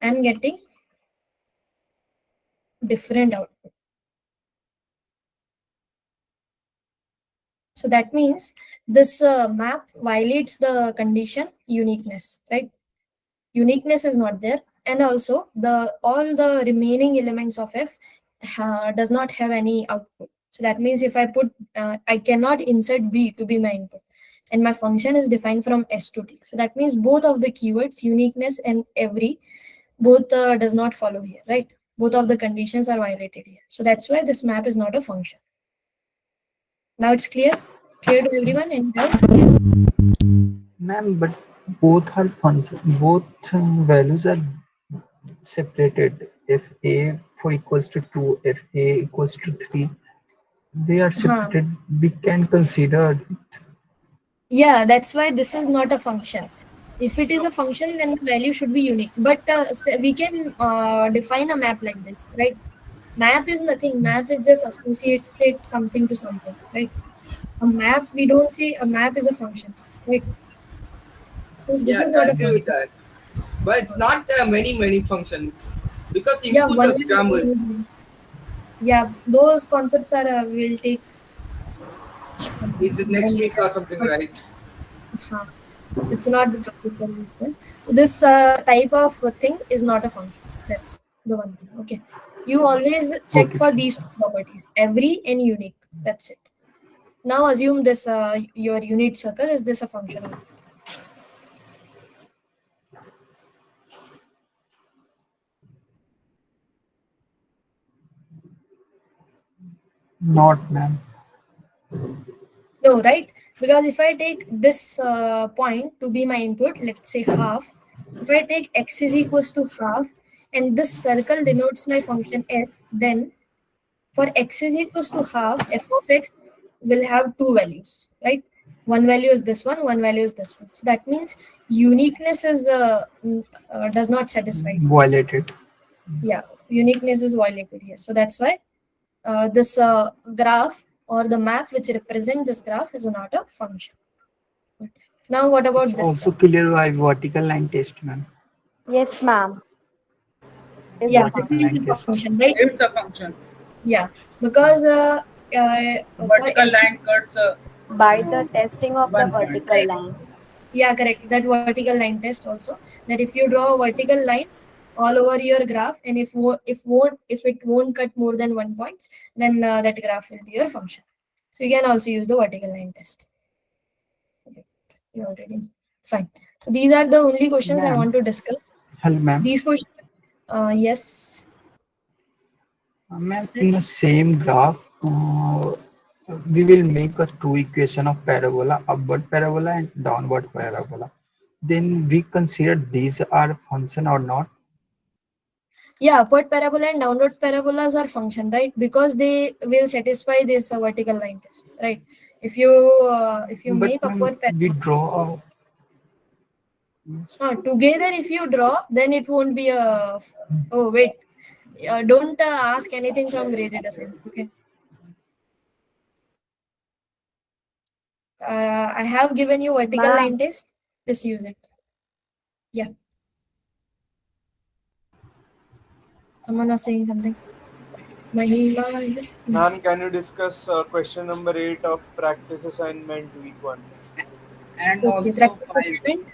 [SPEAKER 1] I'm getting different output. So that means this map violates the condition uniqueness, right? Uniqueness is not there, and also all the remaining elements of f does not have any output. So that means if I put I cannot insert b to be my input, and my function is defined from S to T. So that means both of the keywords, uniqueness and every, both does not follow here, right? Both of the conditions are violated here. So that's why this map is not a function. Now it's clear? Clear to everyone? Any doubt?
[SPEAKER 10] Ma'am, but both are functions. Both values are separated. If a for equals to 2, if a equals to 3, they are separated. We can consider.
[SPEAKER 1] Yeah, that's why this is not a function. If it is a function, then the value should be unique. But we can define a map like this, right? Map is nothing. Map is just associated something to something, right? A map, we don't say a map is a function, right? So this
[SPEAKER 20] Yeah,
[SPEAKER 1] is
[SPEAKER 20] I
[SPEAKER 1] not a
[SPEAKER 20] agree with
[SPEAKER 1] function.
[SPEAKER 20] that. But it's not a many function because
[SPEAKER 1] Yeah,
[SPEAKER 20] inputs
[SPEAKER 1] one
[SPEAKER 20] are
[SPEAKER 1] and
[SPEAKER 20] scrambled.
[SPEAKER 1] many. Yeah, those concepts are we'll take some
[SPEAKER 20] Is it next
[SPEAKER 1] time
[SPEAKER 20] week
[SPEAKER 1] later.
[SPEAKER 20] or something,
[SPEAKER 1] But
[SPEAKER 20] right?
[SPEAKER 1] it's not the topic for week one. So this type of thing is not a function. That's the one thing. Okay. You always check
[SPEAKER 10] Okay.
[SPEAKER 1] for these two properties, every and unique. That's it. Now assume this your unit circle, is this a function or not?
[SPEAKER 10] Not, ma'am.
[SPEAKER 1] No, right? Because if I take this point to be my input, let's say half, if I take x is equals to half and this circle denotes my function f, then for x is equals to half, f of x will have two values, right? One value is this one value is this one. So that means uniqueness is does not satisfy here.
[SPEAKER 10] Violated.
[SPEAKER 1] Yeah, uniqueness is violated here. So that's why this graph or the map which represent this graph is not a function. Now what
[SPEAKER 10] It's
[SPEAKER 1] about this
[SPEAKER 10] also
[SPEAKER 1] graph?
[SPEAKER 10] clear by vertical line test, ma'am.
[SPEAKER 7] Yes, ma'am. Is a
[SPEAKER 1] Yeah, this
[SPEAKER 10] Vertical
[SPEAKER 1] is
[SPEAKER 7] function.
[SPEAKER 10] line
[SPEAKER 1] a
[SPEAKER 10] test.
[SPEAKER 1] function, right?
[SPEAKER 22] It's a function.
[SPEAKER 1] Yeah, because for
[SPEAKER 22] Vertical line cuts
[SPEAKER 7] By the testing of the
[SPEAKER 22] one point.
[SPEAKER 7] vertical line.
[SPEAKER 1] yeah, correct. That vertical line test also. That if you draw vertical lines all over your graph, and if it won't cut more than 1 point, then that graph will be your function. So you can also use the vertical line test. Okay. You already know. Fine. So these are the only questions I
[SPEAKER 10] Ma'am.
[SPEAKER 1] want to discuss.
[SPEAKER 10] Hello, ma'am.
[SPEAKER 1] These questions, yes.
[SPEAKER 10] Ma'am, in the same graph, we will make a two equation of parabola, upward parabola and downward parabola. Then we consider these are function or not.
[SPEAKER 1] Yeah, upward parabola and downward parabolas are function, right? Because they will satisfy this vertical line test, right? If you
[SPEAKER 10] But
[SPEAKER 1] make
[SPEAKER 10] ma'am,
[SPEAKER 1] upward
[SPEAKER 10] we
[SPEAKER 1] parabola
[SPEAKER 10] draw
[SPEAKER 1] together, if you draw, then it won't be a. Oh wait, don't ask anything from graded assignment. Okay. I have given you vertical
[SPEAKER 7] Ma'am.
[SPEAKER 1] line test. Just use it. Yeah. Someone was saying something. Mahima, yes.
[SPEAKER 5] Ma'am, can you discuss question number 8 of practice assignment week 1?
[SPEAKER 22] And
[SPEAKER 1] Okay,
[SPEAKER 22] also
[SPEAKER 1] practice
[SPEAKER 22] 5.
[SPEAKER 1] assignment.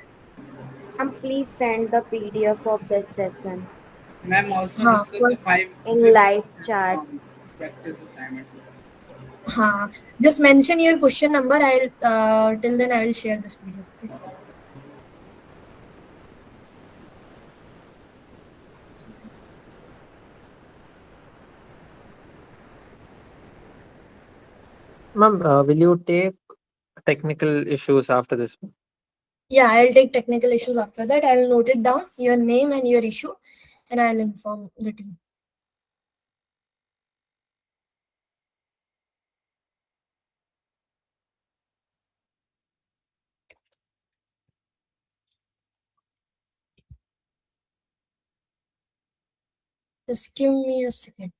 [SPEAKER 7] Ma'am, please send the PDF of this session
[SPEAKER 22] Ma'am, also discuss the
[SPEAKER 1] First,
[SPEAKER 22] 5
[SPEAKER 7] in
[SPEAKER 22] fifth
[SPEAKER 7] live
[SPEAKER 22] question
[SPEAKER 7] chat.
[SPEAKER 22] from practice assignment.
[SPEAKER 1] just mention your question number. I'll till then I will share this PDF. Okay.
[SPEAKER 10] Ma'am, will you take technical issues after this?
[SPEAKER 1] Yeah, I'll take technical issues after that. I'll note it down, your name and your issue, and I'll inform the team. Just give me a second.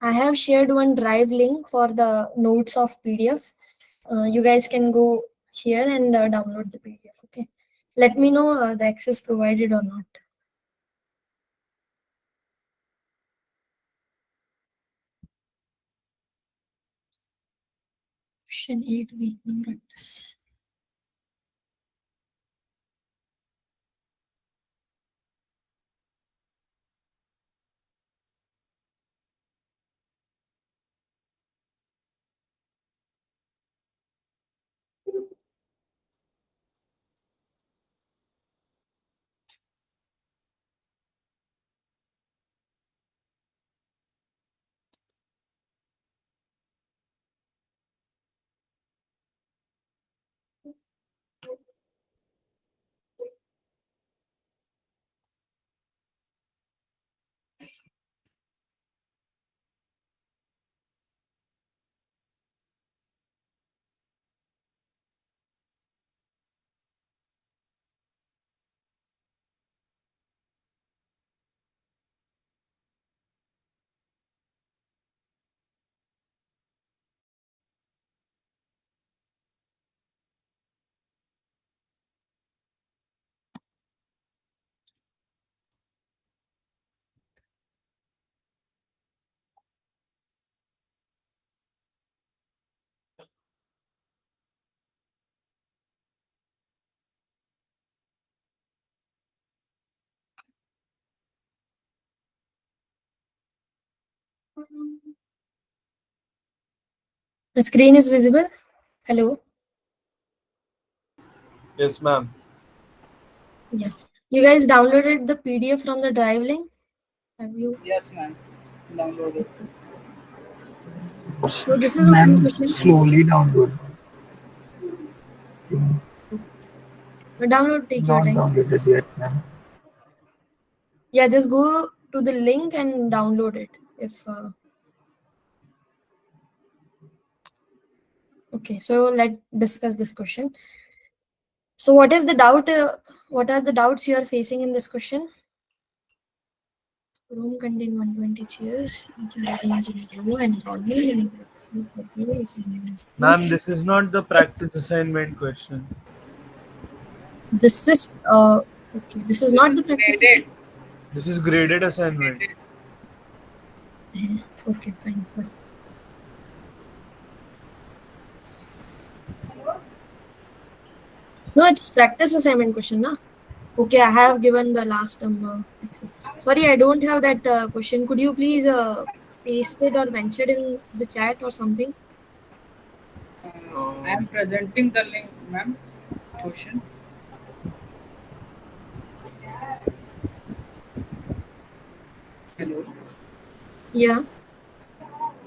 [SPEAKER 1] I have shared one drive link for the notes of PDF. You guys can go here and download the PDF. Okay. Let me know the access provided or not. Question 8, week 1 practice. The screen is visible. Hello.
[SPEAKER 5] Yes, ma'am.
[SPEAKER 1] Yeah. You guys downloaded the PDF from the drive link? Have you?
[SPEAKER 22] Yes, ma'am. Downloaded.
[SPEAKER 1] So this is a one
[SPEAKER 10] Ma'am,
[SPEAKER 1] question.
[SPEAKER 10] slowly download.
[SPEAKER 1] Download, take your
[SPEAKER 10] Not
[SPEAKER 1] time.
[SPEAKER 10] downloaded yet, ma'am.
[SPEAKER 1] Yeah, just go to the link and download it. If okay, so let's discuss this question. So what is the doubt? What are the doubts you are facing in this question? Room contain 120 chairs, each arranged in a row and column.
[SPEAKER 5] Ma'am, this is not the practice assignment question.
[SPEAKER 1] This is okay. This is not the practice.
[SPEAKER 22] Graded.
[SPEAKER 5] This is graded assignment.
[SPEAKER 1] Okay, fine. Sorry. No, it's practice assignment question, na? Okay, I have given the last access. Sorry, I don't have that question. Could you please paste it or mention it in the chat or something?
[SPEAKER 22] I am presenting the link, ma'am. Question. Hello,
[SPEAKER 1] Yeah.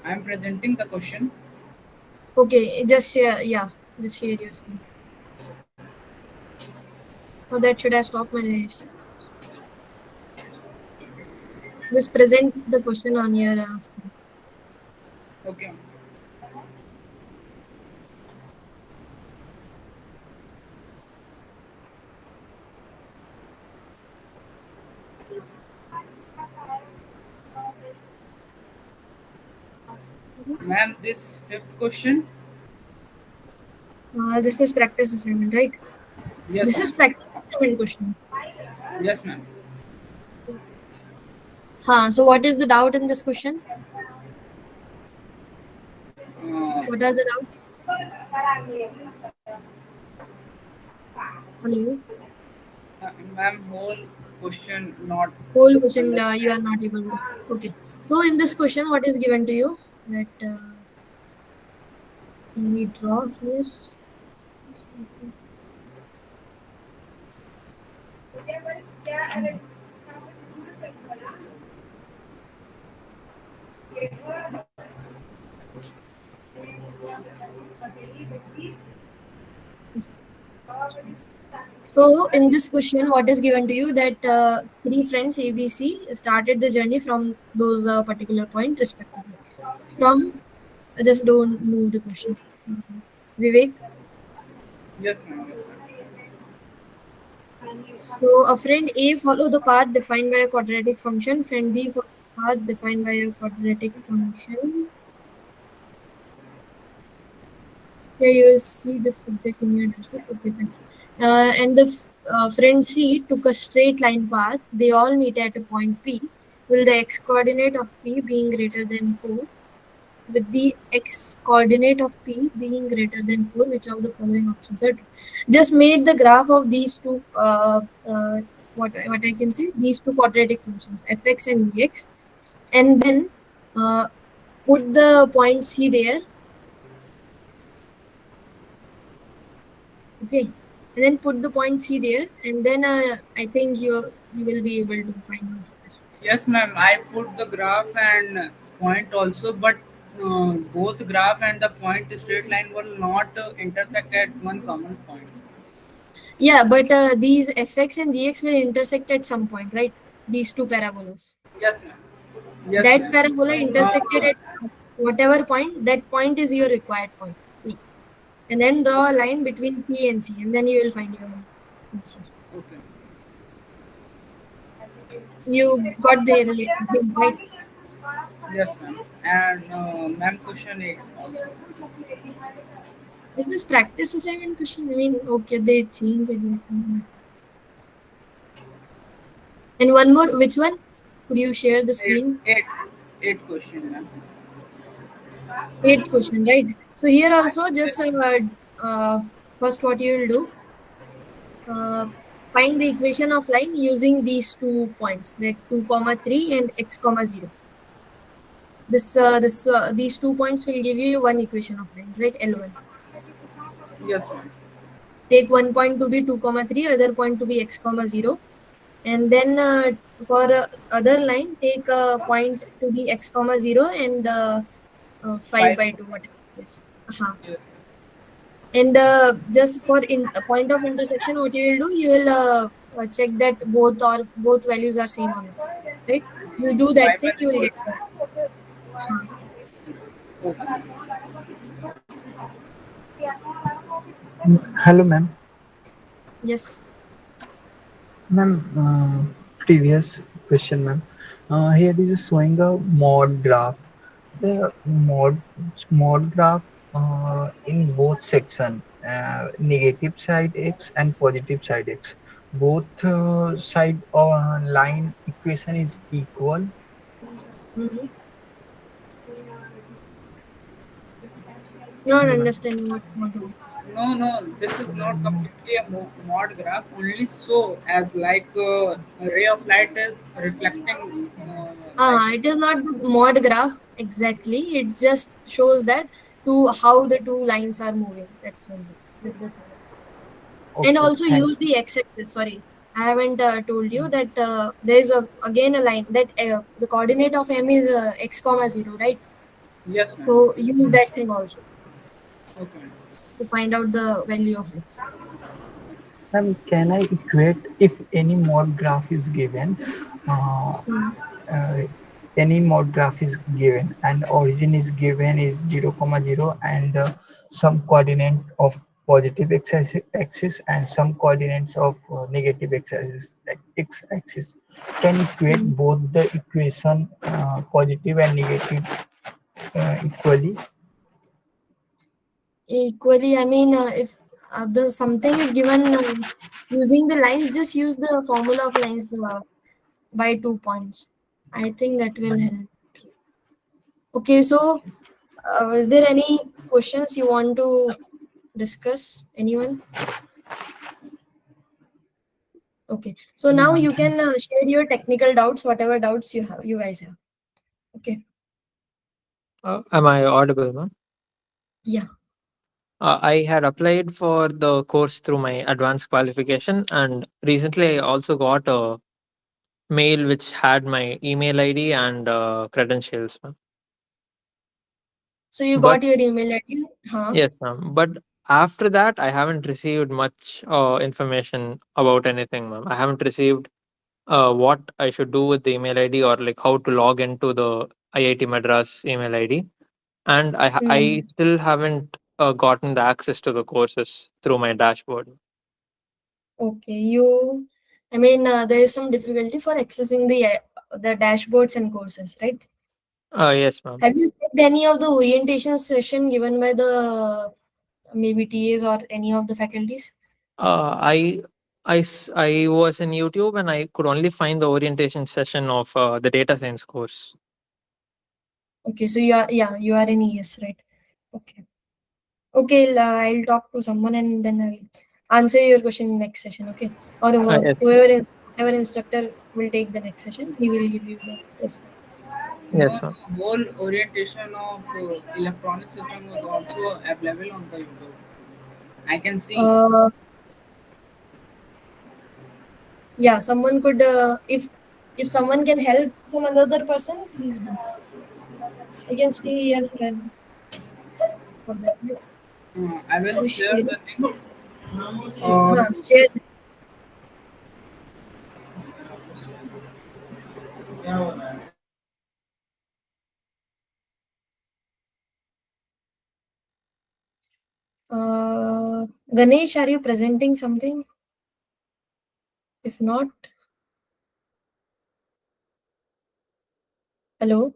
[SPEAKER 22] I am presenting the question.
[SPEAKER 1] Okay, just share. Yeah, just share your screen. Oh, that should I stop my? Just present the question on your screen.
[SPEAKER 22] Okay. Ma'am, this fifth question.
[SPEAKER 1] This is practice assignment, right?
[SPEAKER 22] Yes,
[SPEAKER 1] This is
[SPEAKER 22] ma'am.
[SPEAKER 1] practice assignment question.
[SPEAKER 22] Yes, ma'am.
[SPEAKER 1] So what is the doubt in this question? What are the doubts? Hello?
[SPEAKER 22] Ma'am, whole question not
[SPEAKER 1] Whole question
[SPEAKER 22] understand.
[SPEAKER 1] you are not able to. Okay. So in this question, what is given to you? That can we draw here? Something. So in this question, what is given to you that three friends ABC started the journey from those particular point respectively. From just don't move the question. Vivek.
[SPEAKER 22] Yes, ma'am. Yes, ma'am.
[SPEAKER 1] So a friend A follow the path defined by a quadratic function. Friend B follow the path defined by a quadratic function. Here you will see the subject in your dashboard. Okay, fine. And the friend C took a straight line path. They all meet at a point P. Will the x coordinate of P being greater than 4? With the x coordinate of P being greater than 4, which of the following options are true? Just made the graph of these two, what I can say, these two quadratic functions, fx and gx, and then uh, put the point C there. Okay, and then put the point C there, and then I think you will be able to find out here.
[SPEAKER 22] Yes, ma'am. I put the graph and point also, but both graph and the point straight line will not intersect at one common point.
[SPEAKER 1] Yeah, but these fx and gx will intersect at some point, right? These two parabolas.
[SPEAKER 22] Yes, ma'am. Yes,
[SPEAKER 1] That
[SPEAKER 22] ma'am.
[SPEAKER 1] parabola intersected at whatever point, that point is your required point, P. And then draw a line between P and C, and then you will find your answer.
[SPEAKER 22] Okay.
[SPEAKER 1] You got the hint, right?
[SPEAKER 22] Yes, ma'am. And ma'am, question 8 also.
[SPEAKER 1] Is this practice assignment question? I mean, okay, they change everything. And one more, which one? Could you share the
[SPEAKER 22] Eight,
[SPEAKER 1] screen?
[SPEAKER 22] eight, eight question, ma'am.
[SPEAKER 1] Eighth question, right? So here also just first what you will do, find the equation of line using these 2 points, that 2 comma 3 and x comma 0. These 2 points will give you one equation of line, right? L1.
[SPEAKER 22] Yes, ma'am.
[SPEAKER 1] Take one point to be 2 comma 3, other point to be x comma 0, and then for other line take a point to be x comma 0 and 5
[SPEAKER 22] 5.
[SPEAKER 1] by 2, whatever it is.
[SPEAKER 22] Yes.
[SPEAKER 1] And just for in a point of intersection, what you will do, you will check that both values are same or not, right? Just do that
[SPEAKER 22] 5
[SPEAKER 1] thing,
[SPEAKER 22] and
[SPEAKER 1] you will
[SPEAKER 22] equal.
[SPEAKER 1] get the answer.
[SPEAKER 22] Okay.
[SPEAKER 10] Hello, ma'am.
[SPEAKER 1] Yes.
[SPEAKER 10] Ma'am, previous question, ma'am. Here is showing a mod graph. The mod graph in both section, negative side x and positive side x. Both side line equation is equal.
[SPEAKER 1] Mm-hmm. Not
[SPEAKER 10] Hello, ma'am.
[SPEAKER 1] understanding what you want to ask.
[SPEAKER 22] No, no, this is not completely a mod graph. Only so as like a ray of light is reflecting.
[SPEAKER 1] It is not the mod graph exactly. It just shows that how the two lines are moving. That's only the thing. And
[SPEAKER 10] Okay,
[SPEAKER 1] also
[SPEAKER 10] thanks.
[SPEAKER 1] use the x-axis. Sorry, I haven't told you that there is again a line that the coordinate of m is x comma 0, right?
[SPEAKER 22] Yes, ma'am.
[SPEAKER 1] So use that thing also
[SPEAKER 22] Okay.
[SPEAKER 1] to find out the value of x.
[SPEAKER 10] Can I equate if any mode graph is given? Uh, uh, any mode graph is given and origin is given is 0 comma 0 and some coordinate of positive x-axis and some coordinates of negative x-axis, like x-axis. Can equate both the equation positive and negative equally?
[SPEAKER 1] Equally, I mean, if the something is given using the lines, just use the formula of lines by 2 points. I think that will help. Okay, so is there any questions you want to discuss? Anyone? Okay, so now you can share your technical doubts, whatever doubts you guys have. Okay.
[SPEAKER 4] Am I audible, ma'am?
[SPEAKER 1] Yeah.
[SPEAKER 4] I had applied for the course through my advanced qualification, and recently I also got a mail which had my email ID and credentials, ma'am.
[SPEAKER 1] So you
[SPEAKER 4] But
[SPEAKER 1] got your email ID? Huh?
[SPEAKER 4] yes, ma'am. But after that, I haven't received much information about anything, ma'am. I haven't received what I should do with the email ID or like how to log into the IIT Madras email ID, and I still haven't gotten the access to the courses through my dashboard.
[SPEAKER 1] Okay, I mean, there is some difficulty for accessing the dashboards and courses, right?
[SPEAKER 4] Yes, ma'am.
[SPEAKER 1] Have you checked any of the orientation session given by the maybe TAs or any of the faculties?
[SPEAKER 4] I was in YouTube and I could only find the orientation session of the data science course.
[SPEAKER 1] Okay, so you are in ES, right? Okay. Okay, I'll talk to someone and then I will answer your question in next session. Okay, or
[SPEAKER 4] Yes.
[SPEAKER 1] whoever instructor will take the next session, he will give you the response.
[SPEAKER 4] Yes,
[SPEAKER 22] The
[SPEAKER 4] ma'am.
[SPEAKER 22] whole orientation of electronic system was also available on the YouTube. I can see.
[SPEAKER 1] Yeah, someone could if someone can help some another person, please do. I can stay here for that.
[SPEAKER 22] I will
[SPEAKER 1] So
[SPEAKER 22] share
[SPEAKER 1] share
[SPEAKER 22] the link.
[SPEAKER 1] share. Ganesh, are you presenting something? If not, hello.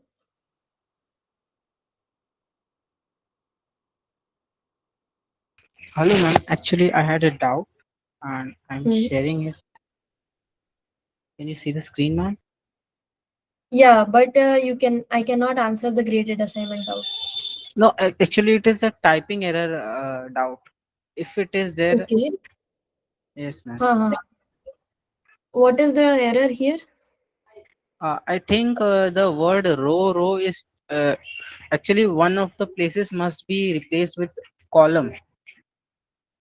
[SPEAKER 8] Hello, ma'am. Actually, I had a doubt and I'm sharing it. Can you see the screen, ma'am?
[SPEAKER 1] Yeah, but I cannot answer the graded assignment doubts.
[SPEAKER 8] No, actually, it is a typing error doubt. If it is there,
[SPEAKER 1] Okay.
[SPEAKER 8] yes, ma'am.
[SPEAKER 1] What is the error here?
[SPEAKER 8] I think the word row is actually one of the places must be replaced with column.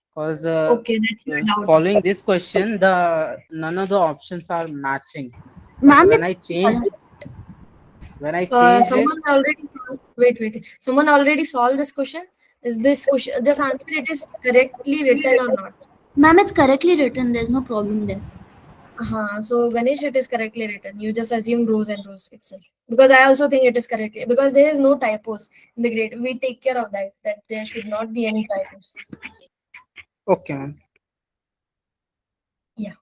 [SPEAKER 8] Because
[SPEAKER 1] Okay, that's your doubt.
[SPEAKER 8] following this question, the none of the options are matching. But
[SPEAKER 21] Ma'am,
[SPEAKER 8] when I
[SPEAKER 21] it's
[SPEAKER 8] changed, it,
[SPEAKER 1] Someone already wait. Someone already solved this question. Is this question this answer it is correctly written or not?
[SPEAKER 21] ma'am, it's correctly written. There's no problem there.
[SPEAKER 1] So Ganesh, it is correctly written. You just assume rows and rows itself. Because I also think it is correctly because there is no typos in the grade. We take care of that. That there should not be any typos.
[SPEAKER 8] okay, ma'am.
[SPEAKER 1] Yeah.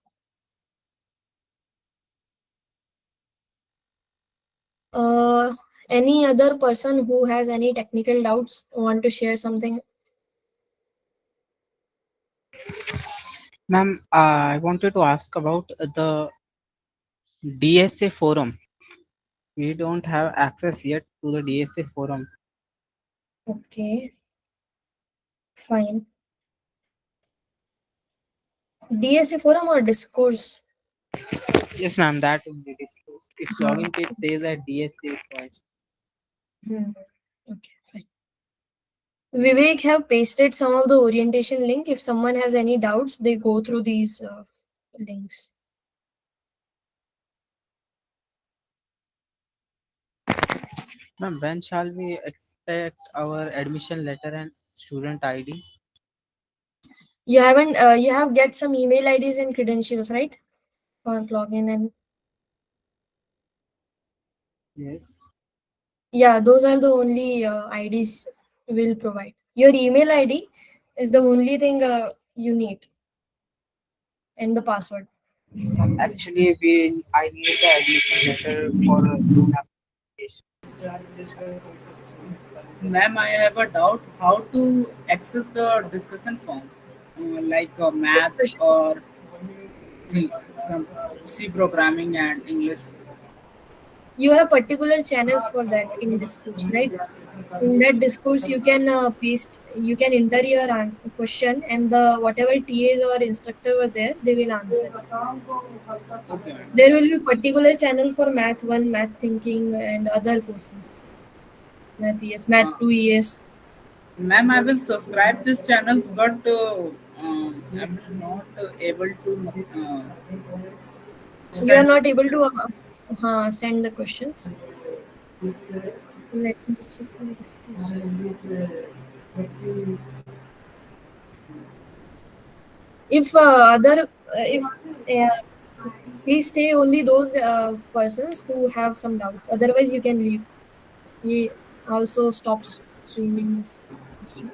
[SPEAKER 1] Any other person who has any technical doubts want to share something?
[SPEAKER 8] Ma'am, I wanted to ask about the DSA forum. We don't have access yet to the DSA forum.
[SPEAKER 1] Okay. Fine. DSA forum or discourse?
[SPEAKER 8] Yes, ma'am, that would be disclosed. Its login page says that DSA is voice.
[SPEAKER 1] Okay, fine. Vivek have pasted some of the orientation link. If someone has any doubts, they go through these links.
[SPEAKER 8] Ma'am, when shall we expect our admission letter and student ID?
[SPEAKER 1] You haven't, you have get some email IDs and credentials, right? For login and
[SPEAKER 8] Yes.
[SPEAKER 1] yeah, those are the only IDs we'll provide. Your email ID is the only thing you need, and the password.
[SPEAKER 8] Actually, I need the admission letter for a loan application.
[SPEAKER 22] Ma'am, I have a doubt how to access the discussion form, like maths or thing, C programming and English.
[SPEAKER 1] You have particular channels for that in discourse, right? In that discourse, you can paste, you can enter your question, and the whatever TAs or instructor were there, they will answer it.
[SPEAKER 22] Okay, ma'am.
[SPEAKER 1] There will be particular channel for math 1, math thinking, and other courses. Math ES, math 2 ES.
[SPEAKER 22] Ma'am, I will subscribe these channels, but I'm not able to
[SPEAKER 1] You are
[SPEAKER 22] send the
[SPEAKER 1] not able to
[SPEAKER 22] questions.
[SPEAKER 1] send the questions. Let me check my discourse. If if please stay only those persons who have some doubts. Otherwise, you can leave. He also stops streaming this session.